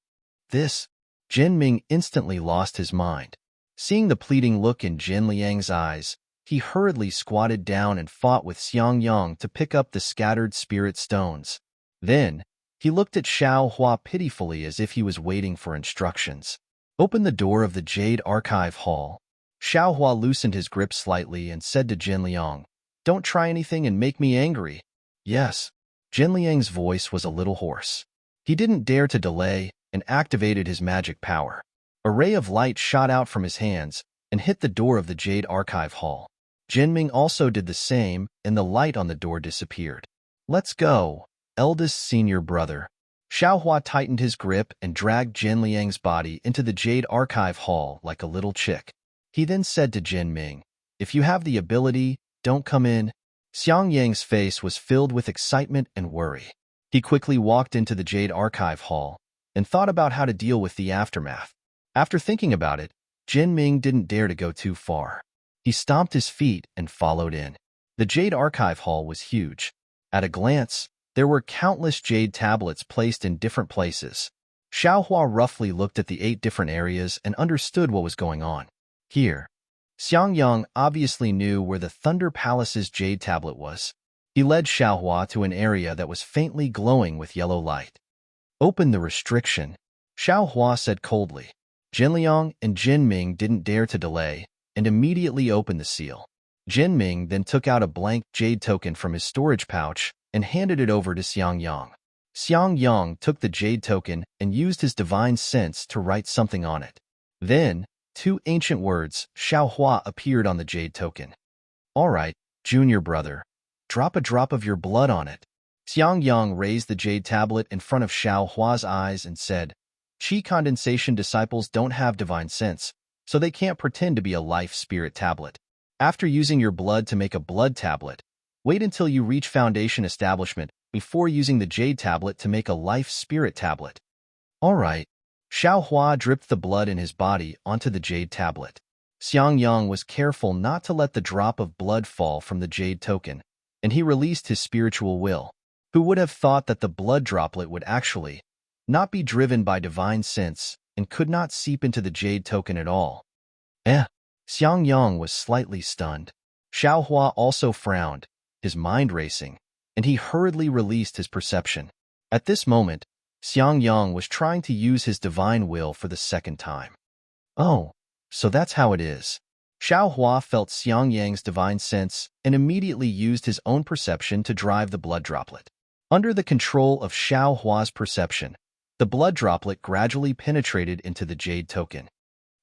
This, Jin Ming instantly lost his mind. Seeing the pleading look in Jin Liang's eyes, he hurriedly squatted down and fought with Xiang Yang to pick up the scattered spirit stones. Then, he looked at Xiao Hua pitifully as if he was waiting for instructions. Open the door of the Jade Archive Hall. Xiao Hua loosened his grip slightly and said to Jin Liang, Don't try anything and make me angry. Yes. Jin Liang's voice was a little hoarse. He didn't dare to delay and activated his magic power. A ray of light shot out from his hands and hit the door of the Jade Archive Hall. Jin Ming also did the same, and the light on the door disappeared. Let's go, eldest senior brother. Xiao Hua tightened his grip and dragged Jin Liang's body into the Jade Archive Hall like a little chick. He then said to Jin Ming, If you have the ability, don't come in. Xiang Yang's face was filled with excitement and worry. He quickly walked into the Jade Archive Hall and thought about how to deal with the aftermath. After thinking about it, Jin Ming didn't dare to go too far. He stomped his feet and followed in. The Jade Archive Hall was huge. At a glance, there were countless jade tablets placed in different places. Xiao Hua roughly looked at the 8 different areas and understood what was going on. Here, Xiang Yang obviously knew where the Thunder Palace's jade tablet was. He led Xiao Hua to an area that was faintly glowing with yellow light. Open the restriction, Xiao Hua said coldly. Jin Liang and Jin Ming didn't dare to delay and immediately opened the seal. Jin Ming then took out a blank jade token from his storage pouch and handed it over to Xiang Yang. Xiang Yang took the jade token and used his divine sense to write something on it. Then, 2 ancient words, Xiao Hua, appeared on the jade token. All right, junior brother. Drop a drop of your blood on it. Xiang Yang raised the jade tablet in front of Xiao Hua's eyes and said, Qi condensation disciples don't have divine sense, so they can't pretend to be a life spirit tablet. After using your blood to make a blood tablet, wait until you reach foundation establishment before using the jade tablet to make a life spirit tablet. All right. Xiao Hua dripped the blood in his body onto the jade tablet. Xiang Yang was careful not to let the drop of blood fall from the jade token, and he released his spiritual will. Who would have thought that the blood droplet would actually not be driven by divine sense and could not seep into the jade token at all? Xiang Yang was slightly stunned. Xiao Hua also frowned, his mind racing, and he hurriedly released his perception. At this moment, Xiang Yang was trying to use his divine will for the second time. Oh, so that's how it is. Xiao Hua felt Xiang Yang's divine sense and immediately used his own perception to drive the blood droplet. Under the control of Xiao Hua's perception, the blood droplet gradually penetrated into the jade token.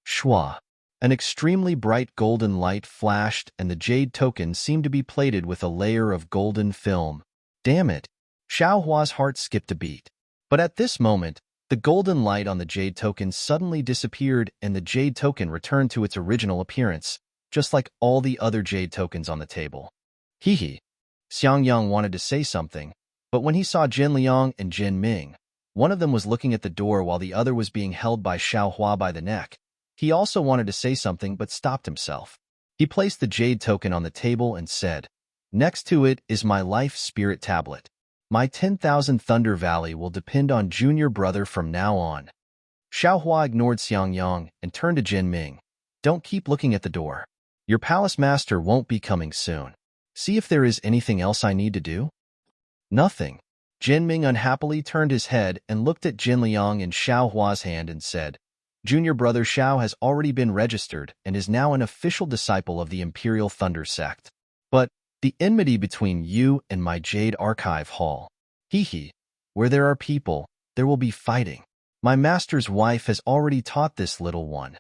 Shua. An extremely bright golden light flashed and the jade token seemed to be plated with a layer of golden film. Damn it! Xiao Hua's heart skipped a beat. But at this moment, the golden light on the jade token suddenly disappeared and the jade token returned to its original appearance, just like all the other jade tokens on the table. Hee. Xiang Yang wanted to say something, but when he saw Jin Liang and Jin Ming, one of them was looking at the door while the other was being held by Xiao Hua by the neck. He also wanted to say something but stopped himself. He placed the jade token on the table and said, Next to it is my life spirit tablet. My 10,000 Thunder Valley will depend on junior brother from now on. Xiao Hua ignored Xiang Yang and turned to Jin Ming. Don't keep looking at the door. Your palace master won't be coming soon. See if there is anything else I need to do? Nothing. Jin Ming unhappily turned his head and looked at Jin Liang and Xiao Hua's hand and said, Junior brother Xiao has already been registered and is now an official disciple of the Imperial Thunder Sect. But the enmity between you and my Jade Archive Hall. Where there are people, there will be fighting. My master's wife has already taught this little one.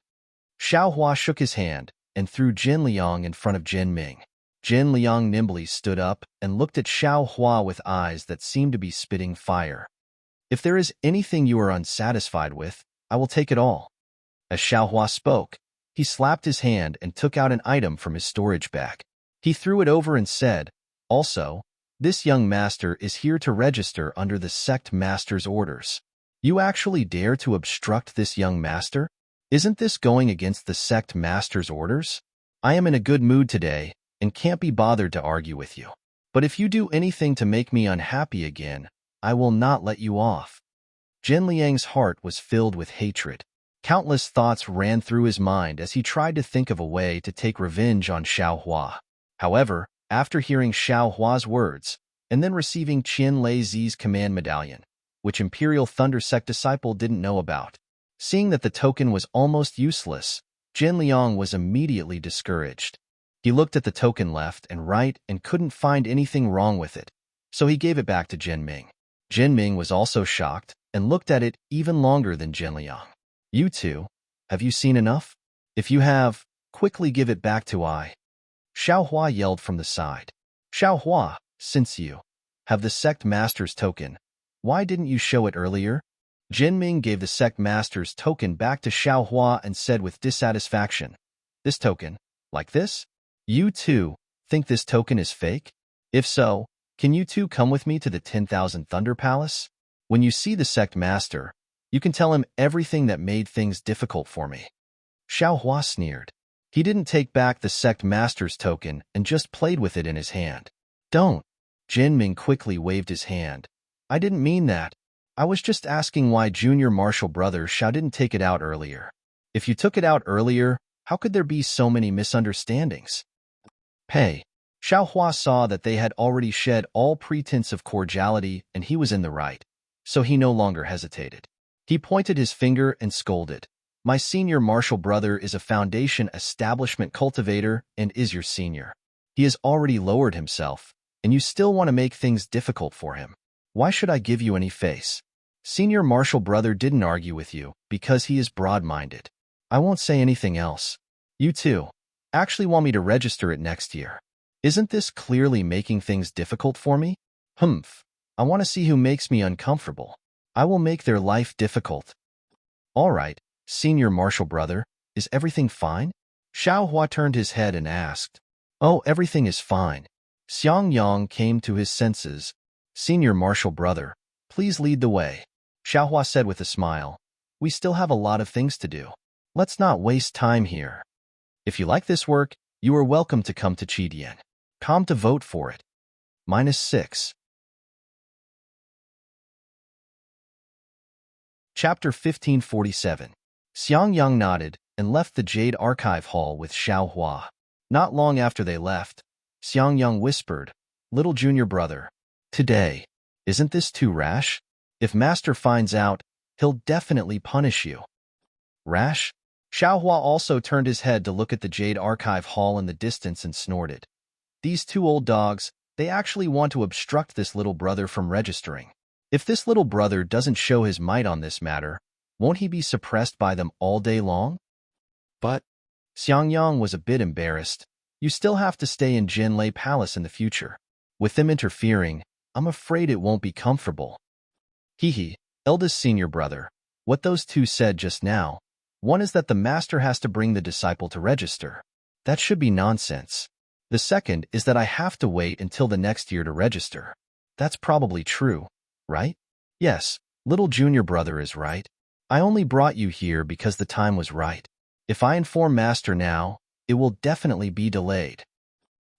Xiao Hua shook his hand and threw Jin Liang in front of Jin Ming. Jin Liang nimbly stood up and looked at Xiao Hua with eyes that seemed to be spitting fire. If there is anything you are unsatisfied with, I will take it all. As Xiao Hua spoke, he slapped his hand and took out an item from his storage bag. He threw it over and said, Also, this young master is here to register under the sect master's orders. You actually dare to obstruct this young master? Isn't this going against the sect master's orders? I am in a good mood today and can't be bothered to argue with you. But if you do anything to make me unhappy again, I will not let you off. Jin Liang's heart was filled with hatred. Countless thoughts ran through his mind as he tried to think of a way to take revenge on Xiao Hua. However, after hearing Xiao Hua's words, and then receiving Qian Lei Zi's command medallion, which Imperial Thunder Sect disciple didn't know about, seeing that the token was almost useless, Jin Liang was immediately discouraged. He looked at the token left and right and couldn't find anything wrong with it, so he gave it back to Jin Ming. Jin Ming was also shocked and looked at it even longer than Jin Liang. You two, have you seen enough? If you have, quickly give it back to I. Xiao Hua yelled from the side. Xiao Hua, since you have the sect master's token, why didn't you show it earlier? Jin Ming gave the sect master's token back to Xiao Hua and said with dissatisfaction, This token, like this? You two think this token is fake? If so, can you two come with me to the 10,000 Thunder Palace? When you see the sect master, you can tell him everything that made things difficult for me. Xiao Hua sneered. He didn't take back the sect master's token and just played with it in his hand. Don't. Jin Ming quickly waved his hand. I didn't mean that. I was just asking why Junior Marshal Brother Xiao didn't take it out earlier. If you took it out earlier, how could there be so many misunderstandings? Hey. Xiao Hua saw that they had already shed all pretense of cordiality and he was in the right, so he no longer hesitated. He pointed his finger and scolded. My senior martial brother is a foundation establishment cultivator and is your senior. He has already lowered himself, and you still want to make things difficult for him. Why should I give you any face? Senior martial brother didn't argue with you because he is broad-minded. I won't say anything else. You two actually want me to register it next year. Isn't this clearly making things difficult for me? Humph. I want to see who makes me uncomfortable. I will make their life difficult. All right, senior martial brother, is everything fine? Xiao Hua turned his head and asked. Oh, everything is fine. Xiang Yang came to his senses. Senior martial brother, please lead the way. Xiao Hua said with a smile. We still have a lot of things to do. Let's not waste time here. If you like this work, you are welcome to come to Qidian. Come to vote for it. -6. Chapter 1547. Xiang Yang nodded and left the Jade Archive Hall with Xiao Hua. Not long after they left, Xiang Yang whispered, Little junior brother, today, isn't this too rash? If Master finds out, he'll definitely punish you. Rash? Xiao Hua also turned his head to look at the Jade Archive Hall in the distance and snorted. These two old dogs, they actually want to obstruct this little brother from registering. If this little brother doesn't show his might on this matter, won't he be suppressed by them all day long? But Xiang Yang was a bit embarrassed. You still have to stay in Jinlei Palace in the future. With them interfering, I'm afraid it won't be comfortable. Hee, eldest senior brother, what those two said just now, one is that the master has to bring the disciple to register. That should be nonsense. The second is that I have to wait until the next year to register. That's probably true, right? Yes, little junior brother is right. I only brought you here because the time was right. If I inform Master now, it will definitely be delayed.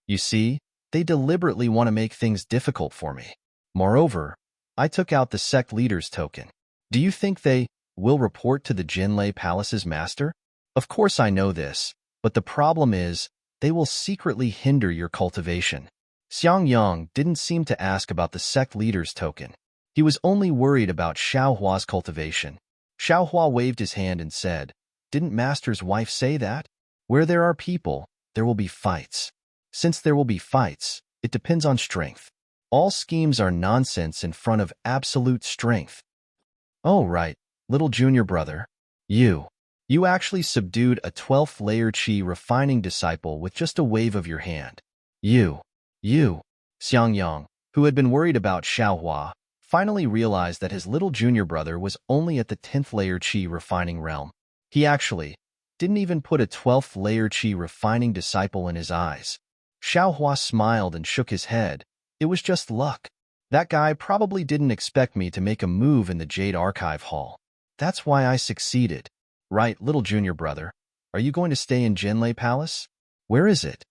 You see, they deliberately want to make things difficult for me. Moreover, I took out the sect leader's token. Do you think they will report to the Jinlei Palace's master? Of course I know this, but the problem is, they will secretly hinder your cultivation. Xiang Yang didn't seem to ask about the sect leader's token. He was only worried about Xiao Hua's cultivation. Xiao Hua waved his hand and said, Didn't Master's wife say that? Where there are people, there will be fights. Since there will be fights, it depends on strength. All schemes are nonsense in front of absolute strength. Oh, right, little junior brother. You actually subdued a 12th layer Qi refining disciple with just a wave of your hand. You. Xiang Yang, who had been worried about Xiao Hua, finally realized that his little junior brother was only at the 10th layer Qi refining realm. He actually didn't even put a 12th layer Qi refining disciple in his eyes. Xiao Hua smiled and shook his head. It was just luck. That guy probably didn't expect me to make a move in the Jade Archive Hall. That's why I succeeded. Right, little junior brother. Are you going to stay in Jinlei Palace? Where is it?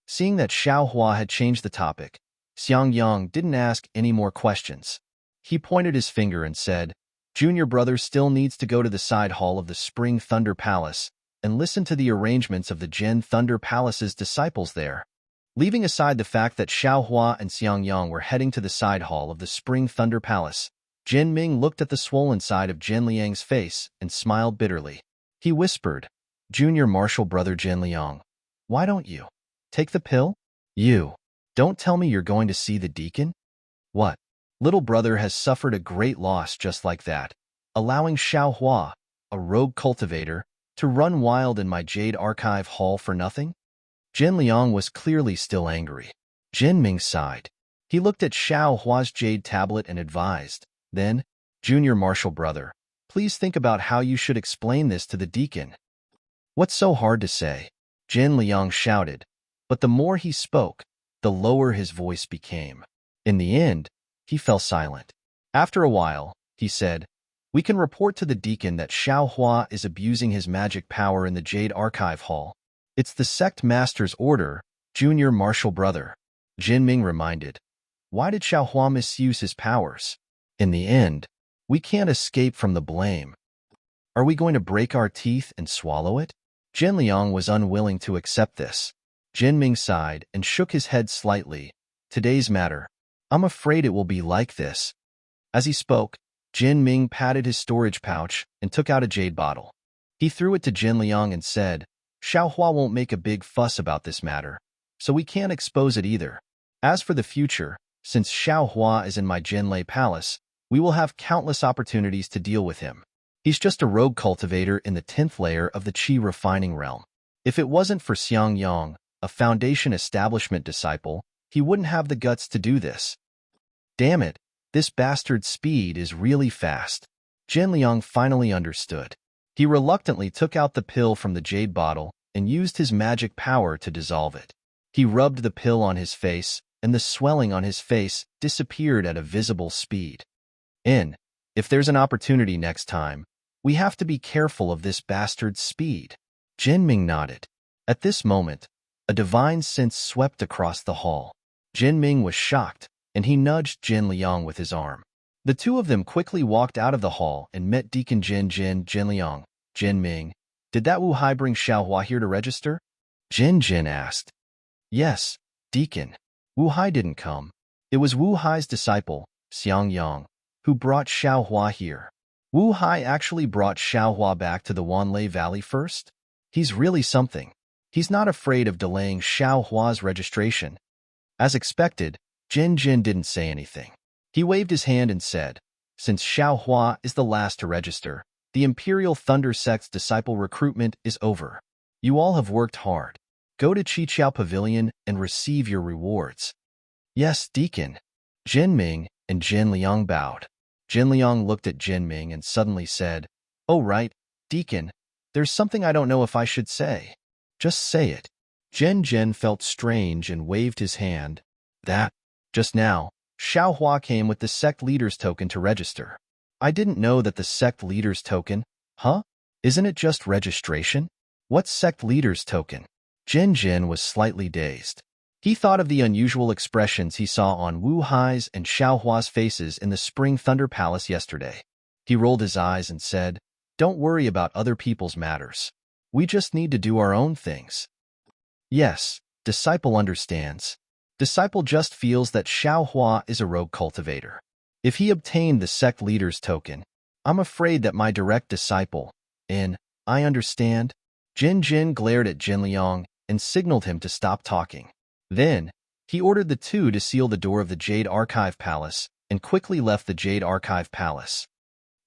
Seeing that Xiao Hua had changed the topic, Xiang Yang didn't ask any more questions. He pointed his finger and said, Junior brother still needs to go to the side hall of the Spring Thunder Palace and listen to the arrangements of the Gen Thunder Palace's disciples there. Leaving aside the fact that Xiao Hua and Xiang Yang were heading to the side hall of the Spring Thunder Palace, Jin Ming looked at the swollen side of Jin Liang's face and smiled bitterly. He whispered, Junior martial brother Jin Liang, why don't you take the pill? You don't tell me you're going to see the deacon? What? Little brother has suffered a great loss just like that, allowing Xiao Hua, a rogue cultivator, to run wild in my Jade Archive Hall for nothing? Jin Liang was clearly still angry. Jin Ming sighed. He looked at Xiao Hua's jade tablet and advised, then, Junior martial brother, please think about how you should explain this to the deacon. What's so hard to say? Jin Liang shouted, but the more he spoke, the lower his voice became. In the end, he fell silent. After a while, he said, we can report to the deacon that Xiao Hua is abusing his magic power in the Jade Archive Hall. It's the sect master's order, Junior martial brother. Jin Ming reminded. Why did Xiao Hua misuse his powers? In the end, we can't escape from the blame. Are we going to break our teeth and swallow it? Jin Liang was unwilling to accept this. Jin Ming sighed and shook his head slightly. Today's matter. I'm afraid it will be like this. As he spoke, Jin Ming patted his storage pouch and took out a jade bottle. He threw it to Jin Liang and said, Xiao Hua won't make a big fuss about this matter, so we can't expose it either. As for the future, since Xiao Hua is in my Jinlei Palace, we will have countless opportunities to deal with him. He's just a rogue cultivator in the 10th layer of the Qi refining realm. If it wasn't for Xiang Yang, a Foundation establishment disciple, he wouldn't have the guts to do this. Damn it, this bastard's speed is really fast. Jin Liang finally understood. He reluctantly took out the pill from the jade bottle and used his magic power to dissolve it. He rubbed the pill on his face, and the swelling on his face disappeared at a visible speed. If there's an opportunity next time, we have to be careful of this bastard's speed. Jin Ming nodded. At this moment, a divine sense swept across the hall. Jin Ming was shocked, and he nudged Jin Liang with his arm. The two of them quickly walked out of the hall and met Deacon Jin Liang. Jin Ming, did that Wu Hai bring Xiao Hua here to register? Jin asked. Yes, Deacon. Wu Hai didn't come. It was Wu Hai's disciple, Xiang Yang, who brought Xiao Hua here. Wu Hai actually brought Xiao Hua back to the Wanlei Valley first? He's really something. He's not afraid of delaying Xiao Hua's registration. As expected, Jin didn't say anything. He waved his hand and said, since Xiao Hua is the last to register, the Imperial Thunder Sect's disciple recruitment is over. You all have worked hard. Go to Qiqiao Pavilion and receive your rewards. Yes, Deacon. Jin Ming and Jin Liang bowed. Jin Liang looked at Jin Ming and suddenly said, oh right, Deacon, there's something I don't know if I should say. Just say it. Jin felt strange and waved his hand. Just now, Xiao Hua came with the sect leader's token to register. I didn't know that the sect leader's token, huh? Isn't it just registration? What's sect leader's token? Jin was slightly dazed. He thought of the unusual expressions he saw on Wu Hai's and Xiao Hua's faces in the Spring Thunder Palace yesterday. He rolled his eyes and said, don't worry about other people's matters. We just need to do our own things. Yes, Disciple understands. Disciple just feels that Xiao Hua is a rogue cultivator. If he obtained the sect leader's token, I'm afraid that my direct disciple, I understand. Jin glared at Jin Liang and signaled him to stop talking. Then, he ordered the two to seal the door of the Jade Archive Palace and quickly left the Jade Archive Palace.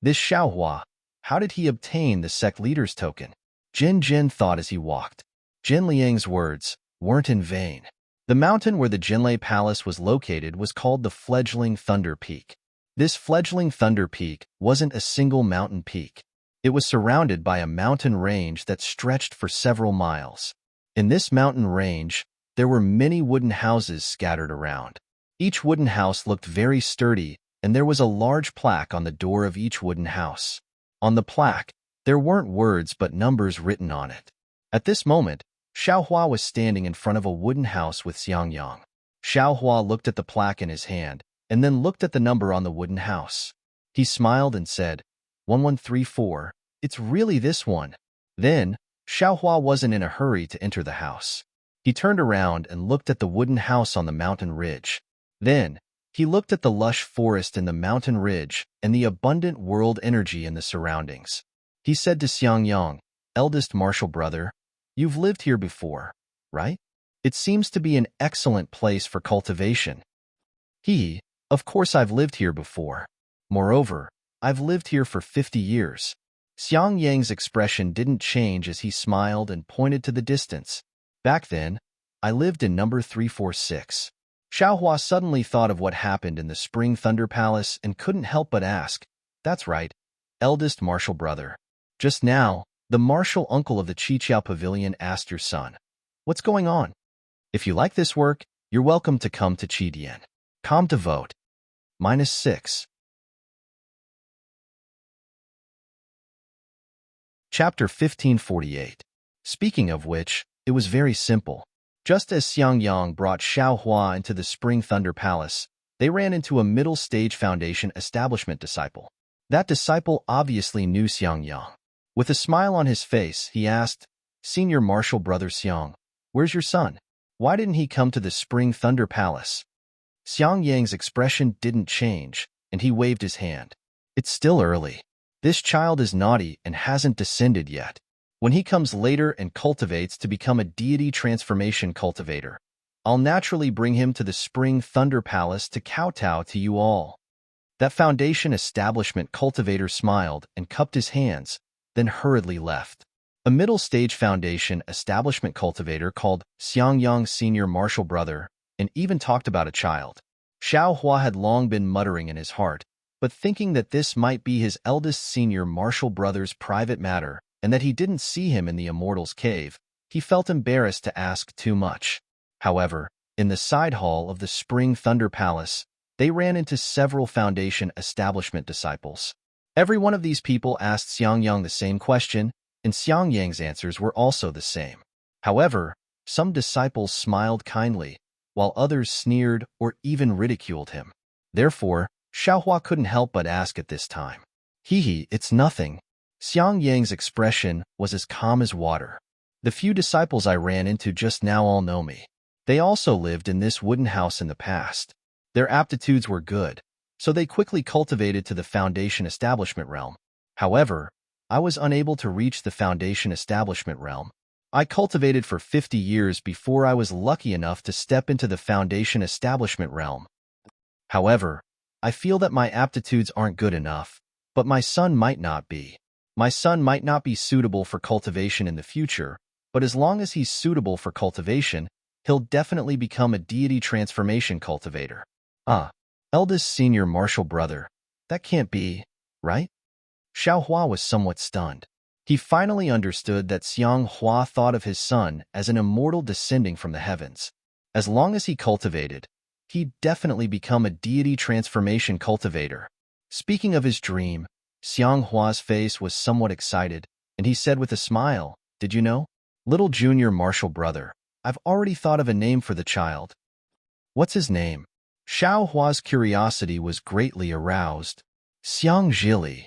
This Xiao Hua, how did he obtain the sect leader's token? Jin thought as he walked. Jin Liang's words weren't in vain. The mountain where the Jinlei Palace was located was called the Fledgling Thunder Peak. This Fledgling Thunder Peak wasn't a single mountain peak. It was surrounded by a mountain range that stretched for several miles. In this mountain range, there were many wooden houses scattered around. Each wooden house looked very sturdy, and there was a large plaque on the door of each wooden house. On the plaque, There weren't words but numbers written on it. At this moment, Xiaohua was standing in front of a wooden house with Xiangyang. Xiaohua looked at the plaque in his hand, and then looked at the number on the wooden house. He smiled and said, 1134, it's really this one. Then, Xiaohua wasn't in a hurry to enter the house. He turned around and looked at the wooden house on the mountain ridge. Then, he looked at the lush forest in the mountain ridge and the abundant world energy in the surroundings. He said to Xiangyang, eldest martial brother, you've lived here before, right? It seems to be an excellent place for cultivation. Of course I've lived here before. Moreover, I've lived here for 50 years. Xiangyang's expression didn't change as he smiled and pointed to the distance. Back then, I lived in number 346. Xiaohua suddenly thought of what happened in the Spring Thunder Palace and couldn't help but ask, that's right, eldest martial brother. Just now, the martial uncle of the Qiqiao Pavilion asked your son, what's going on? If you like this work, you're welcome to come to Qidian. Come to vote. -6. Chapter 1548. Speaking of which, it was very simple. Just as Xiangyang brought Xiaohua into the Spring Thunder Palace, they ran into a middle-stage foundation establishment disciple. That disciple obviously knew Xiangyang. With a smile on his face, he asked, Senior Martial Brother Xiang, where's your son? Why didn't he come to the Spring Thunder Palace? Xiangyang's expression didn't change, and he waved his hand. It's still early. This child is naughty and hasn't descended yet. When he comes later and cultivates to become a deity transformation cultivator, I'll naturally bring him to the Spring Thunder Palace to kowtow to you all. That foundation establishment cultivator smiled and cupped his hands, then hurriedly left. A middle-stage foundation establishment cultivator called Xiangyang Senior Martial Brother and even talked about a child. Xiaohua had long been muttering in his heart, but thinking that this might be his eldest senior martial brother's private matter and that he didn't see him in the Immortal's Cave, he felt embarrassed to ask too much. However, in the side hall of the Spring Thunder Palace, they ran into several foundation establishment disciples. Every one of these people asked Xiangyang the same question, and Xiangyang's answers were also the same. However, some disciples smiled kindly, while others sneered or even ridiculed him. Therefore, Xiaohua couldn't help but ask at this time. It's nothing. Xiangyang's expression was as calm as water. The few disciples I ran into just now all know me. They also lived in this wooden house in the past. Their aptitudes were good, so they quickly cultivated to the foundation establishment realm. However, I was unable to reach the foundation establishment realm. I cultivated for 50 years before I was lucky enough to step into the foundation establishment realm. However, I feel that my aptitudes aren't good enough, but my son might not be. My son might not be suitable for cultivation in the future, but as long as he's suitable for cultivation, he'll definitely become a deity transformation cultivator. Eldest senior martial brother. That can't be, right? Xiaohua was somewhat stunned. He finally understood that Xianghua thought of his son as an immortal descending from the heavens. As long as he cultivated, he'd definitely become a deity transformation cultivator. Speaking of his dream, Xianghua's face was somewhat excited, and he said with a smile, Did you know? Little junior martial brother, I've already thought of a name for the child. What's his name? Xiaohua's curiosity was greatly aroused. Xiangjili.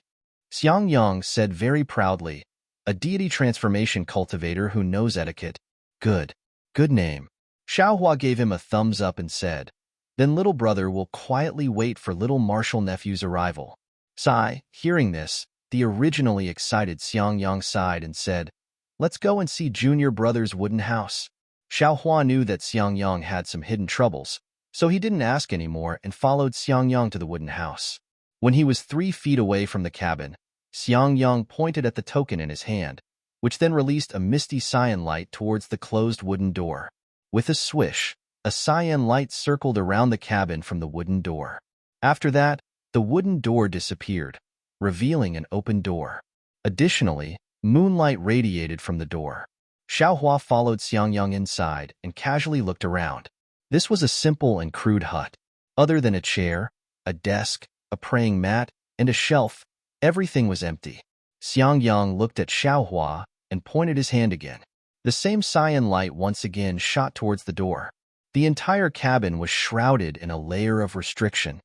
Xiangyang said very proudly, a deity transformation cultivator who knows etiquette. Good name. Xiaohua gave him a thumbs up and said, Then little brother will quietly wait for little martial nephew's arrival. Sai, hearing this, the originally excited Xiangyang sighed and said, Let's go and see junior brother's wooden house. Xiaohua knew that Xiangyang had some hidden troubles, so he didn't ask anymore and followed Xiangyang to the wooden house. When he was 3 feet away from the cabin, Xiangyang pointed at the token in his hand, which then released a misty cyan light towards the closed wooden door. With a swish, a cyan light circled around the cabin from the wooden door. After that, the wooden door disappeared, revealing an open door. Additionally, moonlight radiated from the door. Xiaohua followed Xiangyang inside and casually looked around. This was a simple and crude hut. Other than a chair, a desk, a praying mat, and a shelf, everything was empty. Xiangyang looked at Xiaohua and pointed his hand again. The same cyan light once again shot towards the door. The entire cabin was shrouded in a layer of restriction.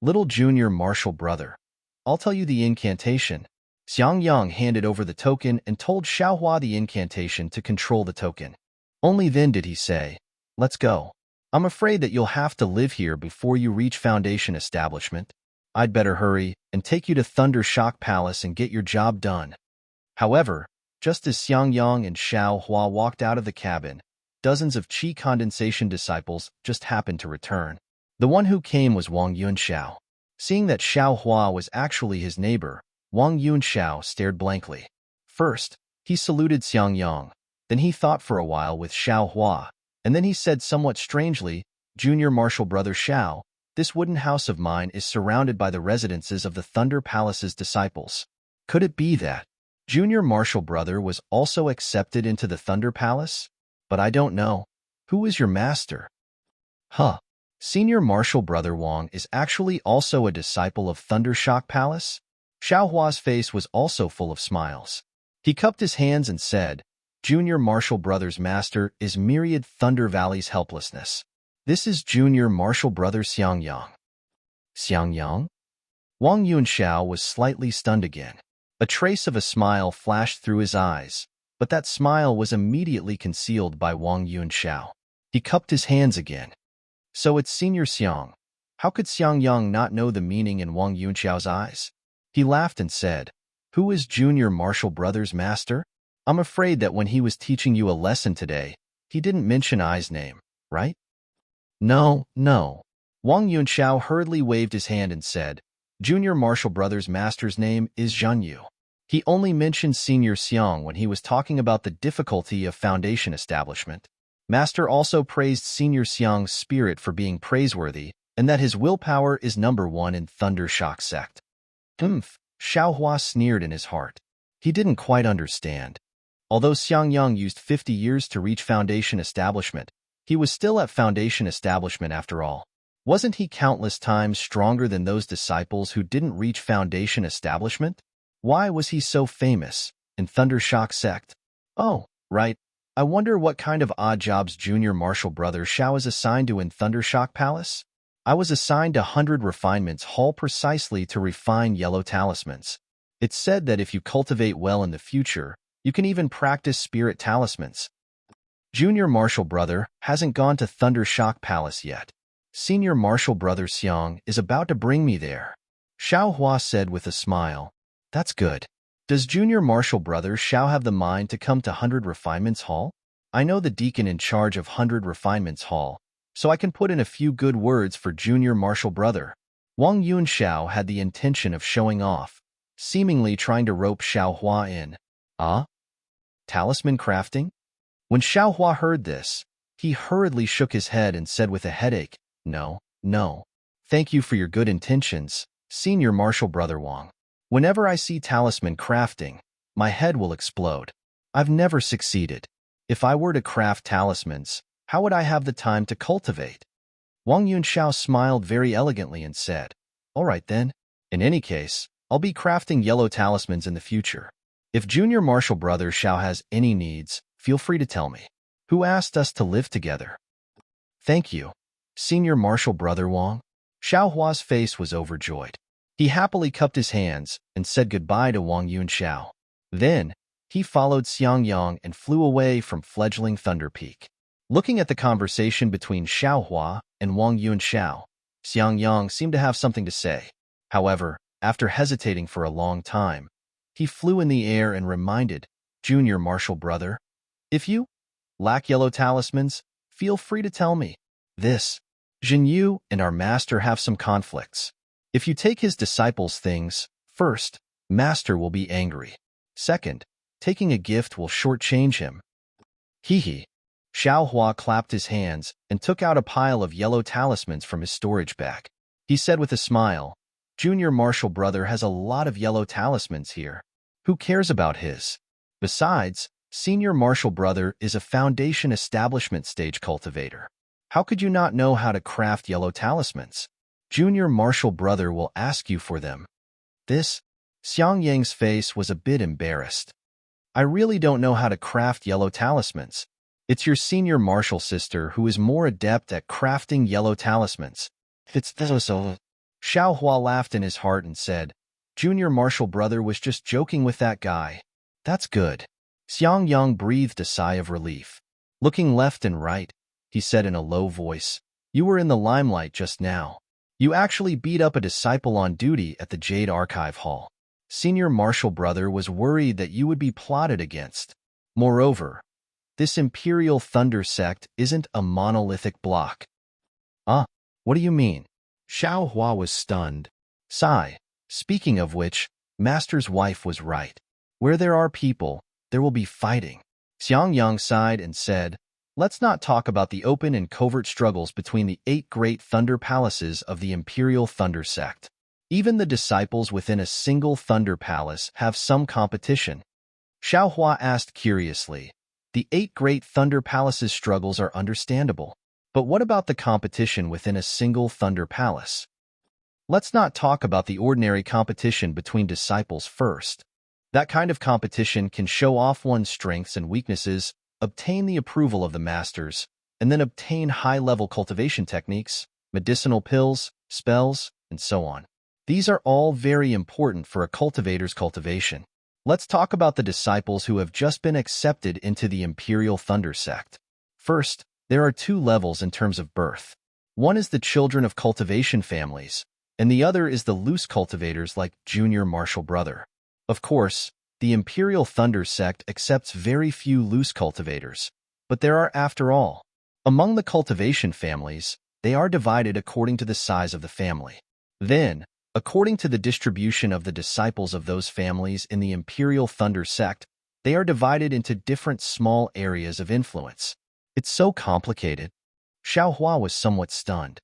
Little junior martial brother, I'll tell you the incantation. Xiangyang handed over the token and told Xiaohua the incantation to control the token. Only then did he say, let's go. I'm afraid that you'll have to live here before you reach Foundation establishment. I'd better hurry and take you to Thunder Shock Palace and get your job done. However, just as Xiangyang and Xiaohua walked out of the cabin, dozens of qi condensation disciples just happened to return. The one who came was Wang Yunxiao. Seeing that Xiaohua was actually his neighbor, Wang Yunxiao stared blankly. First, he saluted Xiangyang, then he thought for a while with Xiaohua, and then he said somewhat strangely, Junior Martial Brother Xiao, this wooden house of mine is surrounded by the residences of the Thunder Palace's disciples. Could it be that Junior Martial Brother was also accepted into the Thunder Palace? But I don't know. Who is your master? Huh. Senior Martial Brother Wang is actually also a disciple of Thunder Shock Palace? Xiaohua's face was also full of smiles. He cupped his hands and said, Junior Martial Brother's master is Myriad Thunder Valley's helplessness. This is Junior Martial Brother Xiangyang. Xiangyang? Wang Yunxiao was slightly stunned again. A trace of a smile flashed through his eyes, but that smile was immediately concealed by Wang Yunxiao. He cupped his hands again. So it's Senior Xiang. How could Xiangyang not know the meaning in Wang Yunxiao's eyes? He laughed and said, Who is Junior Martial Brother's master? I'm afraid that when he was teaching you a lesson today, he didn't mention Ai's name, right? No. Wang Yunxiao hurriedly waved his hand and said, Junior Martial Brother's master's name is Zhanyu. He only mentioned Senior Xiang when he was talking about the difficulty of Foundation establishment. Master also praised Senior Xiang's spirit for being praiseworthy and that his willpower is #1 in Thunder Shock sect. Xiaohua sneered in his heart. He didn't quite understand. Although Xiangyang used 50 years to reach Foundation establishment, he was still at Foundation establishment after all. Wasn't he countless times stronger than those disciples who didn't reach Foundation establishment? Why was he so famous in Thunder Shock sect? Oh, right. I wonder what kind of odd jobs Junior Martial Brother Xiao is assigned to in Thunder Shock Palace? I was assigned to 100 Refinements Hall precisely to refine yellow talismans. It's said that if you cultivate well in the future, you can even practice spirit talismans. Junior Martial Brother hasn't gone to Thunder Shock Palace yet. Senior Martial Brother Xiang is about to bring me there. Xiaohua said with a smile. That's good. Does Junior Martial Brother Xiao have the mind to come to 100 Refinements Hall? I know the deacon in charge of 100 Refinements Hall, so I can put in a few good words for Junior Martial Brother. Wang Yunxiao had the intention of showing off, seemingly trying to rope Xiaohua in. Talisman crafting? When Xiaohua heard this, he hurriedly shook his head and said with a headache, No. Thank you for your good intentions, Senior Martial Brother Wang. Whenever I see talisman crafting, my head will explode. I've never succeeded. If I were to craft talismans, how would I have the time to cultivate? Wang Yunxiao smiled very elegantly and said, All right then. In any case, I'll be crafting yellow talismans in the future. If Junior Martial Brother Xiao has any needs, feel free to tell me. Who asked us to live together? Thank you, Senior Martial Brother Wang. Xiaohua's face was overjoyed. He happily cupped his hands and said goodbye to Wang Yunxiao. Then, he followed Xiangyang and flew away from fledgling Thunder Peak. Looking at the conversation between Xiaohua and Wang Yunxiao, Xiangyang seemed to have something to say. However, after hesitating for a long time, he flew in the air and reminded Junior Martial Brother, If you lack yellow talismans, feel free to tell me. Zhenyu and our master have some conflicts. If you take his disciples' things, first, master will be angry. Second, taking a gift will shortchange him. Xiaohua clapped his hands and took out a pile of yellow talismans from his storage bag. He said with a smile, Junior Martial Brother has a lot of yellow talismans here. Who cares about his? Besides, Senior Martial Brother is a Foundation establishment stage cultivator. How could you not know how to craft yellow talismans? Junior Martial Brother will ask you for them. Xiang Yang's face was a bit embarrassed. I really don't know how to craft yellow talismans. It's your senior martial sister who is more adept at crafting yellow talismans. It's so. Xiao Hua laughed in his heart and said, Junior martial brother was just joking with that guy. That's good. Xiang Yang breathed a sigh of relief. Looking left and right, he said in a low voice, You were in the limelight just now. You actually beat up a disciple on duty at the Jade Archive Hall. Senior martial brother was worried that you would be plotted against. Moreover, this Imperial Thunder sect isn't a monolithic block. What do you mean? Xiao Hua was stunned. Sigh. Speaking of which, Master's wife was right. Where there are people, there will be fighting. Xiang Yang sighed and said, Let's not talk about the open and covert struggles between the 8 great thunder palaces of the Imperial Thunder sect. Even the disciples within a single thunder palace have some competition. Xiao Hua asked curiously, The 8 great thunder palaces' struggles are understandable. But what about the competition within a single thunder palace? Let's not talk about the ordinary competition between disciples first. That kind of competition can show off one's strengths and weaknesses, obtain the approval of the masters, and then obtain high-level cultivation techniques, medicinal pills, spells, and so on. These are all very important for a cultivator's cultivation. Let's talk about the disciples who have just been accepted into the Imperial Thunder sect. First, there are 2 levels in terms of birth. One is the children of cultivation families, and the other is the loose cultivators like Junior Martial Brother. Of course, the Imperial Thunder sect accepts very few loose cultivators, but there are after all. Among the cultivation families, they are divided according to the size of the family. Then, according to the distribution of the disciples of those families in the Imperial Thunder sect, they are divided into different small areas of influence. It's so complicated. Xiao Hua was somewhat stunned.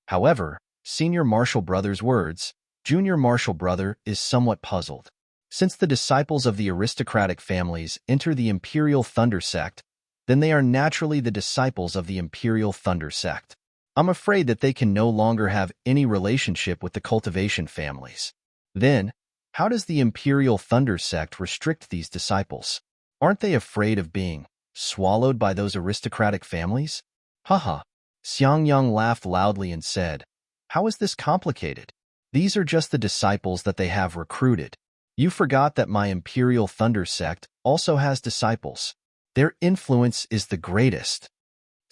However, Senior Martial Brother's words, Junior Martial Brother is somewhat puzzled. Since the disciples of the aristocratic families enter the Imperial Thunder sect, then they are naturally the disciples of the Imperial Thunder sect. I'm afraid that they can no longer have any relationship with the cultivation families. Then, how does the Imperial Thunder sect restrict these disciples? Aren't they afraid of being swallowed by those aristocratic families? Haha. Xiang Yang laughed loudly and said, How is this complicated? These are just the disciples that they have recruited. You forgot that my Imperial Thunder sect also has disciples. Their influence is the greatest.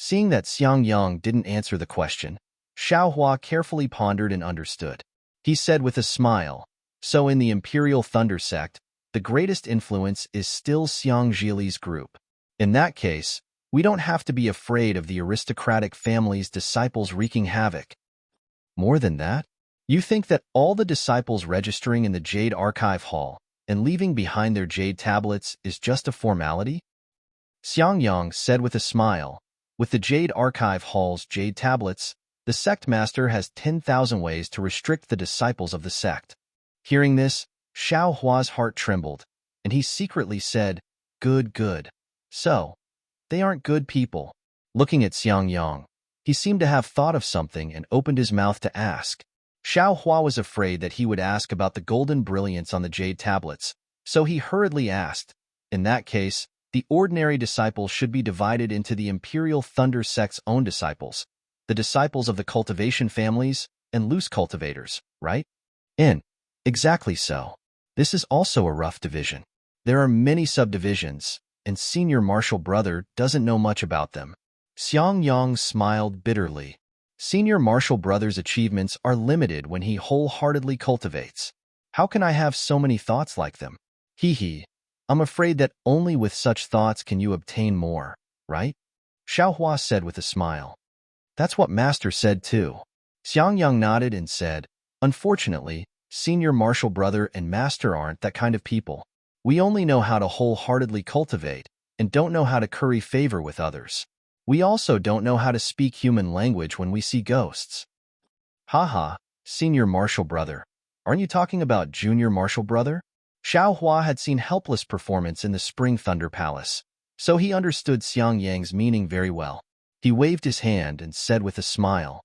Seeing that Xiang Yang didn't answer the question, Xiao Hua carefully pondered and understood. He said with a smile, So in the Imperial Thunder sect, the greatest influence is still Xiang Zhili's group. In that case, we don't have to be afraid of the aristocratic family's disciples wreaking havoc. More than that, you think that all the disciples registering in the Jade Archive Hall and leaving behind their jade tablets is just a formality? Xiang Yang said with a smile, With the Jade Archive Hall's jade tablets, the sect master has 10,000 ways to restrict the disciples of the sect. Hearing this, Xiao Hua's heart trembled, and he secretly said, Good. So, they aren't good people. Looking at Xiang Yang, he seemed to have thought of something and opened his mouth to ask. Xiao Hua was afraid that he would ask about the golden brilliance on the jade tablets, so he hurriedly asked, In that case, the ordinary disciples should be divided into the Imperial Thunder sect's own disciples, the disciples of the cultivation families, and loose cultivators, right? Exactly so. This is also a rough division. There are many subdivisions, and Senior Martial Brother doesn't know much about them. Xiang Yang smiled bitterly. Senior Martial Brother's achievements are limited when he wholeheartedly cultivates. How can I have so many thoughts like them? Hee. I'm afraid that only with such thoughts can you obtain more, right? Xiao Hua said with a smile. That's what Master said too. Xiang Yang nodded and said, Unfortunately, Senior Martial Brother and Master aren't that kind of people. We only know how to wholeheartedly cultivate and don't know how to curry favor with others. We also don't know how to speak human language when we see ghosts. Haha, Senior Martial Brother. Aren't you talking about Junior Martial Brother? Xiao Hua had seen helpless performance in the Spring Thunder Palace, so he understood Xiang Yang's meaning very well. He waved his hand and said with a smile,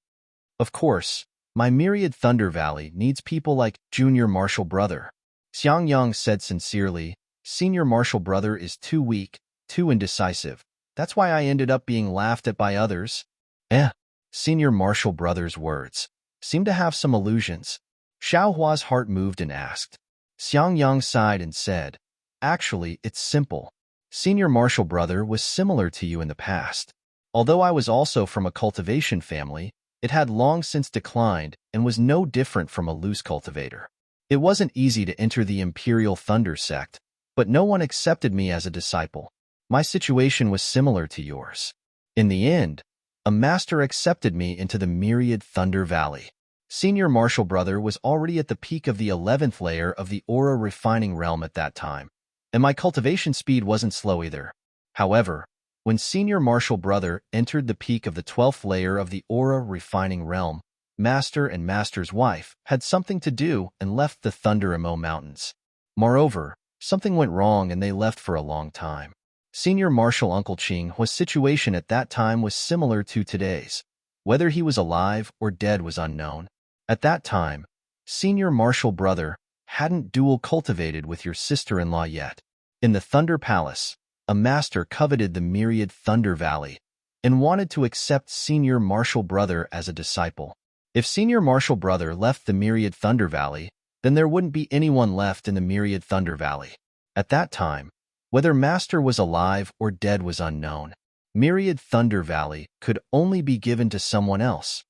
Of course, my myriad Thunder Valley needs people like Junior Martial Brother. Xiangyang said sincerely, Senior Martial Brother is too weak, too indecisive. That's why I ended up being laughed at by others. Eh. Senior Martial Brother's words seemed to have some illusions. Xiaohua's heart moved and asked. Xiangyang sighed and said, Actually, it's simple. Senior Martial Brother was similar to you in the past. Although I was also from a cultivation family, it had long since declined and was no different from a loose cultivator. It wasn't easy to enter the Imperial Thunder sect, but no one accepted me as a disciple. My situation was similar to yours. In the end, a master accepted me into the Myriad Thunder Valley. Senior Martial Brother was already at the peak of the 11th layer of the aura refining realm at that time, and my cultivation speed wasn't slow either. However, when Senior Martial Brother entered the peak of the 12th layer of the aura refining realm, Master and Master's wife had something to do and left the Thunder Emo Mountains. Moreover, something went wrong and they left for a long time. Senior Martial Uncle Qing's situation at that time was similar to today's. Whether he was alive or dead was unknown. At that time, Senior Martial Brother hadn't dual cultivated with your sister-in-law yet. In the Thunder Palace, a master coveted the Myriad Thunder Valley and wanted to accept Senior Martial Brother as a disciple. If Senior Martial Brother left the Myriad Thunder Valley, then there wouldn't be anyone left in the Myriad Thunder Valley. At that time, whether Master was alive or dead was unknown. Myriad Thunder Valley could only be given to someone else.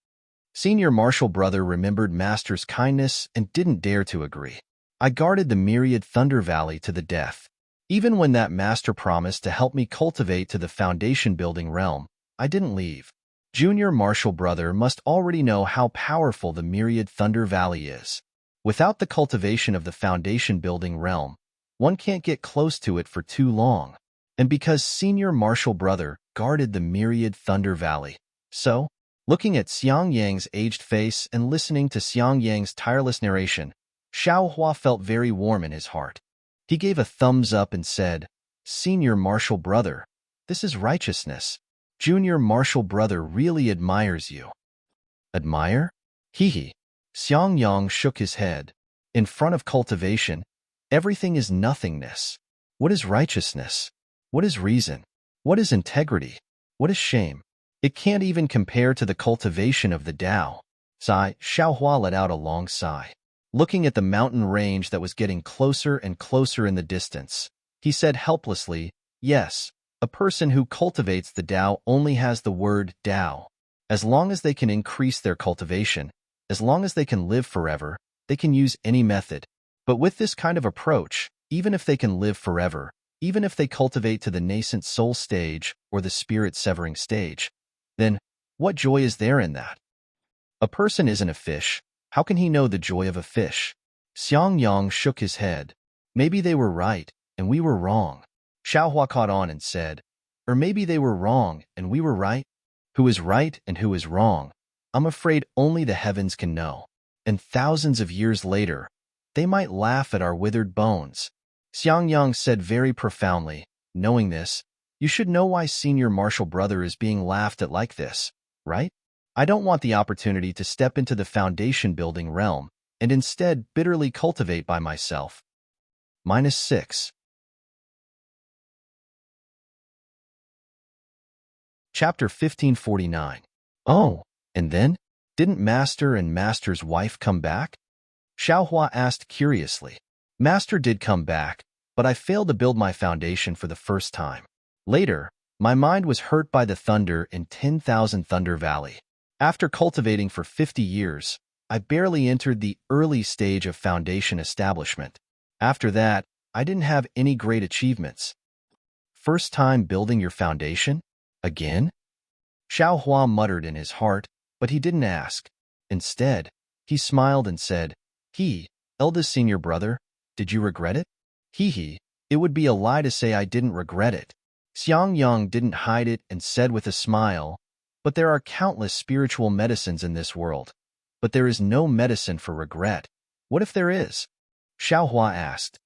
Senior Martial Brother remembered Master's kindness and didn't dare to agree. I guarded the Myriad Thunder Valley to the death. Even when that Master promised to help me cultivate to the foundation-building realm, I didn't leave. Junior Martial Brother must already know how powerful the Myriad Thunder Valley is. Without the cultivation of the foundation-building realm, one can't get close to it for too long. And because Senior Martial Brother guarded the Myriad Thunder Valley, so, looking at Xiangyang's aged face and listening to Xiangyang's tireless narration, Xiaohua felt very warm in his heart. He gave a thumbs up and said, Senior Martial Brother, this is righteousness. Junior Martial Brother really admires you. Admire? Hee. Xiangyang shook his head. In front of cultivation, everything is nothingness. What is righteousness? What is reason? What is integrity? What is shame? It can't even compare to the cultivation of the Tao. Sigh, Xiaohua let out a long sigh. Looking at the mountain range that was getting closer and closer in the distance, he said helplessly, Yes, a person who cultivates the Tao only has the word Tao. As long as they can increase their cultivation, as long as they can live forever, they can use any method. But with this kind of approach, even if they can live forever, even if they cultivate to the nascent soul stage or the spirit-severing stage, then what joy is there in that? A person isn't a fish. How can he know the joy of a fish? Xiangyang shook his head. Maybe they were right, and we were wrong. Xiaohua caught on and said, Or maybe they were wrong, and we were right? Who is right and who is wrong? I'm afraid only the heavens can know. And thousands of years later, they might laugh at our withered bones. Xiangyang said very profoundly, Knowing this, you should know why Senior Martial Brother is being laughed at like this, right? I don't want the opportunity to step into the foundation-building realm and instead bitterly cultivate by myself. -6. Chapter 1549. Oh, and then? Didn't Master and Master's wife come back? Xiaohua asked curiously. Master did come back, but I failed to build my foundation for the first time. Later, my mind was hurt by the thunder in 10,000 Thunder Valley. After cultivating for 50 years, I barely entered the early stage of foundation establishment. After that, I didn't have any great achievements. First time building your foundation? Again? Xiaohua muttered in his heart, but he didn't ask. Instead, he smiled and said, Eldest Senior Brother, did you regret it? It would be a lie to say I didn't regret it. Xiangyang didn't hide it and said with a smile, But there are countless spiritual medicines in this world. But there is no medicine for regret. What if there is? Xiaohua asked.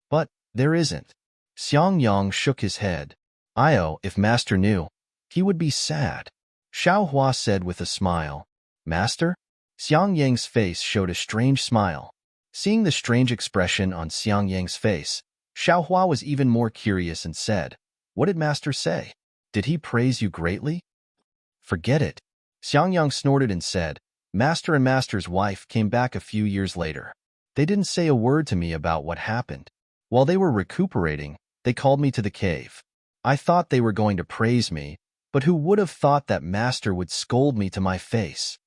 But there isn't. Xiangyang shook his head. If Master knew, he would be sad. Xiaohua said with a smile. Master? Xiangyang's face showed a strange smile. Seeing the strange expression on Xiang Yang's face, Xiaohua was even more curious and said, "What did Master say? Did he praise you greatly?" "Forget it." Xiang Yang snorted and said, "Master and Master's wife came back a few years later. They didn't say a word to me about what happened. While they were recuperating, they called me to the cave. I thought they were going to praise me, but who would have thought that Master would scold me to my face?"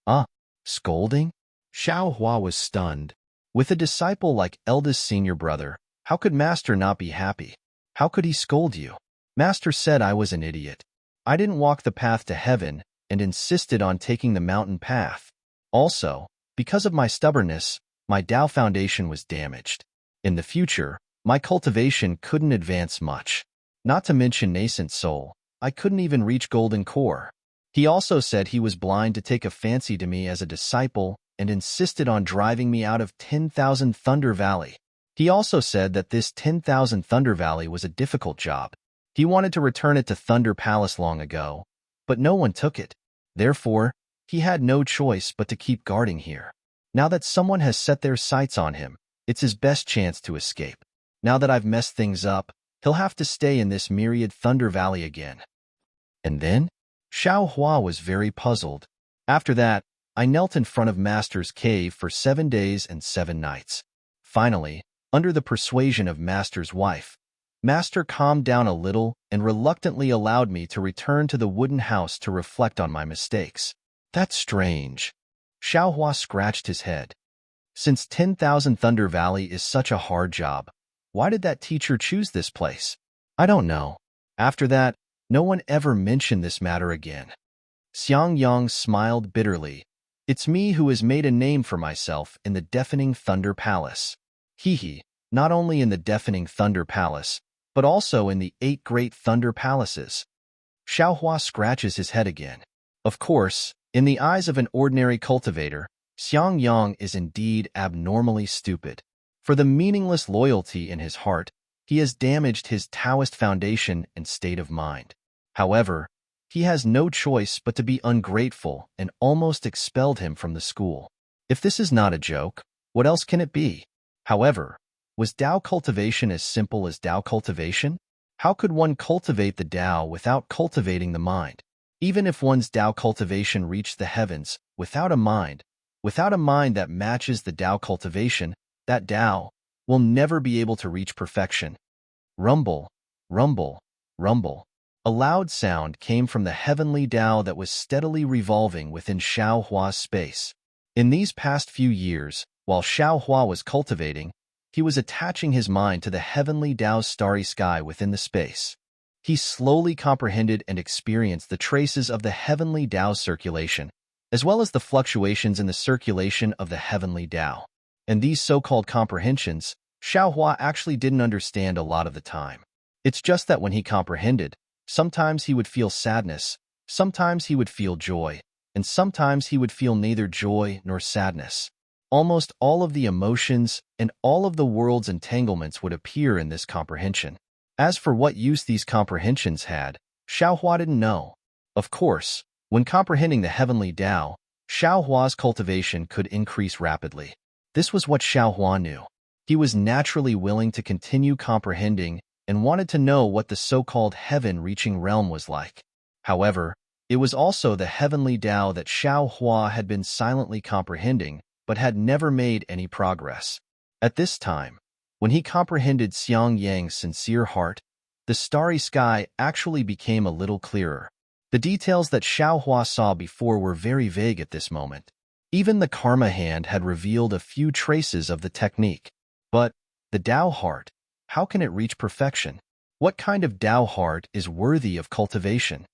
"Ah, scolding?" Xiao Hua was stunned. With a disciple like eldest senior brother, how could Master not be happy? How could he scold you? Master said I was an idiot. I didn't walk the path to heaven and insisted on taking the mountain path. Also, because of my stubbornness, my Tao foundation was damaged. In the future, my cultivation couldn't advance much. Not to mention nascent soul, I couldn't even reach golden core. He also said he was blind to take a fancy to me as a disciple and insisted on driving me out of 10,000 Thunder Valley. He also said that this 10,000 Thunder Valley was a difficult job. He wanted to return it to Thunder Palace long ago, but no one took it. Therefore, he had no choice but to keep guarding here. Now that someone has set their sights on him, it's his best chance to escape. Now that I've messed things up, he'll have to stay in this myriad Thunder Valley again. And then? Xiao Hua was very puzzled. After that, I knelt in front of Master's cave for 7 days and 7 nights. Finally, under the persuasion of Master's wife, Master calmed down a little and reluctantly allowed me to return to the wooden house to reflect on my mistakes. That's strange. Xiao Hua scratched his head. Since 10,000 Thunder Valley is such a hard job, why did that teacher choose this place? I don't know. After that, no one ever mentioned this matter again. Xiang Yang smiled bitterly. It's me who has made a name for myself in the deafening Thunder Palace. Hee, not only in the deafening Thunder Palace, but also in the 8 great Thunder Palaces. Xiaohua scratches his head again. Of course, in the eyes of an ordinary cultivator, Xiang Yang is indeed abnormally stupid. For the meaningless loyalty in his heart, he has damaged his Taoist foundation and state of mind. However, he has no choice but to be ungrateful and almost expelled him from the school. If this is not a joke, what else can it be? However, was Tao cultivation as simple as Tao cultivation? How could one cultivate the Tao without cultivating the mind? Even if one's Tao cultivation reached the heavens, without a mind that matches the Tao cultivation, that Tao will never be able to reach perfection. Rumble, rumble, rumble. A loud sound came from the heavenly Tao that was steadily revolving within Xiao Hua's space. In these past few years, while Xiao Hua was cultivating, he was attaching his mind to the heavenly Tao's starry sky within the space. He slowly comprehended and experienced the traces of the heavenly Tao's circulation, as well as the fluctuations in the circulation of the heavenly Tao. And these so-called comprehensions, Xiao Hua actually didn't understand a lot of the time. It's just that when he comprehended, sometimes he would feel sadness, sometimes he would feel joy, and sometimes he would feel neither joy nor sadness. Almost all of the emotions and all of the world's entanglements would appear in this comprehension. As for what use these comprehensions had, Xiao Hua didn't know. Of course, when comprehending the heavenly Tao, Xiao Hua's cultivation could increase rapidly. This was what Xiao Hua knew. He was naturally willing to continue comprehending and wanted to know what the so-called heaven-reaching realm was like. However, it was also the heavenly Tao that Xiao Hua had been silently comprehending, but had never made any progress. At this time, when he comprehended Xiang Yang's sincere heart, the starry sky actually became a little clearer. The details that Xiao Hua saw before were very vague at this moment. Even the karma hand had revealed a few traces of the technique. But the Tao heart, how can it reach perfection? What kind of Tao heart is worthy of cultivation?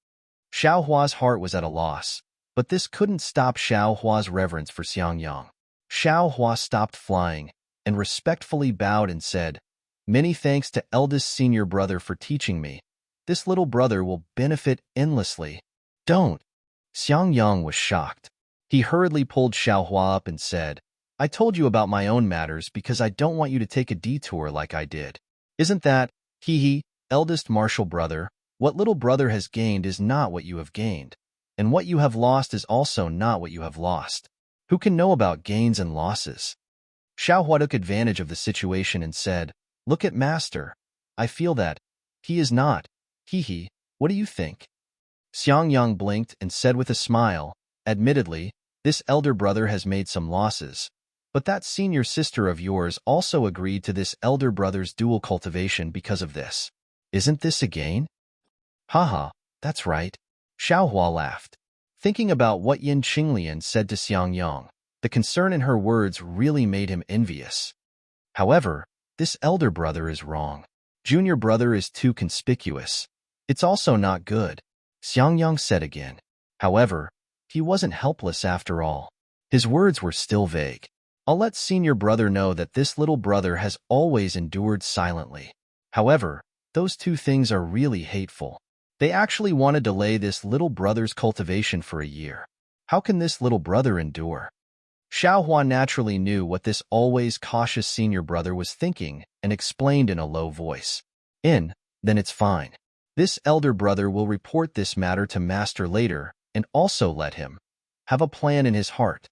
Xiao Hua's heart was at a loss, but this couldn't stop Xiao Hua's reverence for Xiang Yang. Xiao Hua stopped flying and respectfully bowed and said, "Many thanks to eldest senior brother for teaching me. This little brother will benefit endlessly." "Don't." Xiang Yang was shocked. He hurriedly pulled Xiao Hua up and said, "I told you about my own matters because I don't want you to take a detour like I did. Isn't that, eldest martial brother, what little brother has gained is not what you have gained, and what you have lost is also not what you have lost. Who can know about gains and losses?" Xiaohua took advantage of the situation and said, "Look at Master. I feel that. He is not. Hee. What do you think?" Xiangyang blinked and said with a smile, "Admittedly, this elder brother has made some losses, but that senior sister of yours also agreed to this elder brother's dual cultivation because of this. Isn't this a gain?" "Haha, that's right." Xiaohua laughed. Thinking about what Yin Qinglian said to Xiangyang, the concern in her words really made him envious. However, this elder brother is wrong. Junior brother is too conspicuous. It's also not good, Xiangyang said again. However, he wasn't helpless after all. His words were still vague. "I'll let senior brother know that this little brother has always endured silently. However, those two things are really hateful. They actually want to delay this little brother's cultivation for a year. How can this little brother endure?" Xiaohua naturally knew what this always cautious senior brother was thinking and explained in a low voice. Then it's fine. This elder brother will report this matter to Master later and also let him have a plan in his heart.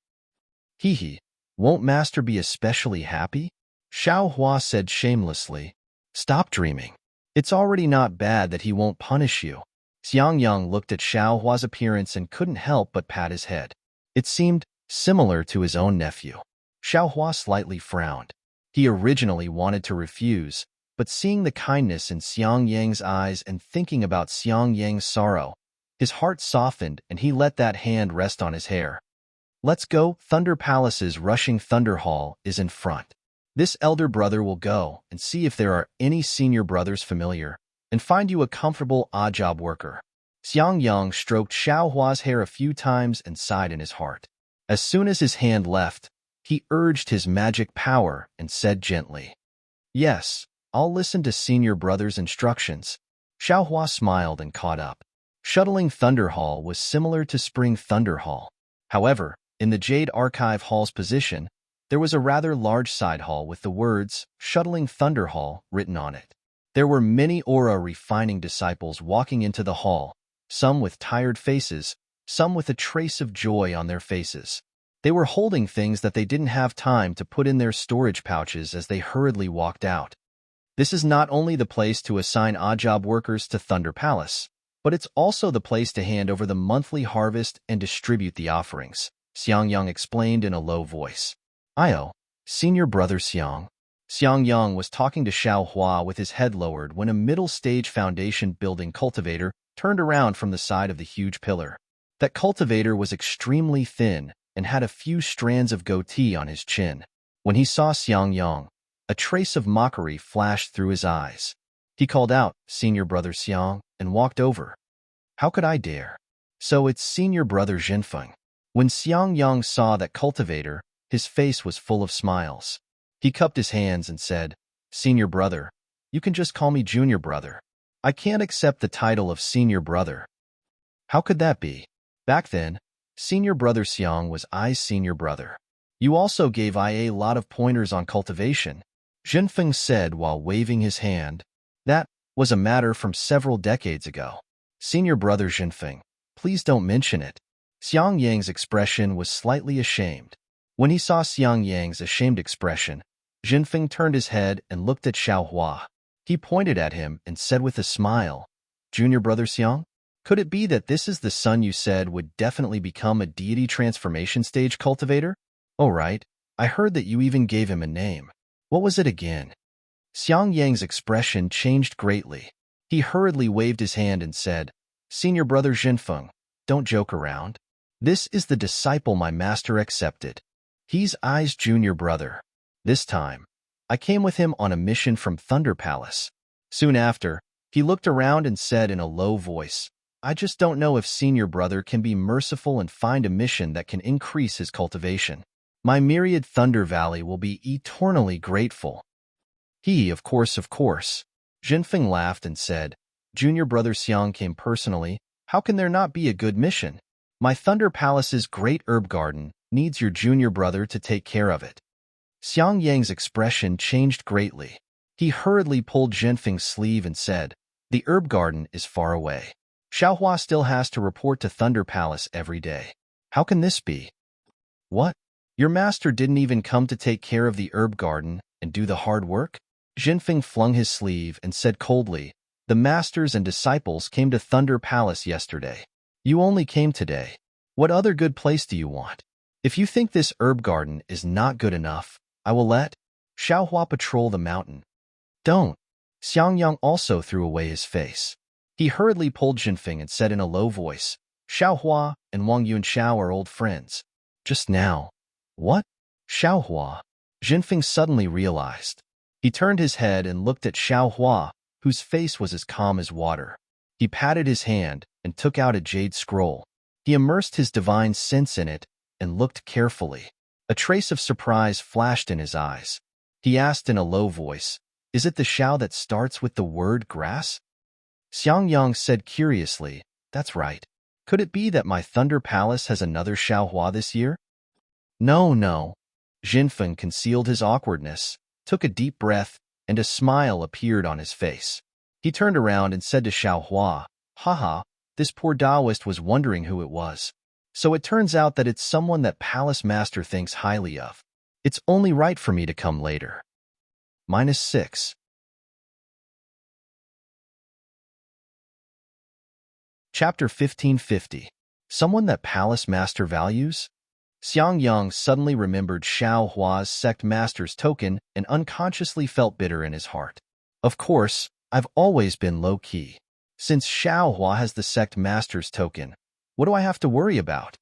Hee. Won't Master be especially happy? Xiaohua said shamelessly. Stop dreaming. It's already not bad that he won't punish you. Xiangyang looked at Xiaohua's appearance and couldn't help but pat his head. It seemed similar to his own nephew. Xiaohua slightly frowned. He originally wanted to refuse, but seeing the kindness in Xiangyang's eyes and thinking about Xiangyang's sorrow, his heart softened and he let that hand rest on his hair. Let's go. Thunder Palace's rushing Thunder Hall is in front. This elder brother will go and see if there are any senior brothers familiar and find you a comfortable odd job worker. Xiangyang stroked Xiaohua's hair a few times and sighed in his heart. As soon as his hand left, he urged his magic power and said gently, "Yes, I'll listen to senior brother's instructions." Xiaohua smiled and caught up. Shuttling Thunder Hall was similar to Spring Thunder Hall. However, in the Jade Archive Hall's position, there was a rather large side hall with the words Shuttling Thunder Hall written on it. There were many aura refining disciples walking into the hall, some with tired faces, some with a trace of joy on their faces. They were holding things that they didn't have time to put in their storage pouches as they hurriedly walked out. This is not only the place to assign odd job workers to Thunder Palace, but it's also the place to hand over the monthly harvest and distribute the offerings, Xiangyang explained in a low voice. "Io, senior brother Xiang." Xiangyang was talking to Xiaohua with his head lowered when a middle-stage foundation building cultivator turned around from the side of the huge pillar. That cultivator was extremely thin and had a few strands of goatee on his chin. When he saw Xiangyang, a trace of mockery flashed through his eyes. He called out, "Senior brother Xiang," and walked over. "How could I dare?" "So it's senior brother Jinfeng." When Xiangyang saw that cultivator, his face was full of smiles. He cupped his hands and said, "Senior brother, you can just call me junior brother. I can't accept the title of senior brother." "How could that be?" "Back then, senior brother Xiang was I's senior brother. You also gave I a lot of pointers on cultivation," Jinfeng said while waving his hand. "That was a matter from several decades ago. Senior brother Jinfeng, please don't mention it." Xiangyang's expression was slightly ashamed. When he saw Xiangyang's ashamed expression, Jinfeng turned his head and looked at Xiaohua. He pointed at him and said with a smile, "Junior brother Xiang? Could it be that this is the son you said would definitely become a deity transformation stage cultivator? Oh right, I heard that you even gave him a name. What was it again?" Xiangyang's expression changed greatly. He hurriedly waved his hand and said, "Senior brother Jinfeng, don't joke around. This is the disciple my master accepted. He's I's junior brother. This time, I came with him on a mission from Thunder Palace." Soon after, he looked around and said in a low voice, "I just don't know if senior brother can be merciful and find a mission that can increase his cultivation. My myriad Thunder Valley will be eternally grateful." Of course. Jinfeng laughed and said, "Junior brother Xiang came personally. How can there not be a good mission? My Thunder Palace's great herb garden needs your junior brother to take care of it." Xiangyang's expression changed greatly. He hurriedly pulled Jinfeng's sleeve and said, "The herb garden is far away. Xiaohua still has to report to Thunder Palace every day. How can this be?" "What? Your master didn't even come to take care of the herb garden and do the hard work? Jinfeng flung his sleeve and said coldly, the masters and disciples came to Thunder Palace yesterday. You only came today. What other good place do you want? If you think this herb garden is not good enough, I will let Xiaohua patrol the mountain. Don't. Xiangyang also threw away his face. He hurriedly pulled Jinfeng and said in a low voice, Xiaohua and Wang Yunxiao are old friends. Just now. What? Xiaohua. Jinfeng suddenly realized. He turned his head and looked at Xiaohua, whose face was as calm as water. He patted his hand and took out a jade scroll. He immersed his divine sense in it and looked carefully. A trace of surprise flashed in his eyes. He asked in a low voice, is it the Xiao that starts with the word grass? Xiangyang said curiously, that's right. Could it be that my Thunder Palace has another Xiaohua this year? No. Jinfeng concealed his awkwardness, took a deep breath, and a smile appeared on his face. He turned around and said to Xiaohua, haha, this poor Taoist was wondering who it was. So it turns out that it's someone that Palace Master thinks highly of. It's only right for me to come later. -6. Chapter 1550. Someone that Palace Master values? Xiangyang suddenly remembered Xiao Hua's sect master's token and unconsciously felt bitter in his heart. Of course, I've always been low-key. Since Xiao Hua has the sect master's token, what do I have to worry about?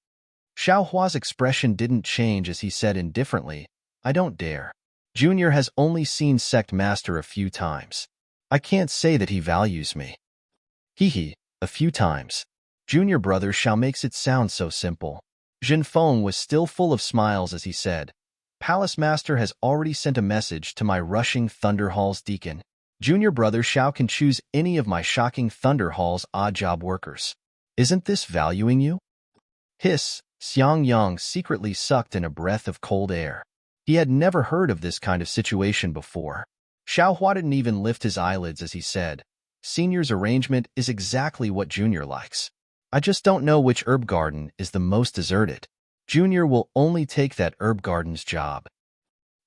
Xiao Hua's expression didn't change as he said indifferently, I don't dare. Junior has only seen sect master a few times. I can't say that he values me. Hee, a few times. Junior brother Xiao makes it sound so simple. Jinfeng was still full of smiles as he said, Palace Master has already sent a message to my rushing Thunder Hall's deacon. Junior brother Xiao can choose any of my shocking Thunder Hall's odd job workers. Isn't this valuing you? Hiss, Xiangyang secretly sucked in a breath of cold air. He had never heard of this kind of situation before. Xiao Hua didn't even lift his eyelids as he said, Senior's arrangement is exactly what Junior likes. I just don't know which herb garden is the most deserted. Junior will only take that herb garden's job.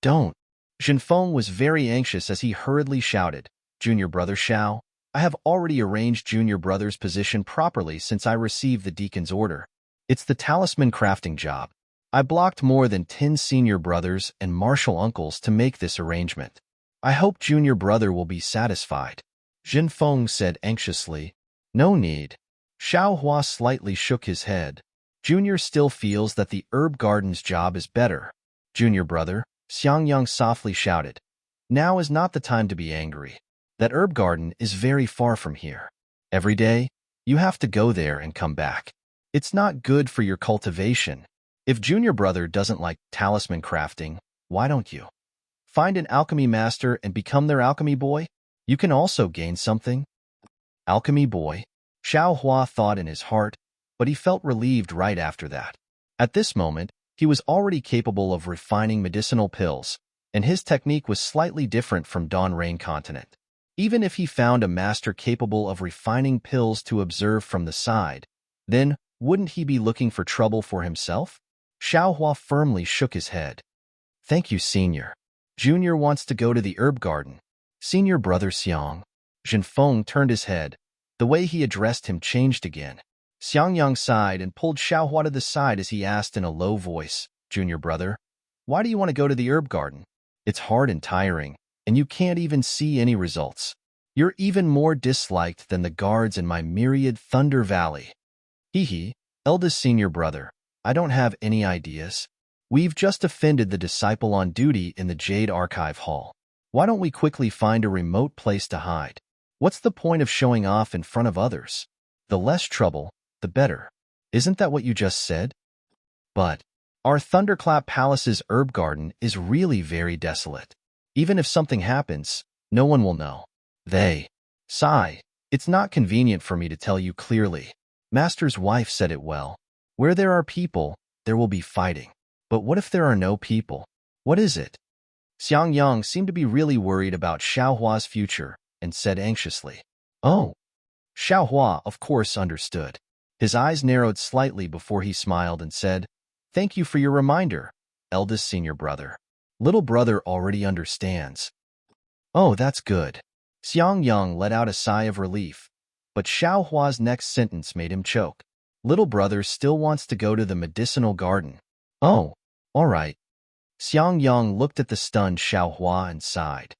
Don't. Jinfeng was very anxious as he hurriedly shouted, Junior brother Xiao, I have already arranged Junior brother's position properly since I received the deacon's order. It's the talisman crafting job. I blocked more than 10 senior brothers and martial uncles to make this arrangement. I hope Junior brother will be satisfied. Jinfeng said anxiously, no need. Xiao Hua slightly shook his head. Junior still feels that the herb garden's job is better. Junior brother, Xiangyang softly shouted, now is not the time to be angry. That herb garden is very far from here. Every day, you have to go there and come back. It's not good for your cultivation. If Junior brother doesn't like talisman crafting, why don't you find an alchemy master and become their alchemy boy? You can also gain something. Alchemy boy? Xiao Hua thought in his heart, but he felt relieved right after that. At this moment, he was already capable of refining medicinal pills, and his technique was slightly different from Dawn Rain Continent. Even if he found a master capable of refining pills to observe from the side, then wouldn't he be looking for trouble for himself? Xiao Hua firmly shook his head. Thank you, Senior. Junior wants to go to the herb garden. Senior brother Xiang. Jinfeng turned his head. The way he addressed him changed again. Xiangyang sighed and pulled Xiao Hua to the side as he asked in a low voice, Junior brother, why do you want to go to the herb garden? It's hard and tiring, and you can't even see any results. You're even more disliked than the guards in my myriad Thunder Valley. Hee, eldest senior brother, I don't have any ideas. We've just offended the disciple on duty in the Jade Archive Hall. Why don't we quickly find a remote place to hide? What's the point of showing off in front of others? The less trouble, the better. Isn't that what you just said? But our Thunderclap Palace's herb garden is really very desolate. Even if something happens, no one will know. Sigh, it's not convenient for me to tell you clearly. Master's wife said it well. Where there are people, there will be fighting. But what if there are no people? What is it? Xiangyang seemed to be really worried about Xiao Hua's future and said anxiously, oh. Xiao Hua, of course, understood. His eyes narrowed slightly before he smiled and said, thank you for your reminder. eldest senior brother. Little brother already understands. Oh, that's good. Xiang Yang let out a sigh of relief, but Xiao Hua's next sentence made him choke. Little brother still wants to go to the medicinal garden. Oh, all right. Xiang Yang looked at the stunned Xiao Hua and sighed.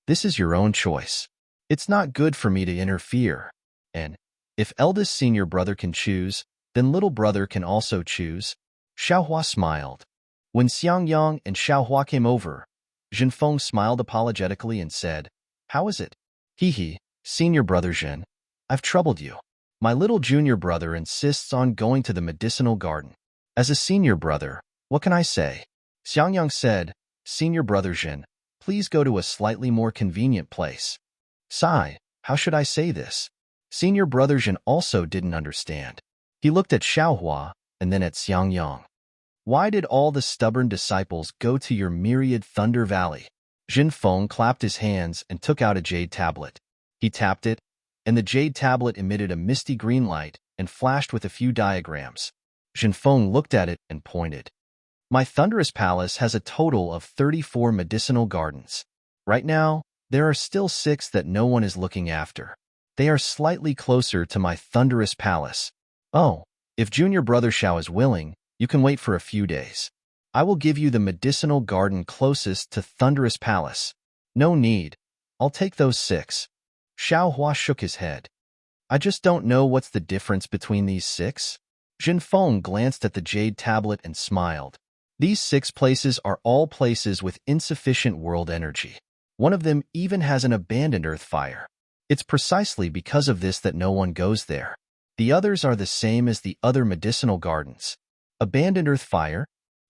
This is your own choice. It's not good for me to interfere. And if eldest senior brother can choose, then little brother can also choose. Xiao Hua smiled. When Xiang Yang and Xiao Hua came over, Jinfeng smiled apologetically and said, How is it? Hee, senior brother Jin, I've troubled you. My little junior brother insists on going to the medicinal garden. As a senior brother, what can I say? Xiang Yang said, Senior brother Jin, please go to a slightly more convenient place. Sigh, how should I say this? Senior brother Jin also didn't understand. He looked at Xiaohua and then at Xiang Yang. Why did all the stubborn disciples go to your myriad Thunder Valley? Jinfeng clapped his hands and took out a jade tablet. He tapped it, and the jade tablet emitted a misty green light and flashed with a few diagrams. Jinfeng looked at it and pointed. My Thunderous Palace has a total of 34 medicinal gardens. Right now, there are still 6 that no one is looking after. They are slightly closer to my Thunderous Palace. Oh, if Junior Brother Xiao is willing, you can wait for a few days. I will give you the medicinal garden closest to Thunderous Palace. No need. I'll take those 6. Xiao Hua shook his head. I just don't know what's the difference between these 6. Jinfeng glanced at the jade tablet and smiled. These 6 places are all places with insufficient world energy. One of them even has an abandoned earth fire. It's precisely because of this that no one goes there. The others are the same as the other medicinal gardens. Abandoned earth fire?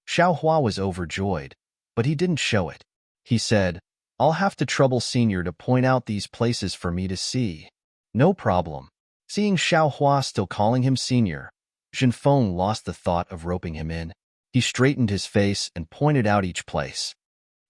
Xiao Hua was overjoyed, but he didn't show it. He said, I'll have to trouble Senior to point out these places for me to see. No problem. Seeing Xiao Hua still calling him Senior, Jinfeng lost the thought of roping him in. He straightened his face and pointed out each place.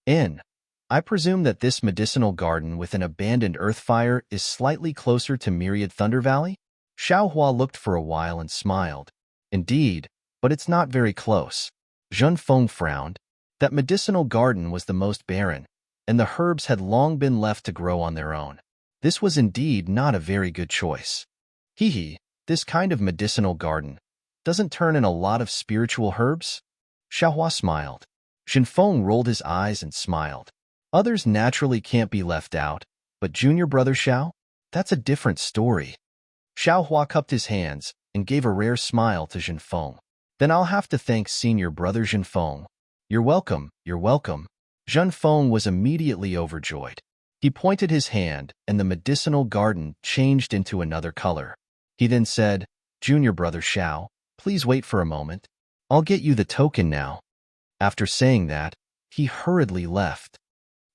I presume that this medicinal garden with an abandoned earth fire is slightly closer to Myriad Thunder Valley? Xiao Hua looked for a while and smiled. Indeed, but it's not very close. Jinfeng frowned. That medicinal garden was the most barren, and the herbs had long been left to grow on their own. This was indeed not a very good choice. This kind of medicinal garden doesn't turn in a lot of spiritual herbs? Xiao Hua smiled. Jinfeng rolled his eyes and smiled. Others naturally can't be left out, but Junior Brother Xiao? That's a different story. Xiao Hua cupped his hands and gave a rare smile to Jinfeng. Then I'll have to thank Senior Brother Jinfeng. You're welcome, you're welcome. Jinfeng was immediately overjoyed. He pointed his hand and the medicinal garden changed into another color. He then said, Junior Brother Xiao, please wait for a moment. I'll get you the token now. After saying that, he hurriedly left.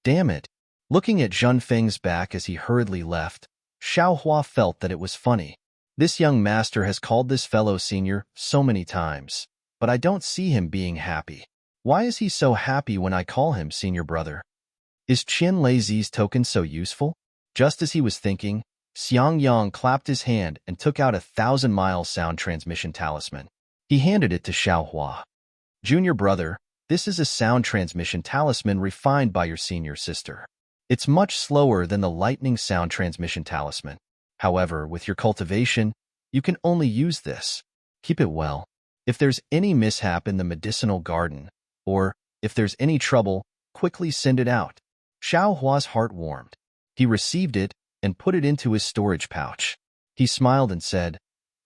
Damn it. Looking at Jinfeng's back as he hurriedly left, Xiao Hua felt that it was funny. This young master has called this fellow Senior so many times, but I don't see him being happy. Why is he so happy when I call him Senior Brother? Is Qin Leizi's token so useful? Just as he was thinking, Xiang Yang clapped his hand and took out a 1,000-mile sound transmission talisman. He handed it to Xiao Hua. Junior Brother, this is a sound transmission talisman refined by your senior sister. It's much slower than the lightning sound transmission talisman. However, with your cultivation, you can only use this. Keep it well. If there's any mishap in the medicinal garden, or if there's any trouble, quickly send it out. Xiao Hua's heart warmed. He received it and put it into his storage pouch. He smiled and said,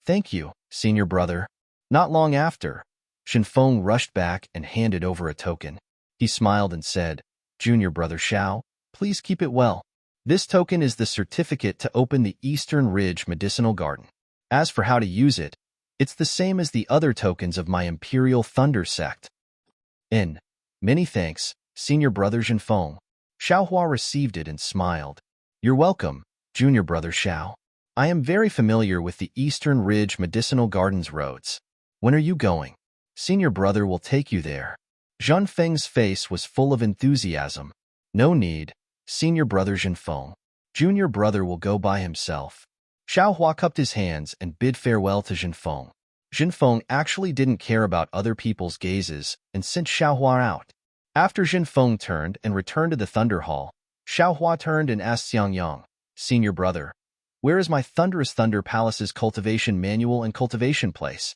Thank you, Senior Brother. Not long after, Jinfeng rushed back and handed over a token. He smiled and said, Junior Brother Xiao, please keep it well. This token is the certificate to open the Eastern Ridge Medicinal Garden. As for how to use it, it's the same as the other tokens of my Imperial Thunder sect. Many thanks, Senior Brother Jinfeng. Xiao Hua received it and smiled. You're welcome, Junior Brother Xiao. I am very familiar with the Eastern Ridge Medicinal Gardens roads. When are you going? Senior Brother will take you there. Jinfeng's face was full of enthusiasm. No need, Senior Brother Jinfeng. Junior Brother will go by himself. Xiao Hua cupped his hands and bid farewell to Jinfeng. Jinfeng actually didn't care about other people's gazes and sent Xiaohua out. After Jinfeng turned and returned to the Thunder Hall, Xiaohua turned and asked Xiangyang, "Senior brother, where is my Thunderous Thunder Palace's cultivation manual and cultivation place?"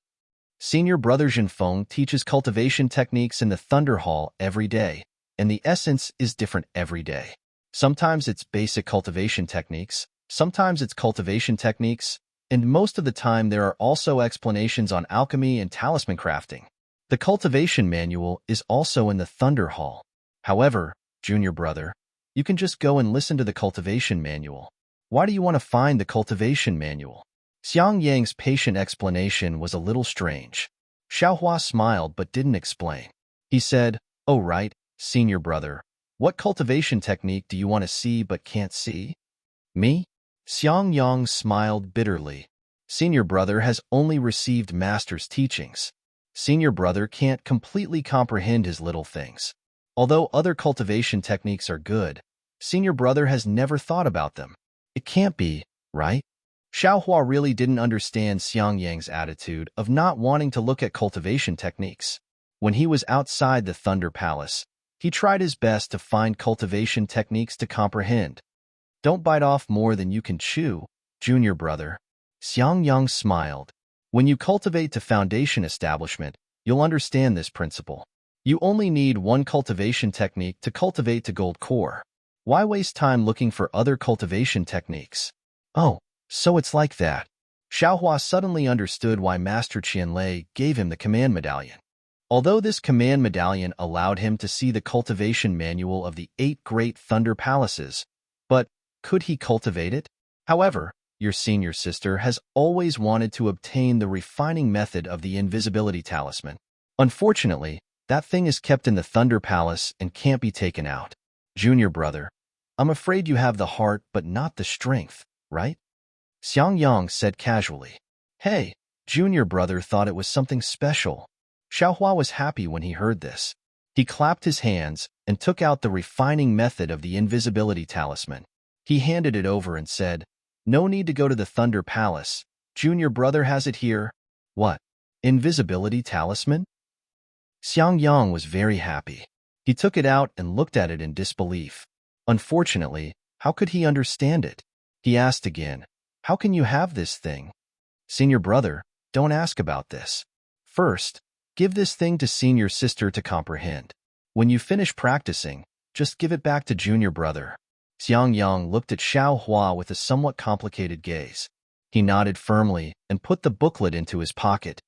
Senior brother Jinfeng teaches cultivation techniques in the Thunder Hall every day, and the essence is different every day. Sometimes it's basic cultivation techniques, sometimes it's cultivation techniques, and most of the time there are also explanations on alchemy and talisman crafting. The cultivation manual is also in the Thunder Hall. However, junior brother, you can just go and listen to the cultivation manual. Why do you want to find the cultivation manual? Xiang Yang's patient explanation was a little strange. Xiaohua smiled but didn't explain. He said, "Oh right, senior brother. What cultivation technique do you want to see but can't see?" "Me?" Xiang Yang smiled bitterly. Senior brother has only received master's teachings. Senior brother can't completely comprehend his little things. Although other cultivation techniques are good, senior brother has never thought about them. It can't be, right? Xiaohua really didn't understand Xiang Yang's attitude of not wanting to look at cultivation techniques. When he was outside the Thunder Palace, he tried his best to find cultivation techniques to comprehend. Don't bite off more than you can chew, junior brother. Xiang Yang smiled. When you cultivate to foundation establishment, you'll understand this principle. You only need one cultivation technique to cultivate to gold core. Why waste time looking for other cultivation techniques? Oh, so it's like that. Xiaohua suddenly understood why Master Qianlei gave him the command medallion. Although this command medallion allowed him to see the cultivation manual of the 8 great thunder palaces, but could he cultivate it? However, your senior sister has always wanted to obtain the refining method of the invisibility talisman. Unfortunately, that thing is kept in the Thunder Palace and can't be taken out. Junior brother, I'm afraid you have the heart but not the strength, right? Xiang Yang said casually. Hey, junior brother thought it was something special. Xiaohua was happy when he heard this. He clapped his hands and took out the refining method of the invisibility talisman. He handed it over and said, "No need to go to the Thunder Palace. Junior brother has it here." What? Invisibility talisman? Xiang Yang was very happy. He took it out and looked at it in disbelief. Unfortunately, how could he understand it? He asked again, "How can you have this thing?" Senior brother, don't ask about this. First, give this thing to senior sister to comprehend. When you finish practicing, just give it back to junior brother. Xiang Yang looked at Xiaohua with a somewhat complicated gaze. He nodded firmly and put the booklet into his pocket.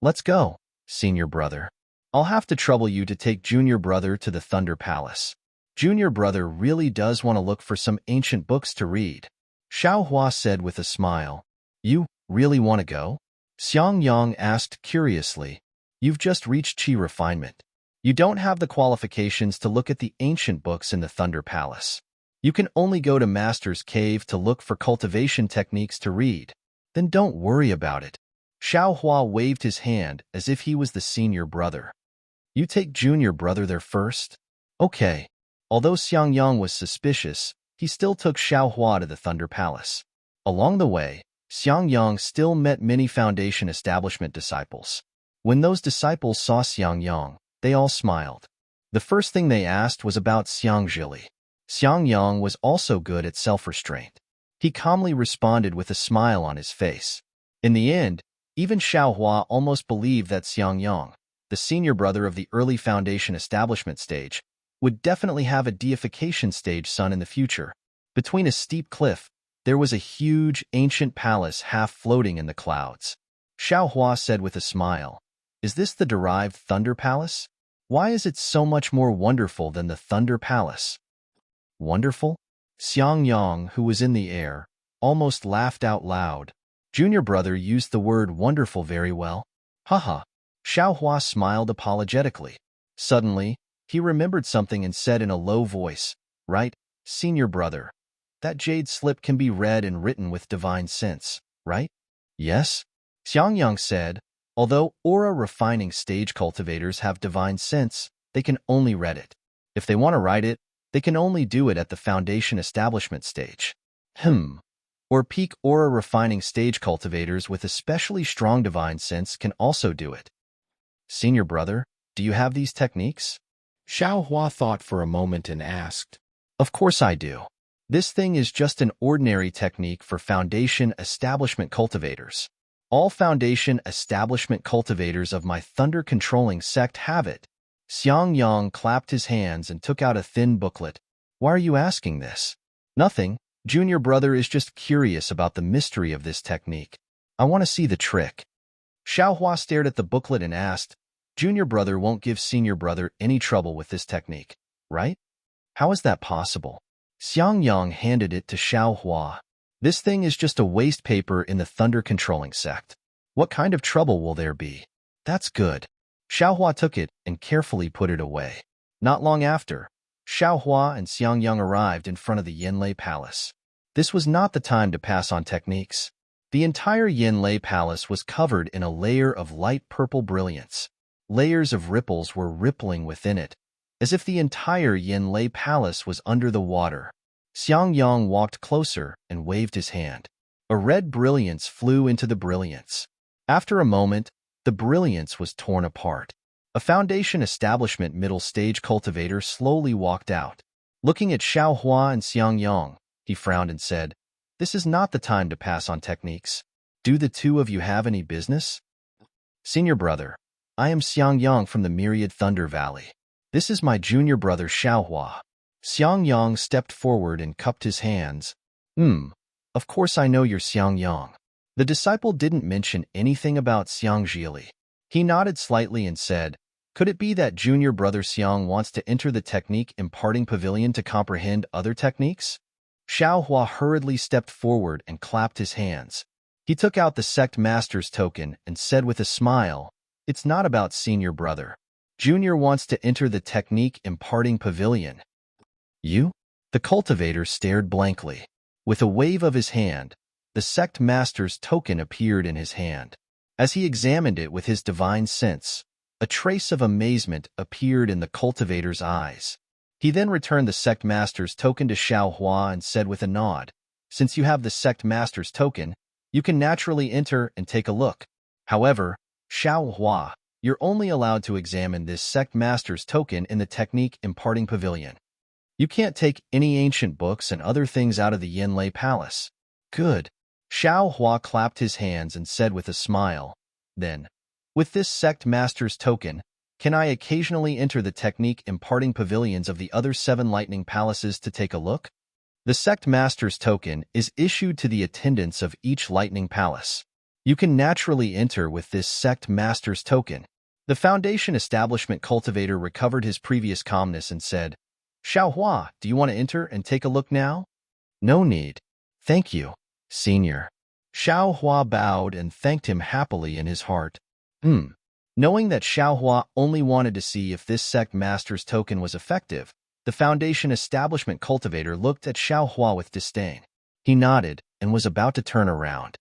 Let's go, senior brother. I'll have to trouble you to take junior brother to the Thunder Palace. Junior brother really does want to look for some ancient books to read. Xiaohua said with a smile. You really want to go? Xiang Yang asked curiously. You've just reached Qi refinement. You don't have the qualifications to look at the ancient books in the Thunder Palace. You can only go to Master's Cave to look for cultivation techniques to read. Then don't worry about it. Xiaohua waved his hand as if he was the senior brother. You take junior brother there first? Okay. Although Xiang Yang was suspicious, he still took Xiaohua to the Thunder Palace. Along the way, Xiang Yang still met many Foundation Establishment disciples. When those disciples saw Xiang Yang, they all smiled. The first thing they asked was about Xiang Zhili. Xiang Yang was also good at self-restraint. He calmly responded with a smile on his face. In the end, even Xiaohua almost believed that Xiang Yang, the senior brother of the early Foundation Establishment stage, would definitely have a deification stage son in the future. Between a steep cliff, there was a huge, ancient palace half floating in the clouds. Xiaohua said with a smile, "Is this the derived Thunder Palace? Why is it so much more wonderful than the Thunder Palace?" Wonderful? Xiang Yang, who was in the air, almost laughed out loud. Junior brother used the word wonderful very well. Haha. Xiaohua smiled apologetically. Suddenly, he remembered something and said in a low voice, "Right, senior brother. That jade slip can be read and written with divine sense, right?" "Yes," Xiang Yang said. Although aura refining stage cultivators have divine sense, they can only read it. If they want to write it, they can only do it at the Foundation Establishment stage. or peak aura refining stage cultivators with especially strong divine sense can also do it. Senior brother, do you have these techniques? Xiao Hua thought for a moment and asked. Of course I do. This thing is just an ordinary technique for foundation establishment cultivators. All foundation establishment cultivators of my thunder-controlling sect have it. Xiang Yang clapped his hands and took out a thin booklet. Why are you asking this? Nothing. Junior brother is just curious about the mystery of this technique. I want to see the trick. Xiao Hua stared at the booklet and asked, Junior brother won't give senior brother any trouble with this technique, right? How is that possible? Xiang Yang handed it to Xiao Hua. This thing is just a waste paper in the thunder-controlling sect. What kind of trouble will there be? That's good. Xiao Hua took it and carefully put it away. Not long after, Xiao Hua and Xiang Yang arrived in front of the Yinlei Palace. This was not the time to pass on techniques. The entire Yinlei Palace was covered in a layer of light purple brilliance. Layers of ripples were rippling within it, as if the entire Yinlei Palace was under the water. Xiang Yang walked closer and waved his hand. A red brilliance flew into the brilliance. After a moment, the brilliance was torn apart. A foundation establishment middle stage cultivator slowly walked out. Looking at Xiao Hua and Xiang Yang, he frowned and said, This is not the time to pass on techniques. Do the two of you have any business? Senior brother, I am Xiang Yang from the Myriad Thunder Valley. This is my junior brother Xiao Hua. Xiang Yang stepped forward and cupped his hands. Of course I know you're Xiang Yang. The disciple didn't mention anything about Xiang Zhili. He nodded slightly and said, Could it be that junior brother Xiang wants to enter the technique imparting pavilion to comprehend other techniques? Xiao Hua hurriedly stepped forward and clapped his hands. He took out the sect master's token and said with a smile, It's not about senior brother. Junior wants to enter the technique imparting pavilion. You? The cultivator stared blankly. With a wave of his hand, the sect master's token appeared in his hand. As he examined it with his divine sense, a trace of amazement appeared in the cultivator's eyes. He then returned the sect master's token to Xiao Hua and said with a nod, Since you have the sect master's token, you can naturally enter and take a look. However, Xiao Hua, you're only allowed to examine this sect master's token in the technique imparting pavilion. You can't take any ancient books and other things out of the Yinlei Palace. Good. Xiao Hua clapped his hands and said with a smile, Then, with this sect master's token, can I occasionally enter the technique imparting pavilions of the other 7 lightning palaces to take a look? The sect master's token is issued to the attendants of each lightning palace. You can naturally enter with this sect master's token. The foundation establishment cultivator recovered his previous calmness and said, Xiao Hua, do you want to enter and take a look now? No need. Thank you, senior. Xiao Hua bowed and thanked him happily in his heart. Knowing that Xiao Hua only wanted to see if this sect master's token was effective, the foundation establishment cultivator looked at Xiao Hua with disdain. He nodded and was about to turn around.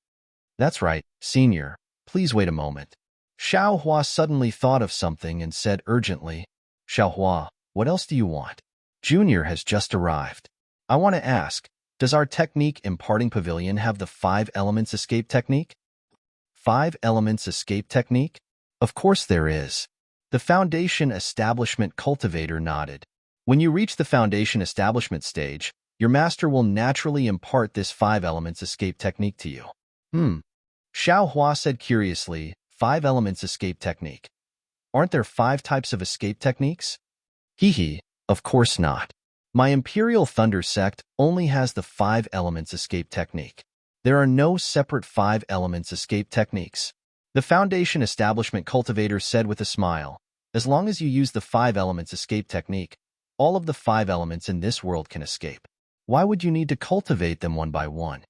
That's right, senior. Please wait a moment. Xiao Hua suddenly thought of something and said urgently, Xiao Hua, what else do you want? Junior has just arrived. I want to ask, does our technique imparting pavilion have the 5 elements escape technique? 5 elements escape technique? Of course there is. The foundation establishment cultivator nodded. When you reach the foundation establishment stage, your master will naturally impart this 5 elements escape technique to you. Xiao Hua said curiously, 5 elements escape technique. Aren't there 5 types of escape techniques? Of course not. My Imperial Thunder sect only has the 5 elements escape technique. There are no separate 5 elements escape techniques. The foundation establishment cultivator said with a smile, As long as you use the 5 elements escape technique, all of the 5 elements in this world can escape. Why would you need to cultivate them one by one?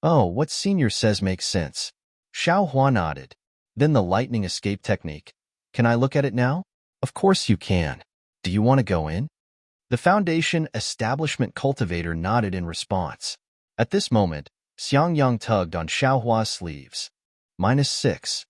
Oh, what senior says makes sense. Xiao Hua nodded. Then the lightning escape technique. Can I look at it now? Of course you can. Do you want to go in? The foundation establishment cultivator nodded in response. At this moment, Xiang Yang tugged on Xiao Hua's sleeves. -6.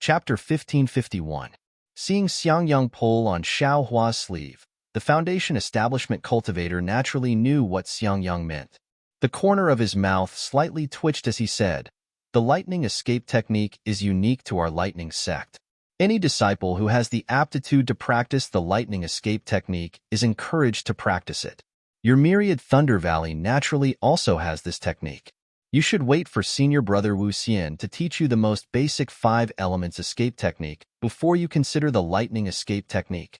Chapter 1551. Seeing Xiang Yang pull on Xiao Hua's sleeve, The Foundation Establishment cultivator naturally knew what Xiangyang meant. The corner of his mouth slightly twitched as he said, "The lightning escape technique is unique to our lightning sect. Any disciple who has the aptitude to practice the lightning escape technique is encouraged to practice it. Your myriad Thunder Valley naturally also has this technique. You should wait for Senior Brother Wu Xian to teach you the most basic 5 elements escape technique before you consider the lightning escape technique."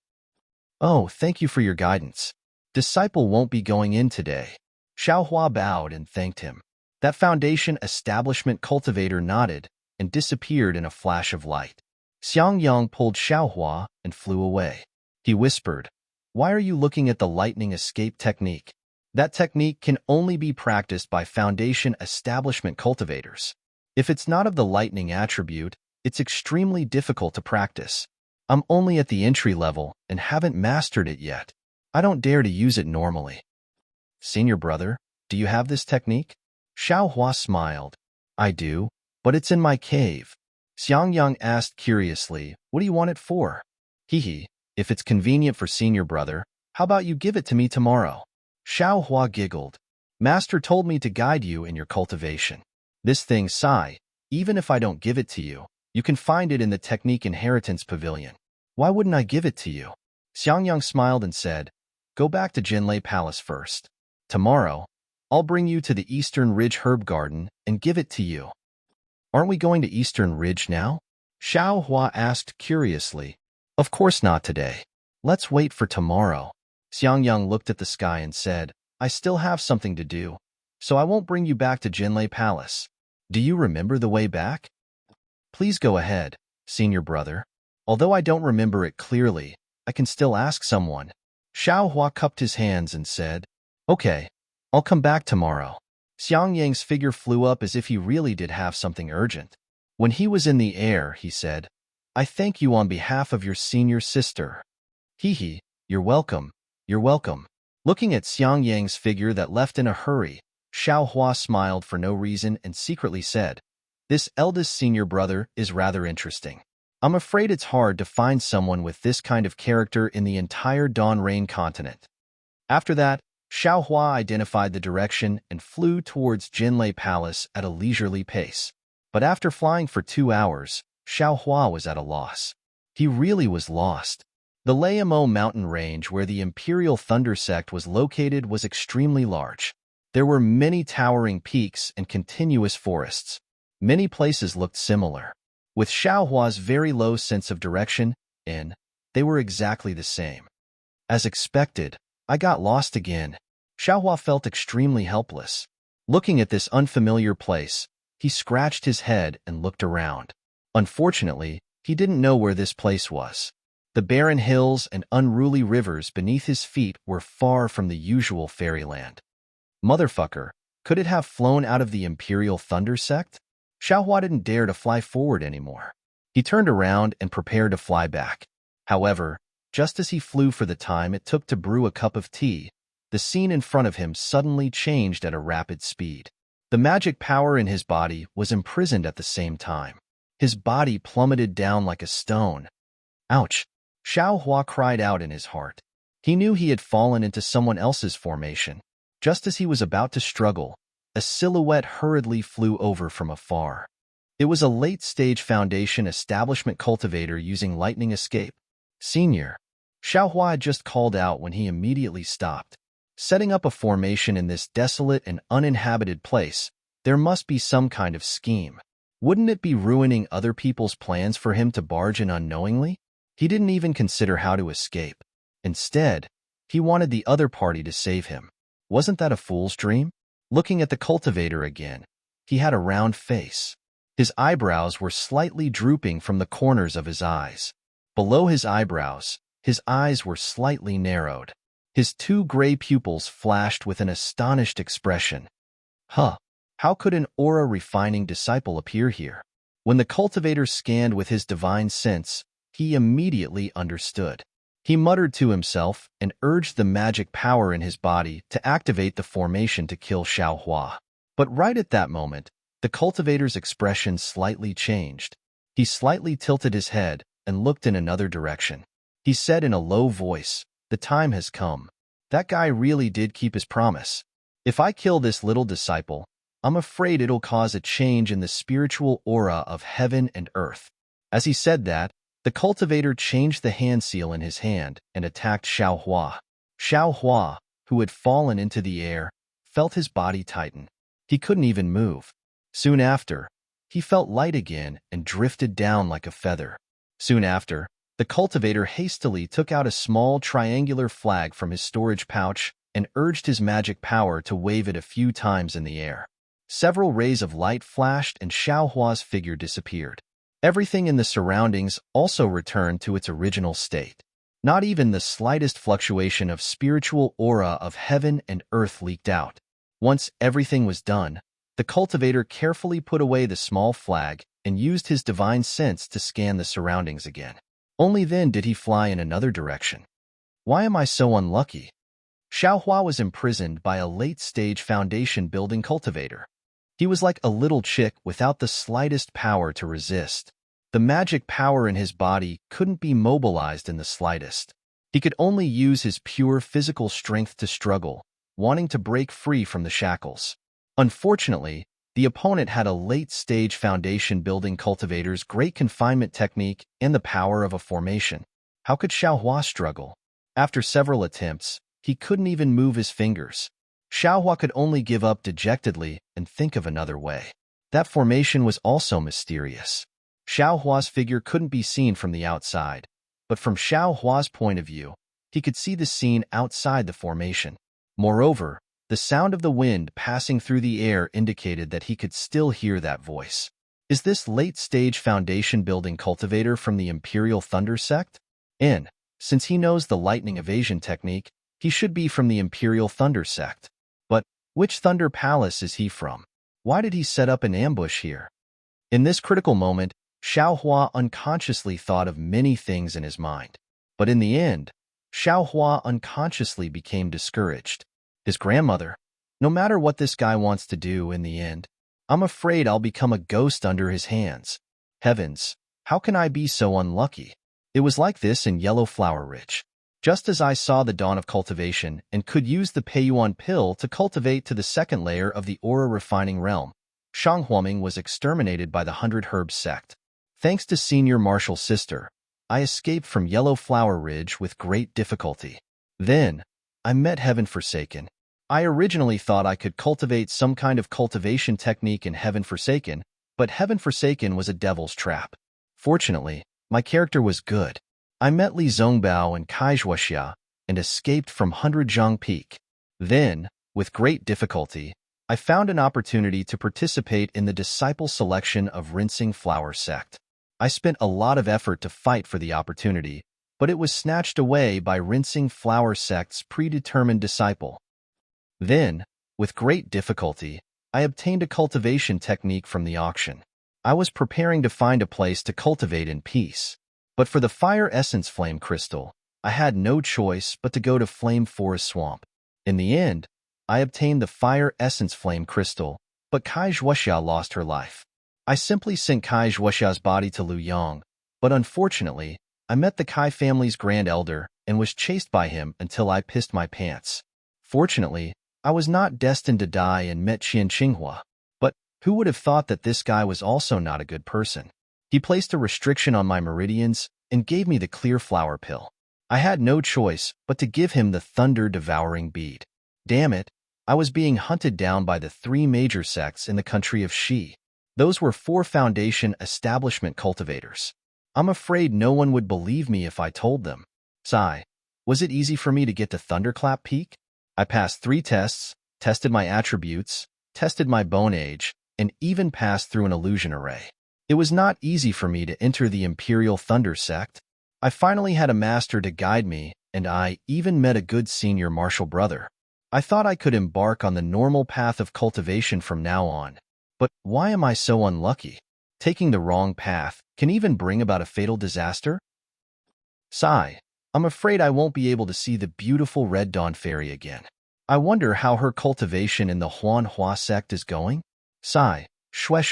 "Oh, thank you for your guidance. Disciple won't be going in today." Xiaohua bowed and thanked him. That Foundation Establishment cultivator nodded and disappeared in a flash of light. Xiangyang pulled Xiaohua and flew away. He whispered, "Why are you looking at the lightning escape technique? That technique can only be practiced by Foundation Establishment cultivators. If it's not of the lightning attribute, it's extremely difficult to practice. I'm only at the entry level and haven't mastered it yet. I don't dare to use it normally." "Senior brother, do you have this technique?" Xiaohua smiled. "I do, but it's in my cave." Xiangyang asked curiously, "What do you want it for?" "Hee, if it's convenient for Senior brother, how about you give it to me tomorrow?" Xiaohua giggled. "Master told me to guide you in your cultivation. This thing, Sai, even if I don't give it to you, you can find it in the Technique Inheritance Pavilion. Why wouldn't I give it to you?" Xiangyang smiled and said, "Go back to Jinlei Palace first. Tomorrow, I'll bring you to the Eastern Ridge Herb Garden and give it to you." "Aren't we going to Eastern Ridge now?" Xiaohua asked curiously. "Of course not today. Let's wait for tomorrow." Xiangyang looked at the sky and said, "I still have something to do, so I won't bring you back to Jinlei Palace. Do you remember the way back?" "Please go ahead, Senior brother. Although I don't remember it clearly, I can still ask someone." Xiaohua cupped his hands and said, "Okay, I'll come back tomorrow." Xiangyang's figure flew up as if he really did have something urgent. When he was in the air, he said, "I thank you on behalf of your senior sister." "Hee, you're welcome, you're welcome." Looking at Xiangyang's figure that left in a hurry, Xiaohua smiled for no reason and secretly said, "This eldest senior brother is rather interesting. I'm afraid it's hard to find someone with this kind of character in the entire Dawn Rain continent." After that, Xiaohua identified the direction and flew towards Jinlei Palace at a leisurely pace. But after flying for 2 hours, Xiaohua was at a loss. He really was lost. The Layamo mountain range where the Imperial Thunder Sect was located was extremely large. There were many towering peaks and continuous forests. Many places looked similar. With Xiaohua's very low sense of direction, they were exactly the same. As expected, I got lost again. Xiaohua felt extremely helpless. Looking at this unfamiliar place, he scratched his head and looked around. Unfortunately, he didn't know where this place was. The barren hills and unruly rivers beneath his feet were far from the usual fairyland. Motherfucker, could it have flown out of the Imperial Thunder Sect? Xiaohua didn't dare to fly forward anymore. He turned around and prepared to fly back. However, just as he flew for the time it took to brew a cup of tea, the scene in front of him suddenly changed at a rapid speed. The magic power in his body was imprisoned at the same time. His body plummeted down like a stone. Ouch! Xiaohua cried out in his heart. He knew he had fallen into someone else's formation. Just as he was about to struggle, a silhouette hurriedly flew over from afar. It was a late-stage Foundation Establishment cultivator using lightning escape. "Senior," Xiaohua had just called out when he immediately stopped. Setting up a formation in this desolate and uninhabited place, there must be some kind of scheme. Wouldn't it be ruining other people's plans for him to barge in unknowingly? He didn't even consider how to escape. Instead, he wanted the other party to save him. Wasn't that a fool's dream? Looking at the cultivator again, he had a round face. His eyebrows were slightly drooping from the corners of his eyes. Below his eyebrows, his eyes were slightly narrowed. His 2 gray pupils flashed with an astonished expression. Huh! How could an aura-refining disciple appear here? When the cultivator scanned with his divine sense, he immediately understood. He muttered to himself and urged the magic power in his body to activate the formation to kill Xiaohua. But right at that moment, the cultivator's expression slightly changed. He slightly tilted his head and looked in another direction. He said in a low voice, the time has come. That guy really did keep his promise. If I kill this little disciple, I'm afraid it'll cause a change in the spiritual aura of heaven and earth." As he said that, the cultivator changed the hand seal in his hand and attacked Xiaohua. Xiaohua, who had fallen into the air, felt his body tighten. He couldn't even move. Soon after, he felt light again and drifted down like a feather. Soon after, the cultivator hastily took out a small triangular flag from his storage pouch and urged his magic power to wave it a few times in the air. Several rays of light flashed and Xiaohua's figure disappeared. Everything in the surroundings also returned to its original state. Not even the slightest fluctuation of spiritual aura of heaven and earth leaked out. Once everything was done, the cultivator carefully put away the small flag and used his divine sense to scan the surroundings again. Only then did he fly in another direction. Why am I so unlucky? Xiaohua was imprisoned by a late-stage foundation-building cultivator. He was like a little chick without the slightest power to resist. The magic power in his body couldn't be mobilized in the slightest. He could only use his pure physical strength to struggle, wanting to break free from the shackles. Unfortunately, the opponent had a late-stage foundation-building cultivator's great confinement technique and the power of a formation. How could Xiaohua struggle? After several attempts, he couldn't even move his fingers. Xiaohua could only give up dejectedly and think of another way. That formation was also mysterious. Xiaohua's figure couldn't be seen from the outside, but from Xiaohua's point of view, he could see the scene outside the formation. Moreover, the sound of the wind passing through the air indicated that he could still hear that voice. Is this late-stage foundation-building cultivator from the Imperial Thunder sect? Since he knows the lightning evasion technique, he should be from the Imperial Thunder sect. But which Thunder Palace is he from? Why did he set up an ambush here? In this critical moment, Xiaohua unconsciously thought of many things in his mind. But in the end, Xiaohua unconsciously became discouraged. His grandmother, no matter what this guy wants to do in the end, I'm afraid I'll become a ghost under his hands. Heavens, how can I be so unlucky? It was like this in Yellow Flower Ridge. Just as I saw the dawn of cultivation and could use the Peiyuan pill to cultivate to the second layer of the aura refining realm, Shanghuaming was exterminated by the 100 Herbs sect. Thanks to Senior Martial Sister, I escaped from Yellow Flower Ridge with great difficulty. Then, I met Heaven Forsaken. I originally thought I could cultivate some kind of cultivation technique in Heaven Forsaken, but Heaven Forsaken was a devil's trap. Fortunately, my character was good. I met Li Zongbao and Kai Zhuoxia and escaped from 100 Zhang Peak. Then, with great difficulty, I found an opportunity to participate in the disciple selection of Rinsing Flower sect. I spent a lot of effort to fight for the opportunity, but it was snatched away by Rinsing Flower sect's predetermined disciple. Then, with great difficulty, I obtained a cultivation technique from the auction. I was preparing to find a place to cultivate in peace. But for the Fire Essence Flame Crystal, I had no choice but to go to Flame Forest Swamp. In the end, I obtained the Fire Essence Flame Crystal, but Kai Zhuoxia lost her life. I simply sent Kai Zhuoxia's body to Luyang, but unfortunately, I met the Kai family's Grand Elder and was chased by him until I pissed my pants. Fortunately, I was not destined to die and met Qian Qinghua. But who would have thought that this guy was also not a good person? He placed a restriction on my meridians and gave me the clear flower pill. I had no choice but to give him the thunder-devouring bead. Damn it, I was being hunted down by the 3 major sects in the country of Shi. Those were 4 foundation establishment cultivators. I'm afraid no one would believe me if I told them. Sigh. Was it easy for me to get to Thunderclap Peak? I passed 3 tests, tested my attributes, tested my bone age, and even passed through an illusion array. It was not easy for me to enter the Imperial Thunder sect. I finally had a master to guide me, and I even met a good senior martial brother. I thought I could embark on the normal path of cultivation from now on. But why am I so unlucky? Taking the wrong path can even bring about a fatal disaster? Sigh. I'm afraid I won't be able to see the beautiful Red Dawn Fairy again. I wonder how her cultivation in the Huanhua sect is going? Sigh. Shue.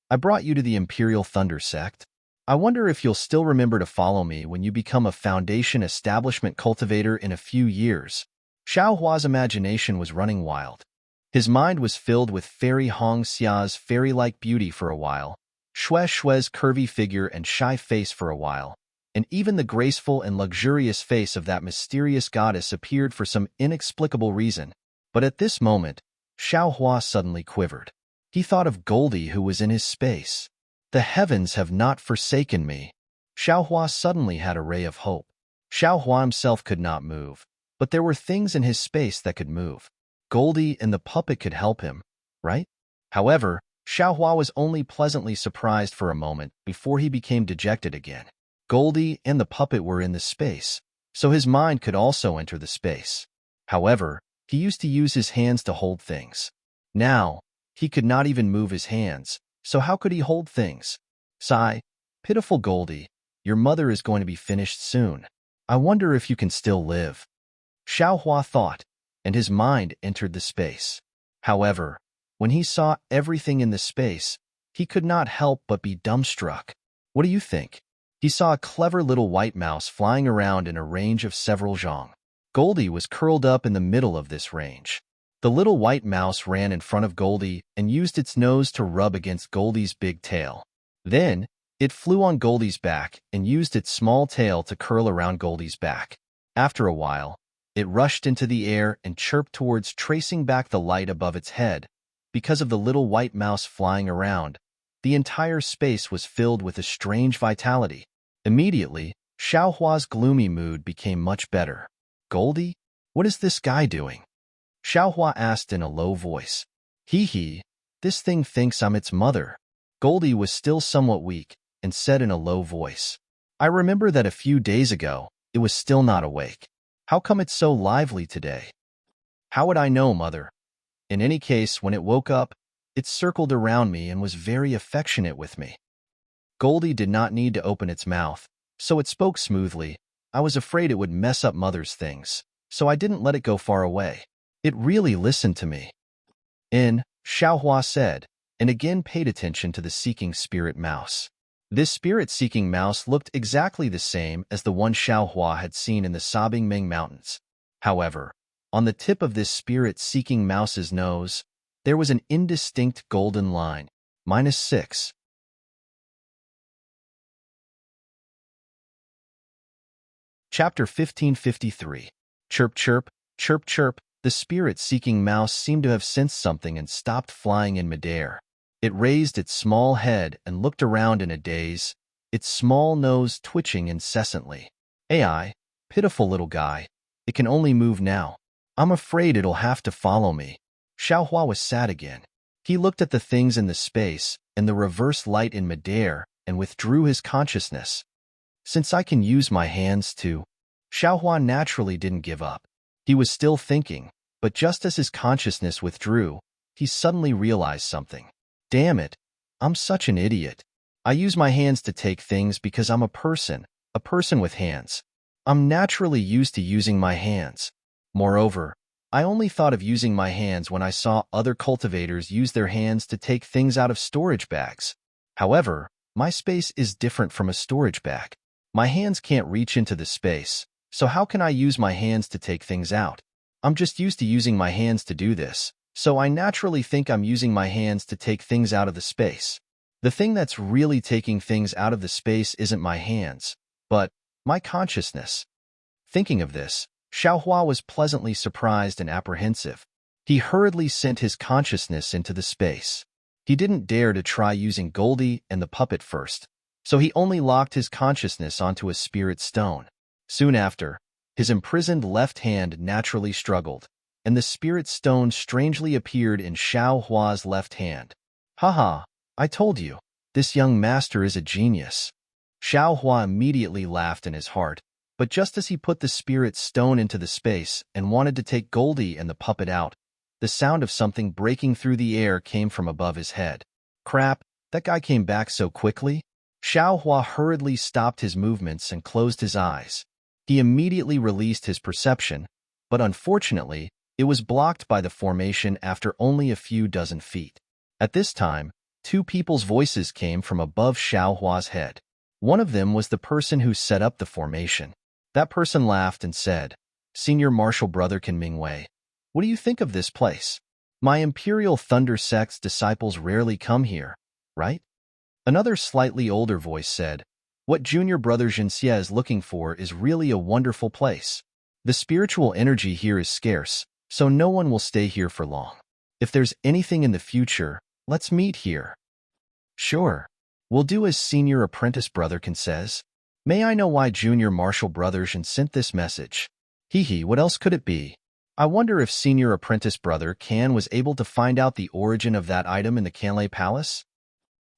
I brought you to the Imperial Thunder sect. I wonder if you'll still remember to follow me when you become a foundation establishment cultivator in a few years. Xiao Hua's imagination was running wild. His mind was filled with Fairy Hong Xia's fairy-like beauty for a while, Xue Xue's curvy figure and shy face for a while, and even the graceful and luxurious face of that mysterious goddess appeared for some inexplicable reason. But at this moment, Xiao Hua suddenly quivered. He thought of Goldie who was in his space. The heavens have not forsaken me. Xiao Hua suddenly had a ray of hope. Xiao Hua himself could not move, but there were things in his space that could move. Goldie and the puppet could help him, right? However, Xiao Hua was only pleasantly surprised for a moment before he became dejected again. Goldie and the puppet were in the space, so his mind could also enter the space. However, he used to use his hands to hold things. Now, he could not even move his hands, so how could he hold things? Sigh, pitiful Goldie, your mother is going to be finished soon. I wonder if you can still live. Xiao Hua thought, and his mind entered the space. However, when he saw everything in the space, he could not help but be dumbstruck. What do you think? He saw a clever little white mouse flying around in a range of several zhong. Goldie was curled up in the middle of this range. The little white mouse ran in front of Goldie and used its nose to rub against Goldie's big tail. Then, it flew on Goldie's back and used its small tail to curl around Goldie's back. After a while, it rushed into the air and chirped towards tracing back the light above its head. Because of the little white mouse flying around, the entire space was filled with a strange vitality. Immediately, Xiao Hua's gloomy mood became much better. Goldie, what is this guy doing? Xiao Hua asked in a low voice. Hee, this thing thinks I'm its mother. Goldie was still somewhat weak and said in a low voice. I remember that a few days ago, it was still not awake. How come it's so lively today? How would I know, mother? In any case, when it woke up, it circled around me and was very affectionate with me. Goldie did not need to open its mouth, so it spoke smoothly. I was afraid it would mess up mother's things, so I didn't let it go far away. It really listened to me. Xiao Hua said, and again paid attention to the seeking spirit mouse. This spirit-seeking mouse looked exactly the same as the one Xiao Hua had seen in the sobbing Ming Mountains. However, on the tip of this spirit-seeking mouse's nose, there was an indistinct golden line. -6. Chapter 1553. Chirp, chirp, chirp, chirp. The spirit-seeking mouse seemed to have sensed something and stopped flying in midair. It raised its small head and looked around in a daze, its small nose twitching incessantly. Ai, pitiful little guy, it can only move now. I'm afraid it'll have to follow me. Xiao Hua was sad again. He looked at the things in the space and the reverse light in midair and withdrew his consciousness. Since I can use my hands too. Xiao Hua naturally didn't give up. He was still thinking, but just as his consciousness withdrew, he suddenly realized something. Damn it, I'm such an idiot. I use my hands to take things because I'm a person with hands. I'm naturally used to using my hands. Moreover, I only thought of using my hands when I saw other cultivators use their hands to take things out of storage bags. However, my space is different from a storage bag. My hands can't reach into the space, so how can I use my hands to take things out? I'm just used to using my hands to do this, so I naturally think I'm using my hands to take things out of the space. The thing that's really taking things out of the space isn't my hands, but my consciousness. Thinking of this, Xiao Hua was pleasantly surprised and apprehensive. He hurriedly sent his consciousness into the space. He didn't dare to try using Goldie and the puppet first, so he only locked his consciousness onto a spirit stone. Soon after, his imprisoned left hand naturally struggled, and the spirit stone strangely appeared in Xiao Hua's left hand. Haha, I told you, this young master is a genius. Xiao Hua immediately laughed in his heart, but just as he put the spirit stone into the space and wanted to take Goldie and the puppet out, the sound of something breaking through the air came from above his head. Crap, that guy came back so quickly. Xiao Hua hurriedly stopped his movements and closed his eyes. He immediately released his perception, but unfortunately, it was blocked by the formation after only a few dozen feet. At this time, two people's voices came from above Xiao Hua's head. One of them was the person who set up the formation. That person laughed and said, "Senior Martial Brother Kinmingwei, what do you think of this place? My Imperial Thunder Sect's disciples rarely come here, right?" Another slightly older voice said, "What Junior Brother Jinxie is looking for is really a wonderful place. The spiritual energy here is scarce, so no one will stay here for long. If there's anything in the future, let's meet here." "Sure. We'll do as Senior Apprentice Brother Can says. May I know why Junior Martial Brother Jin sent this message?" "Hee, what else could it be? I wonder if Senior Apprentice Brother Can was able to find out the origin of that item in the Canlay Palace?"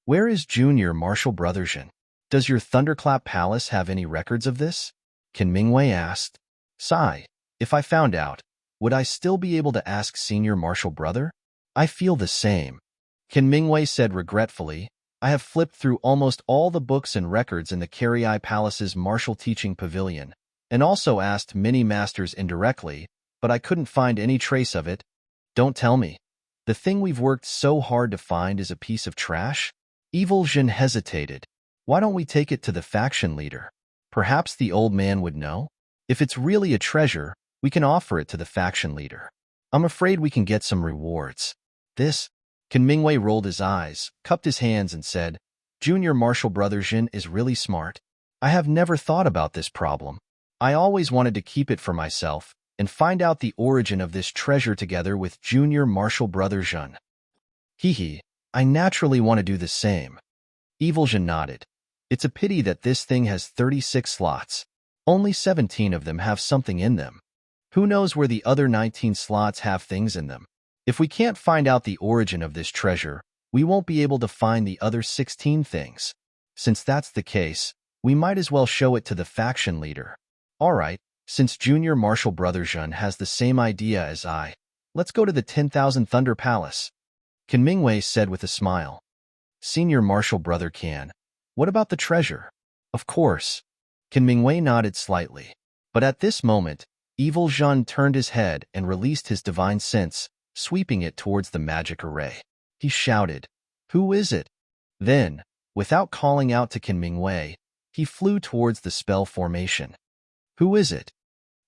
"Where is Junior Martial Brother Jin? Does your Thunderclap Palace have any records of this?" Kinmingwei asked. "Sigh, if I found out, would I still be able to ask Senior Martial Brother?" "I feel the same," Kinmingwei said regretfully. "I have flipped through almost all the books and records in the Carei Palace's martial teaching pavilion, and also asked many masters indirectly, but I couldn't find any trace of it." "Don't tell me. The thing we've worked so hard to find is a piece of trash?" Evil Jin hesitated. "Why don't we take it to the faction leader? Perhaps the old man would know? If it's really a treasure, we can offer it to the faction leader. I'm afraid we can get some rewards." "This?" Kinmingwei rolled his eyes, cupped his hands, and said, "Junior Martial Brother Jin is really smart. I have never thought about this problem. I always wanted to keep it for myself and find out the origin of this treasure together with Junior Martial Brother Jin." "Hee, I naturally want to do the same." Evil Jin nodded. "It's a pity that this thing has 36 slots. Only 17 of them have something in them. Who knows where the other 19 slots have things in them? If we can't find out the origin of this treasure, we won't be able to find the other 16 things. Since that's the case, we might as well show it to the faction leader. All right, since Junior Martial Brother Jun has the same idea as I, let's go to the 10,000 Thunder Palace," Kinmingwei said with a smile. "Senior Martial Brother Can, what about the treasure?" "Of course." Kinmingwei nodded slightly. But at this moment, Evil Jun turned his head and released his divine sense, sweeping it towards the magic array. He shouted, "Who is it?" Then, without calling out to Kinmingwei, he flew towards the spell formation. "Who is it?"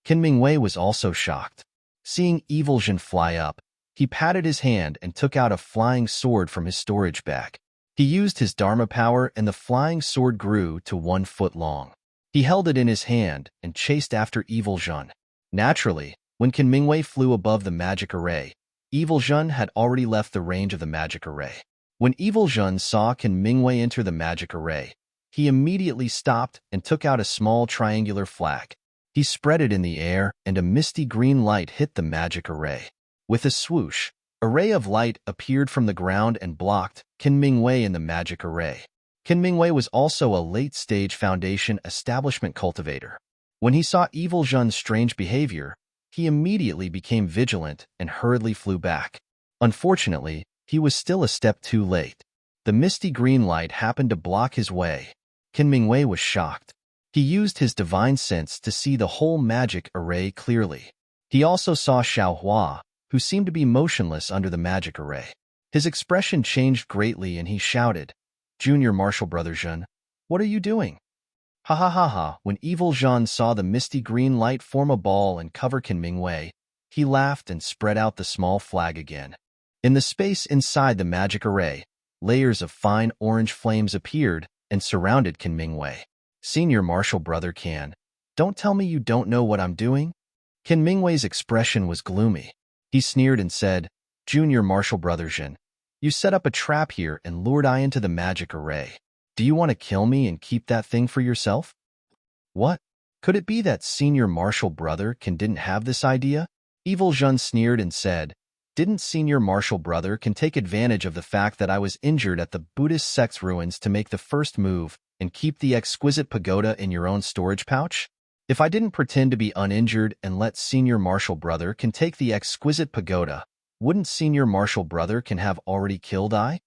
Kinmingwei was also shocked. Seeing Evil Jin fly up, he patted his hand and took out a flying sword from his storage bag. He used his Dharma power and the flying sword grew to 1 foot long. He held it in his hand and chased after Evil Jun. Naturally, when Kinmingwei flew above the magic array, Evil Jun had already left the range of the magic array. When Evil Jun saw Kinmingwei enter the magic array, he immediately stopped and took out a small triangular flag. He spread it in the air, and a misty green light hit the magic array. With a swoosh, a ray of light appeared from the ground and blocked Kinmingwei in the magic array. Kinmingwei was also a late-stage Foundation establishment cultivator. When he saw Evil Jun's strange behavior, he immediately became vigilant and hurriedly flew back. Unfortunately, he was still a step too late. The misty green light happened to block his way. Kinmingwei was shocked. He used his divine sense to see the whole magic array clearly. He also saw Xiaohua, who seemed to be motionless under the magic array. His expression changed greatly and he shouted, "Junior Martial Brother Jun, what are you doing?" "Ha ha ha ha." When Evil Jun saw the misty green light form a ball and cover Kinmingwei, he laughed and spread out the small flag again. In the space inside the magic array, layers of fine orange flames appeared and surrounded Kinmingwei. "Senior Martial Brother Can, don't tell me you don't know what I'm doing?" Kinmingwei's expression was gloomy. He sneered and said, "Junior Martial Brother Jin, you set up a trap here and lured I into the magic array. Do you want to kill me and keep that thing for yourself?" "What? Could it be that Senior Martial Brother Can didn't have this idea?" Evil Jun sneered and said, "Didn't Senior Martial Brother Can take advantage of the fact that I was injured at the Buddhist sect's ruins to make the first move and keep the exquisite pagoda in your own storage pouch? If I didn't pretend to be uninjured and let Senior Martial Brother Can take the exquisite pagoda, wouldn't Senior Martial Brother Can have already killed I?"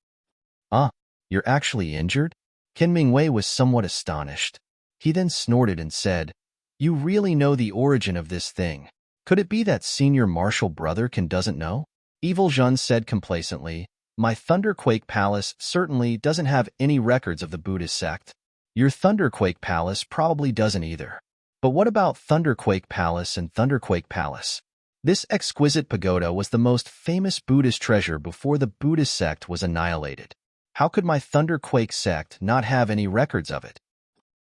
"Ah, you're actually injured?" Kinmingwei was somewhat astonished. He then snorted and said, "You really know the origin of this thing. Could it be that Senior Martial Brother Can doesn't know?" Evil Jun said complacently, "My Thunderquake Palace certainly doesn't have any records of the Buddhist sect. Your Thunderquake Palace probably doesn't either. But what about Thunderquake Palace and Thunderquake Palace? This exquisite pagoda was the most famous Buddhist treasure before the Buddhist sect was annihilated. How could my Thunderquake sect not have any records of it?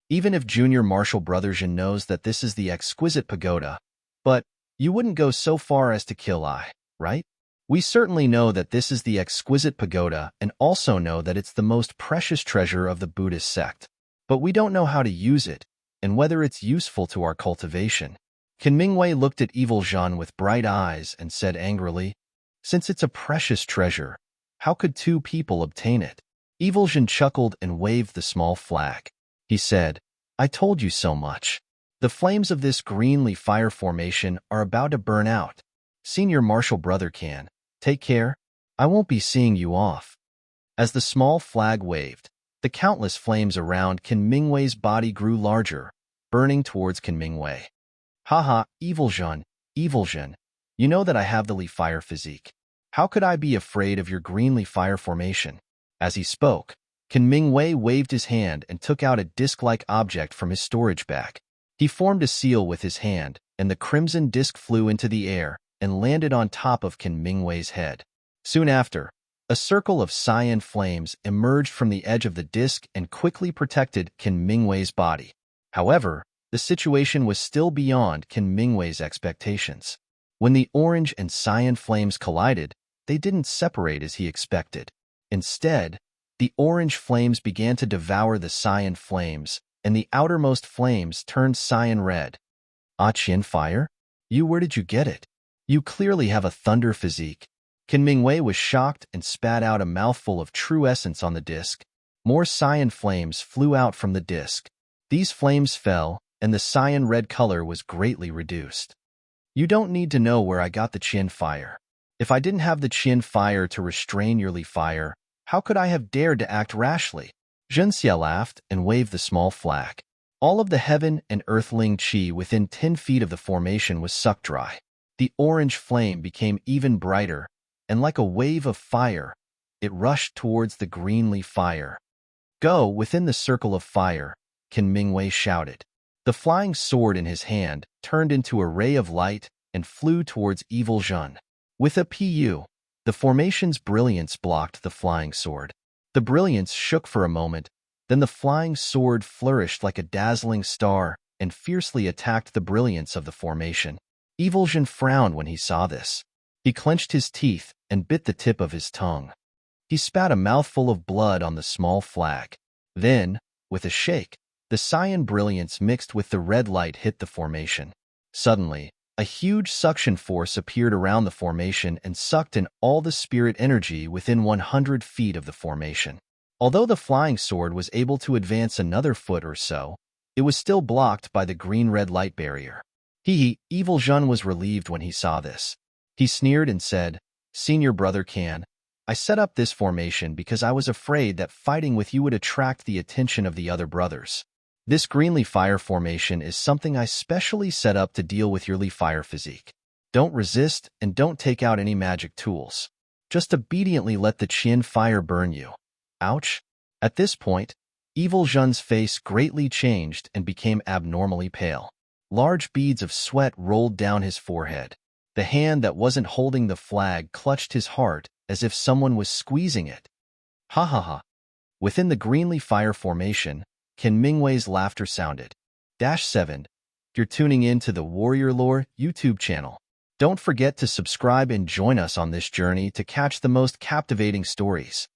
Even if Junior Marshall Brothersian knows that this is the exquisite pagoda, but you wouldn't go so far as to kill I, right? We certainly know that this is the exquisite pagoda and also know that it's the most precious treasure of the Buddhist sect. But we don't know how to use it and whether it's useful to our cultivation. Qin Mingwei looked at Evil Zhan with bright eyes and said angrily, "Since it's a precious treasure, how could two people obtain it?" Evil Zhan chuckled and waved the small flag. He said, "I told you so much. The flames of this greenly fire formation are about to burn out. Senior Marshal Brother can. Take care. I won't be seeing you off." As the small flag waved, the countless flames around Qin Mingwei's body grew larger, burning towards Qin Mingwei. "Haha, Evil Zhan, you know that I have the Li Fire physique. How could I be afraid of your greenly fire formation?" As he spoke, Qin Mingwei waved his hand and took out a disc-like object from his storage bag. He formed a seal with his hand, and the crimson disc flew into the air and landed on top of Qin Mingwei's head. Soon after, a circle of cyan flames emerged from the edge of the disc and quickly protected Qin Mingwei's body. However, the situation was still beyond Qin Mingwei's expectations. When the orange and cyan flames collided, they didn't separate as he expected. Instead, the orange flames began to devour the cyan flames, and the outermost flames turned cyan red. "Ah, Qian Fire? Where did you get it? You clearly have a thunder physique." Qin Mingwei was shocked and spat out a mouthful of true essence on the disc. More cyan flames flew out from the disc. These flames fell, and the cyan red color was greatly reduced. "You don't need to know where I got the Qian Fire. If I didn't have the Qian Fire to restrain your Li Fire, how could I have dared to act rashly?" Zhenxia laughed and waved the small flag. All of the heaven and earthling qi within 10 feet of the formation was sucked dry. The orange flame became even brighter, and like a wave of fire, it rushed towards the greenly fire. "Go within the circle of fire," Qin Mingwei shouted. The flying sword in his hand turned into a ray of light and flew towards Evil Zhan. With a pu, the formation's brilliance blocked the flying sword. The brilliance shook for a moment, then the flying sword flourished like a dazzling star and fiercely attacked the brilliance of the formation. Evil Zhan frowned when he saw this. He clenched his teeth and bit the tip of his tongue. He spat a mouthful of blood on the small flag. Then, with a shake, the cyan brilliance mixed with the red light hit the formation. Suddenly, a huge suction force appeared around the formation and sucked in all the spirit energy within 100 feet of the formation. Although the flying sword was able to advance another foot or so, it was still blocked by the green-red light barrier. Evil Zhan was relieved when he saw this. He sneered and said, "Senior Brother Can, I set up this formation because I was afraid that fighting with you would attract the attention of the other brothers. This greenly fire formation is something I specially set up to deal with your Li Fire physique. Don't resist and don't take out any magic tools. Just obediently let the Qian Fire burn you." Ouch! At this point, Evil Zhan's face greatly changed and became abnormally pale. Large beads of sweat rolled down his forehead. The hand that wasn't holding the flag clutched his heart as if someone was squeezing it. "Ha ha ha." Within the greenly fire formation, Qin Mingwei's laughter sounded. -7. You're tuning in to the Warrior Lore YouTube channel. Don't forget to subscribe and join us on this journey to catch the most captivating stories.